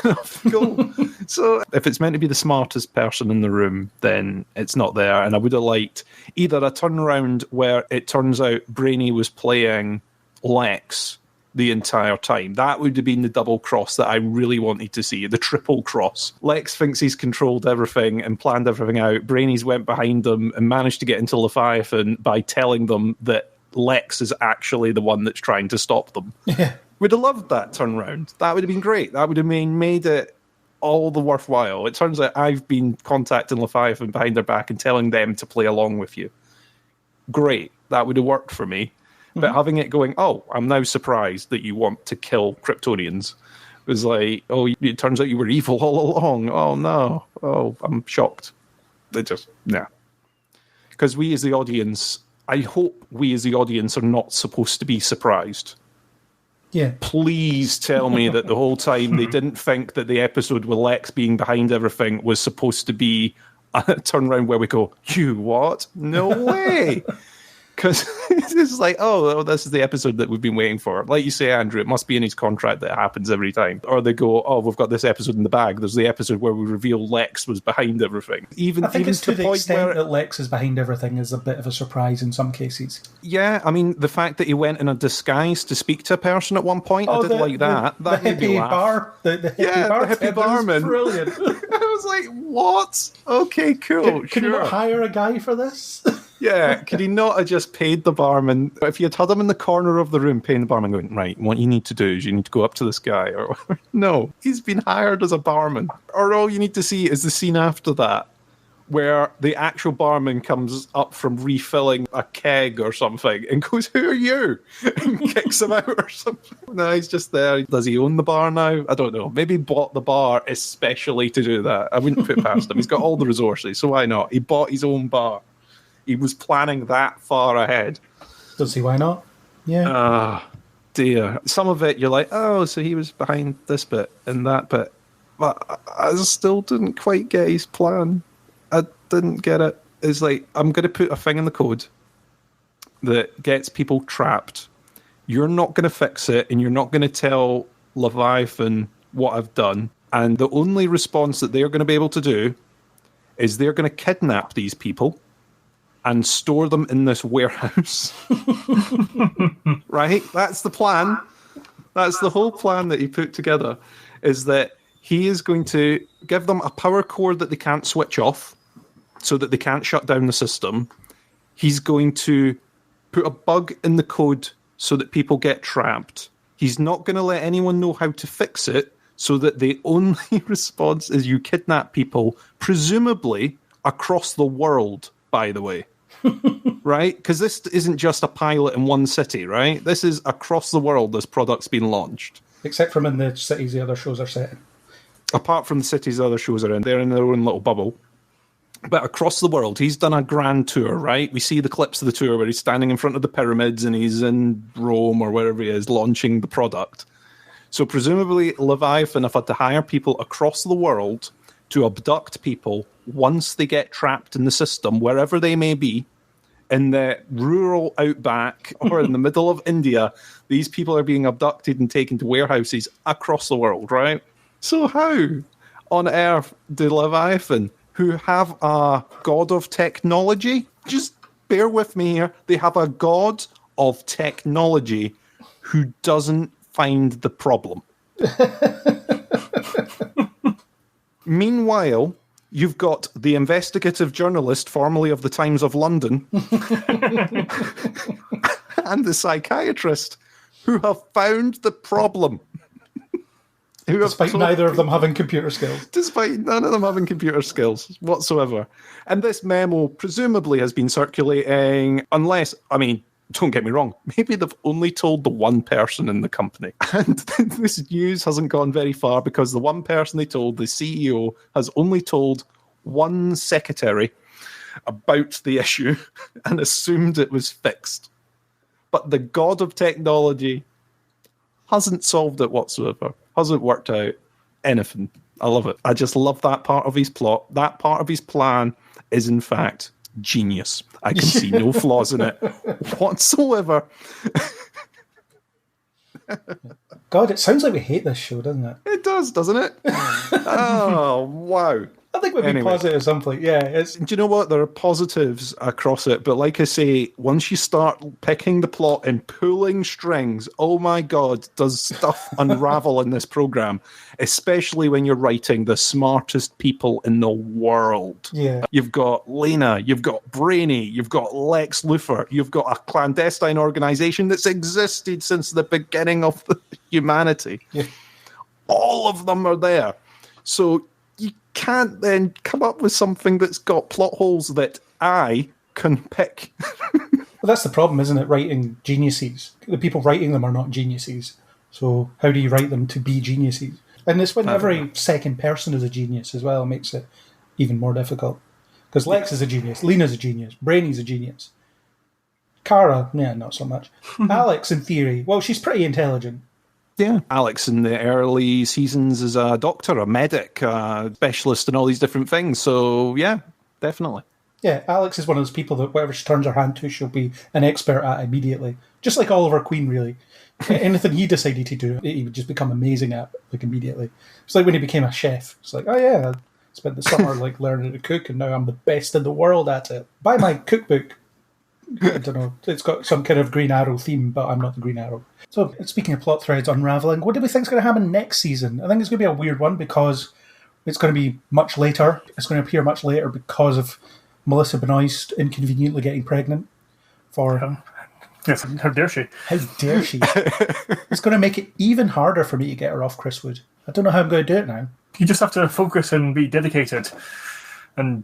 And off they go. So if it's meant to be the smartest person in the room, then it's not there. And I would have liked either a turnaround where it turns out Brainy was playing Lex the entire time. That would have been the double cross that I really wanted to see, the triple cross. Lex thinks he's controlled everything and planned everything out. Brainy's went behind them and managed to get into Leviathan by telling them that Lex is actually the one that's trying to stop them. Yeah. Would have loved that turnaround. That would have been great. That would have made it all the worthwhile. It turns out I've been contacting Leviathan behind their back and telling them to play along with you. Great. That would have worked for me. But having it going, I'm now surprised that you want to kill Kryptonians. It was like, it turns out you were evil all along. Oh, no. Oh, I'm shocked. They just, nah. Because we as the audience, I hope we as the audience are not supposed to be surprised. Yeah. Please tell me that the whole time they didn't think that the episode with Lex being behind everything was supposed to be a turnaround where we go, you what? No way. Because it's like, this is the episode that we've been waiting for. Like you say, Andrew, it must be in his contract that it happens every time. Or they go, we've got this episode in the bag. There's the episode where we reveal Lex was behind everything. I think it's to the extent that Lex is behind everything is a bit of a surprise in some cases. Yeah, I mean, the fact that he went in a disguise to speak to a person at one point, I did like that. That made me laugh. The hippie barman. Brilliant. I was like, what? Okay, cool. Can you not hire a guy for this? Yeah, could he not have just paid the barman? If you had had him in the corner of the room paying the barman going, right, what you need to do is you need to go up to this guy. Or no, he's been hired as a barman. Or all you need to see is the scene after that where the actual barman comes up from refilling a keg or something and goes, who are you? And kicks him out or something. No, he's just there. Does he own the bar now? I don't know. Maybe he bought the bar especially to do that. I wouldn't put it past him. He's got all the resources, so why not? He bought his own bar. He was planning that far ahead. Don't see why not. Yeah. Dear. Some of it, you're like, so he was behind this bit and that bit. But I still didn't quite get his plan. I didn't get it. It's like, I'm going to put a thing in the code that gets people trapped. You're not going to fix it, and you're not going to tell Leviathan what I've done. And the only response that they're going to be able to do is they're going to kidnap these people and store them in this warehouse. Right? That's the plan. That's the whole plan that he put together, is that he is going to give them a power cord that they can't switch off so that they can't shut down the system. He's going to put a bug in the code so that people get trapped. He's not going to let anyone know how to fix it, so that the only response is you kidnap people, presumably across the world, by the way. Right? Because this isn't just a pilot in one city, right? This is across the world this product's been launched. Except from in the cities the other shows are set in. Apart from the cities the other shows are in, they're in their own little bubble. But across the world, he's done a grand tour, right? We see the clips of the tour where he's standing in front of the pyramids and he's in Rome or wherever he is launching the product. So presumably Leviathan have had to hire people across the world to abduct people once they get trapped in the system, wherever they may be, in the rural outback or in the middle of India. These people are being abducted and taken to warehouses across the world, right? So how on earth do Leviathan, who have a god of technology, just bear with me here, they have a god of technology who doesn't find the problem? Meanwhile, you've got the investigative journalist, formerly of the Times of London, and the psychiatrist who have found the problem. Despite neither of them having computer skills. Despite none of them having computer skills whatsoever. And this memo presumably has been circulating, unless, I mean, don't get me wrong, maybe they've only told the one person in the company. And this news hasn't gone very far because the one person they told, the CEO, has only told one secretary about the issue and assumed it was fixed. But the god of technology hasn't solved it whatsoever. Hasn't worked out anything. I love it. I just love that part of his plot. That part of his plan is, in fact, genius. I can see no flaws in it whatsoever. God, it sounds like we hate this show, doesn't it? It does, doesn't it? Oh, wow. I think we'd be positive at some point. Yeah, do you know what? There are positives across it, but like I say, once you start picking the plot and pulling strings, oh my God, does stuff unravel in this program, especially when you're writing the smartest people in the world. Yeah. You've got Lena, you've got Brainy, you've got Lex Luthor, you've got a clandestine organization that's existed since the beginning of humanity. Yeah. All of them are there. So you can't then come up with something that's got plot holes that I can pick. Well, that's the problem, isn't it? Writing geniuses. The people writing them are not geniuses. So how do you write them to be geniuses? And it's when every second person is a genius as well, it makes it even more difficult. Because Lex is a genius, Lena's a genius, Brainy's a genius. Kara, yeah, not so much. Alex, in theory, well, she's pretty intelligent. Yeah, Alex in the early seasons is a doctor, a medic, a specialist in all these different things. So, yeah, definitely. Yeah, Alex is one of those people that whatever she turns her hand to, she'll be an expert at immediately. Just like Oliver Queen, really. Anything he decided to do, he would just become amazing at, like, immediately. It's like when he became a chef. It's like, oh yeah, I spent the summer like learning to cook, and now I'm the best in the world at it. Buy my cookbook. I don't know. It's got some kind of Green Arrow theme, but I'm not the Green Arrow. So, speaking of plot threads unraveling, what do we think is going to happen next season? I think it's going to be a weird one because it's going to be much later. It's going to appear much later because of Melissa Benoist inconveniently getting pregnant. Yes, how dare she? How dare she? It's going to make it even harder for me to get her off Chris Wood. I don't know how I'm going to do it now. You just have to focus and be dedicated and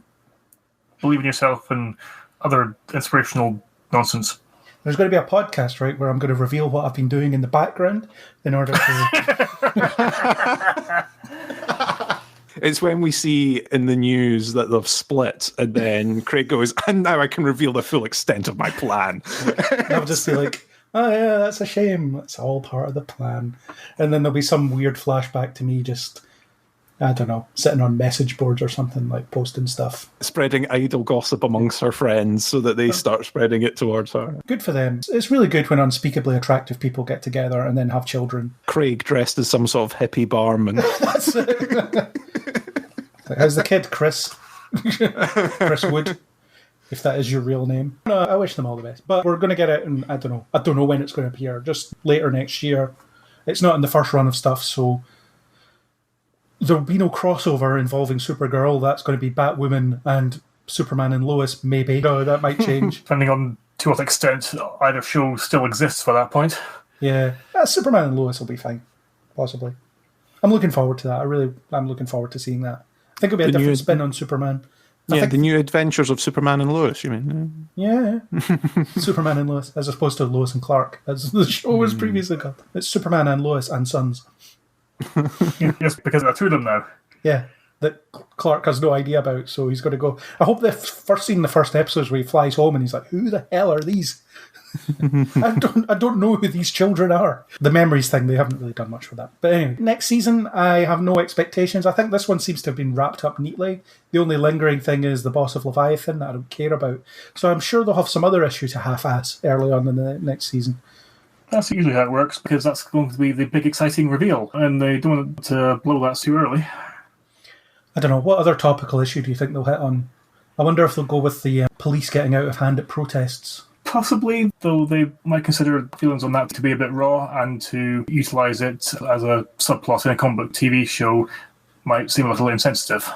believe in yourself and other inspirational nonsense. There's going to be a podcast, right, where I'm going to reveal what I've been doing in the background in order to... It's when we see in the news that they've split, and then Craig goes, and now I can reveal the full extent of my plan. I'll just be like, oh yeah, that's a shame. That's all part of the plan. And then there'll be some weird flashback to me just, I don't know, sitting on message boards or something, like posting stuff. Spreading idle gossip amongst her friends so that they start spreading it towards her. Good for them. It's really good when unspeakably attractive people get together and then have children. Craig dressed as some sort of hippie barman. That's it. How's the kid, Chris? Chris Wood. if that is your real name. No, I wish them all the best. But we're going to get it, and I don't know when it's going to appear, just later next year. It's not in the first run of stuff, so there'll be no crossover involving Supergirl. That's going to be Batwoman and Superman and Lois, maybe. No, that might change. Depending on to what extent either show still exists for that point. Yeah, Superman and Lois will be fine, possibly. I'm looking forward to that. I'm looking forward to seeing that. I think it'll be a different spin on Superman. The new adventures of Superman and Lois, you mean? Yeah. Superman and Lois, as opposed to Lois and Clark, as the show was previously called. It's Superman and Lois and Sons. Yes, because there are two of them now. Yeah, that Clark has no idea about, so he's got to go. I hope the first scene in the first episode is where he flies home and he's like, who the hell are these? I don't know who these children are. The memories thing, they haven't really done much for that. But anyway, next season, I have no expectations. I think this one seems to have been wrapped up neatly. The only lingering thing is the boss of Leviathan that I don't care about. So I'm sure they'll have some other issue to half-ass early on in the next season. That's usually how it works, because that's going to be the big exciting reveal, and they don't want to blow that too early. I don't know, what other topical issue do you think they'll hit on? I wonder if they'll go with the police getting out of hand at protests. Possibly, though they might consider feelings on that to be a bit raw, and to utilise it as a subplot in a comic book TV show might seem a little insensitive.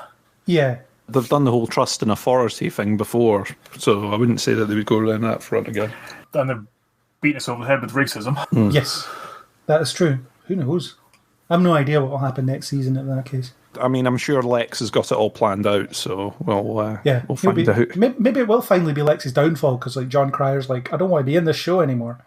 Yeah. They've done the whole trust and authority thing before, so I wouldn't say that they would go down that front again. And they're beating us over the head with racism. Yes, that is true. Who knows? I have no idea what will happen next season in that case. I mean, I'm sure Lex has got it all planned out, so we'll find out. Maybe it will finally be Lex's downfall, because like John Cryer's like, I don't want to be in this show anymore.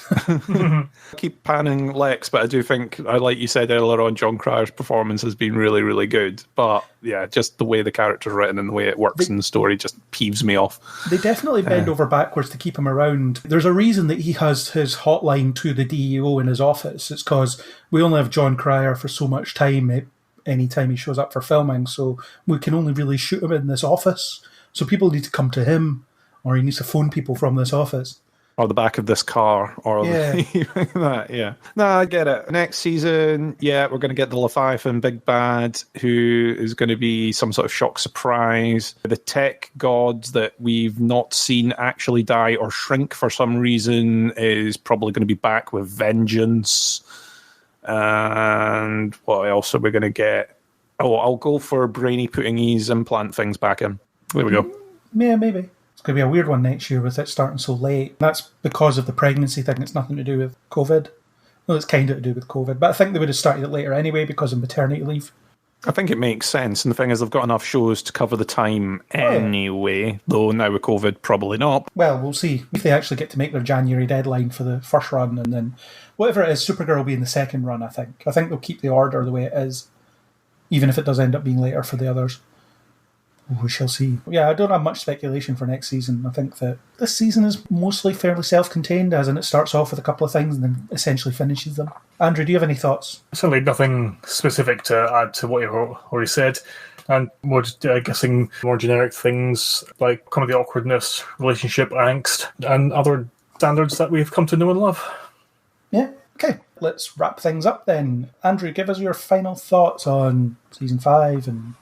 I keep panning Lex, but I do think, like you said earlier on, John Cryer's performance has been really, really good. But yeah, just the way the character's written and the way it works in the story just peeves me off. They definitely bend over backwards to keep him around. There's a reason that he has his hotline to the DEO in his office. It's because we only have John Cryer for so much time anytime he shows up for filming, so we can only really shoot him in this office. So people need to come to him, or he needs to phone people from this office. Or the back of this car, or that, yeah. No, I get it. Next season, we're going to get the Leviathan big bad, who is going to be some sort of shock surprise. The tech god that we've not seen actually die or shrink for some reason is probably going to be back with vengeance. And what else are we going to get? Oh, I'll go for Brainy putting his implant things back in. There we go. Yeah, maybe. It's going to be a weird one next year with it starting so late. That's because of the pregnancy thing. It's nothing to do with COVID. Well, it's kind of to do with COVID, but I think they would have started it later anyway because of maternity leave. I think it makes sense, and the thing is, they've got enough shows to cover the time anyway, though now with COVID, probably not. Well, we'll see if they actually get to make their January deadline for the first run, and then whatever it is, Supergirl will be in the second run, I think. I think they'll keep the order the way it is, even if it does end up being later for the others. We shall see. Yeah, I don't have much speculation for next season. I think that this season is mostly fairly self-contained, as in it starts off with a couple of things and then essentially finishes them. Andrew, do you have any thoughts? Certainly nothing specific to add to what you've already said. And more just guessing more generic things like comedy awkwardness, relationship angst, and other standards that we've come to know and love. Yeah, okay. Let's wrap things up then. Andrew, give us your final thoughts on Season 5 and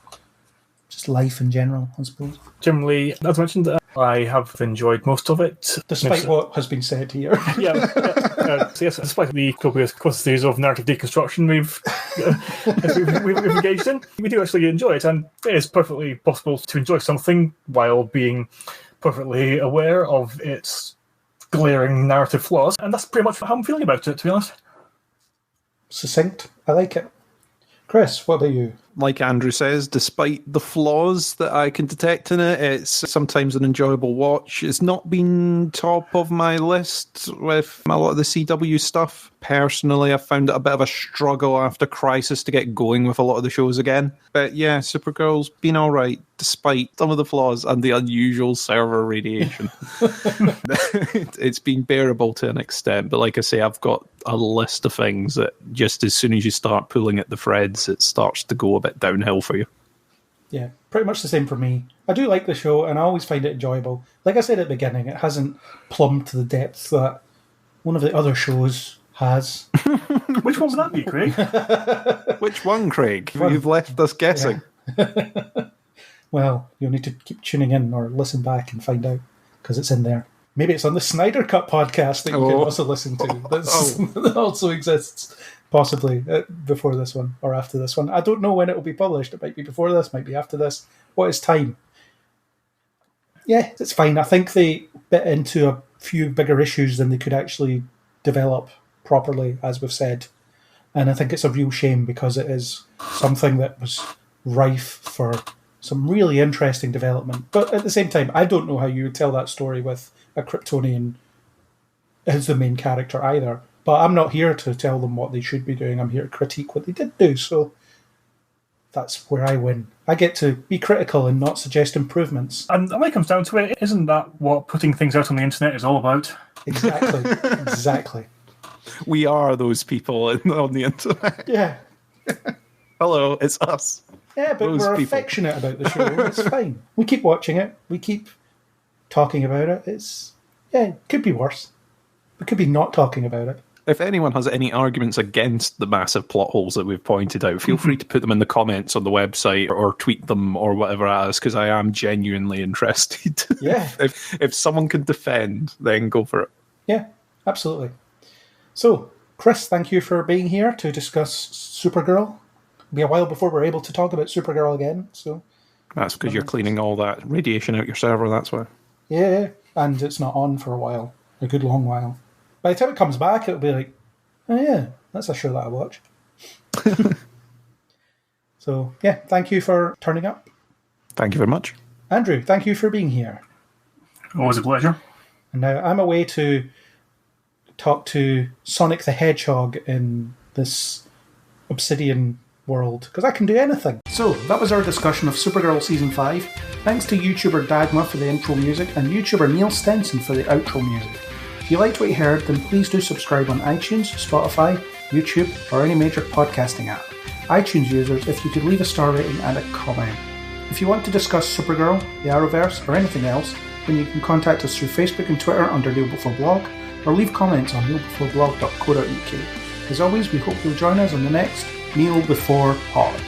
just life in general, I suppose. Generally, as I mentioned, I have enjoyed most of it. Despite what has been said here. So yes, despite the copious quantities of narrative deconstruction we've engaged in, we do actually enjoy it, and it is perfectly possible to enjoy something while being perfectly aware of its glaring narrative flaws, and that's pretty much how I'm feeling about it, to be honest. Succinct. I like it. Chris, what about you? Like Andrew says, despite the flaws that I can detect in it, it's sometimes an enjoyable watch. It's not been top of my list with a lot of the CW stuff. Personally, I found it a bit of a struggle after Crisis to get going with a lot of the shows again. But yeah, Supergirl's been alright, despite some of the flaws and the unusual server radiation. It's been bearable to an extent, but like I say, I've got a list of things that just as soon as you start pulling at the threads, it starts to go a bit downhill for you. Yeah, pretty much the same for me. I do like the show, and I always find it enjoyable. Like I said at the beginning, it hasn't plumbed to the depths that one of the other shows has. Which one would that be, Craig? Which one, Craig? You've left us guessing. Yeah. Well, you'll need to keep tuning in or listen back and find out, because it's in there. Maybe it's on the Snyder Cut podcast that you can also listen to. That also exists, possibly before this one or after this one. I don't know when it will be published. It might be before this, might be after this. What is time? Yeah, it's fine. I think they bit into a few bigger issues than they could actually develop properly, as we've said. And I think it's a real shame, because it is something that was rife for some really interesting development. But at the same time, I don't know how you would tell that story with a Kryptonian as the main character either. But I'm not here to tell them what they should be doing. I'm here to critique what they did do. So that's where I win. I get to be critical and not suggest improvements. And when it comes down to it, isn't that what putting things out on the internet is all about? Exactly. Exactly. We are those people on the internet. Yeah. Hello, it's us. Yeah, but we're affectionate about the show. It's fine. We keep watching it. We keep talking about it. It could be worse. We could be not talking about it. If anyone has any arguments against the massive plot holes that we've pointed out, feel free to put them in the comments on the website or tweet them or whatever else, because I am genuinely interested. Yeah. If someone can defend, then go for it. Yeah, absolutely. So, Chris, thank you for being here to discuss Supergirl. It'll be a while before we're able to talk about Supergirl again. So that's because you're cleaning all that radiation out your server, that's why. Yeah, and it's not on for a while. A good long while. By the time it comes back, it'll be like, oh yeah, that's a show that I watch. So, yeah, thank you for turning up. Thank you very much. Andrew, thank you for being here. Always a pleasure. And now I'm away to talk to Sonic the Hedgehog in this Obsidian world, because I can do anything. So, that was our discussion of Supergirl Season 5. Thanks to YouTuber Dagma for the intro music and YouTuber Neil Stenson for the outro music. If you liked what you heard, then please do subscribe on iTunes, Spotify, YouTube, or any major podcasting app. iTunes users, if you could leave a star rating and a comment. If you want to discuss Supergirl, the Arrowverse, or anything else, then you can contact us through Facebook and Twitter under Kneel Before Blog, or leave comments on kneelbeforeblog.co.uk. As always, we hope you'll join us on the next Kneel Before Pod.